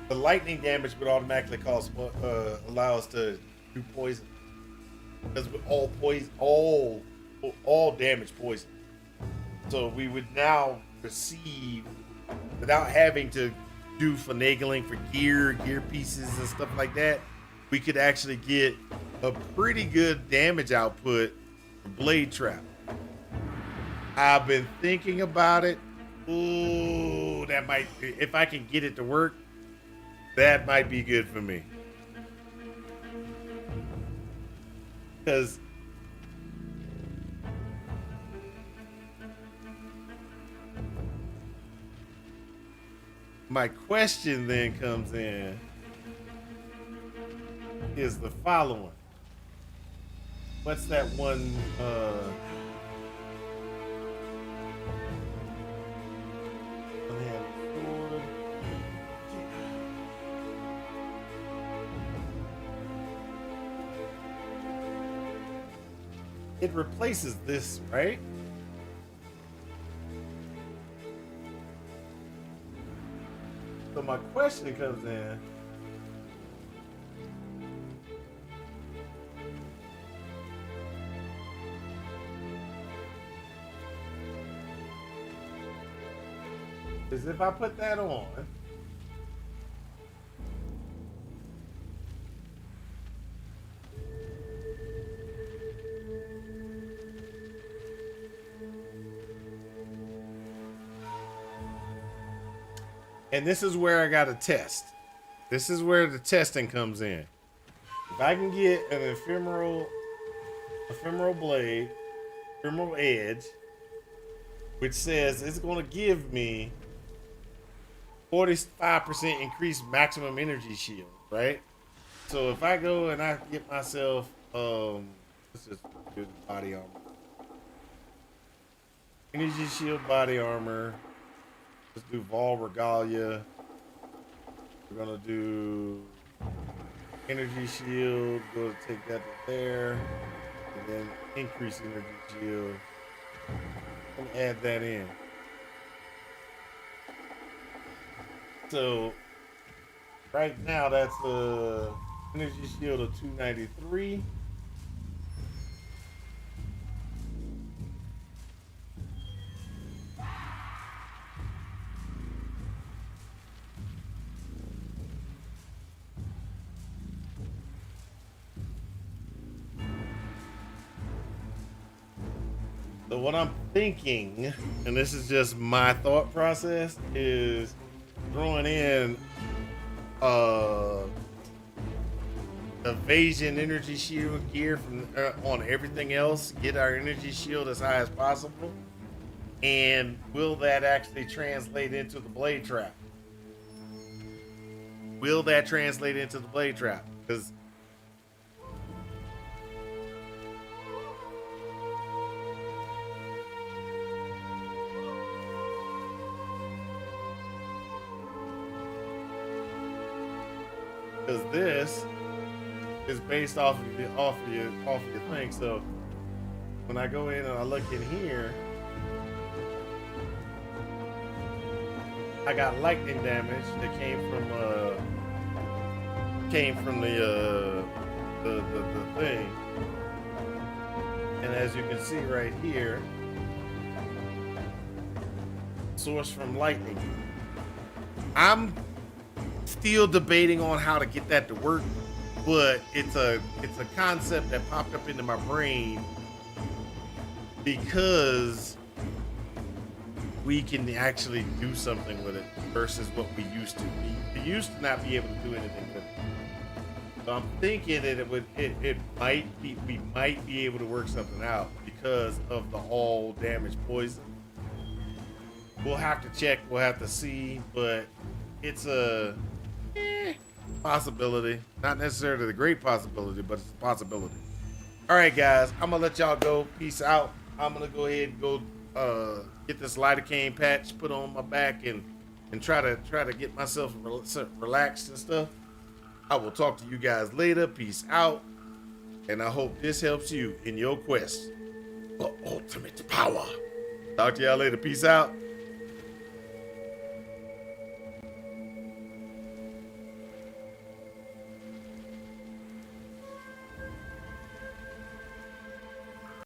The lightning damage would automatically allow us to do poison, because with all damage poison. So we would now receive, without having to do finagling for gear pieces and stuff like that, we could actually get a pretty good damage output for Blade Trap. I've been thinking about it. Ooh, that might, if I can get it to work, that might be good for me. Because my question then comes in is the following. What's that one it replaces this, right? So my question comes in. Is if I put that on, and this is where I got to test. This is where the testing comes in. If I can get an ephemeral blade, ephemeral edge, which says it's going to give me 45% increased maximum energy shield, right? So if I go and I get myself, let's just do the body armor. Energy shield body armor. Let's do Vol Regalia. We're gonna do energy shield. Go to take that to there, and then increase energy shield. And add that in. So right now that's a energy shield of 293. So what I'm thinking, and this is just my thought process, is throwing in evasion energy shield gear from on everything else. Get our energy shield as high as possible. And will that actually translate into the blade trap? Will that translate into the blade trap? Because this is based off of your thing. So when I go in and I look in here, I got lightning damage that came from the thing. And as you can see right here, source from lightning. I'm still debating on how to get that to work, but it's a concept that popped up into my brain because we can actually do something with it versus what we used to. We used to not be able to do anything with it. So I'm thinking that we might be able to work something out because of the all damage poison. We'll have to check, we'll have to see, but it's a possibility. Not necessarily the great possibility, but it's a possibility. All right, guys, I'm gonna let y'all go. Peace out. I'm gonna go ahead and go get this lidocaine patch put on my back and try to get myself relaxed and stuff. I will talk to you guys later. Peace out. And I hope this helps you in your quest for ultimate power. Talk to y'all later. Peace out.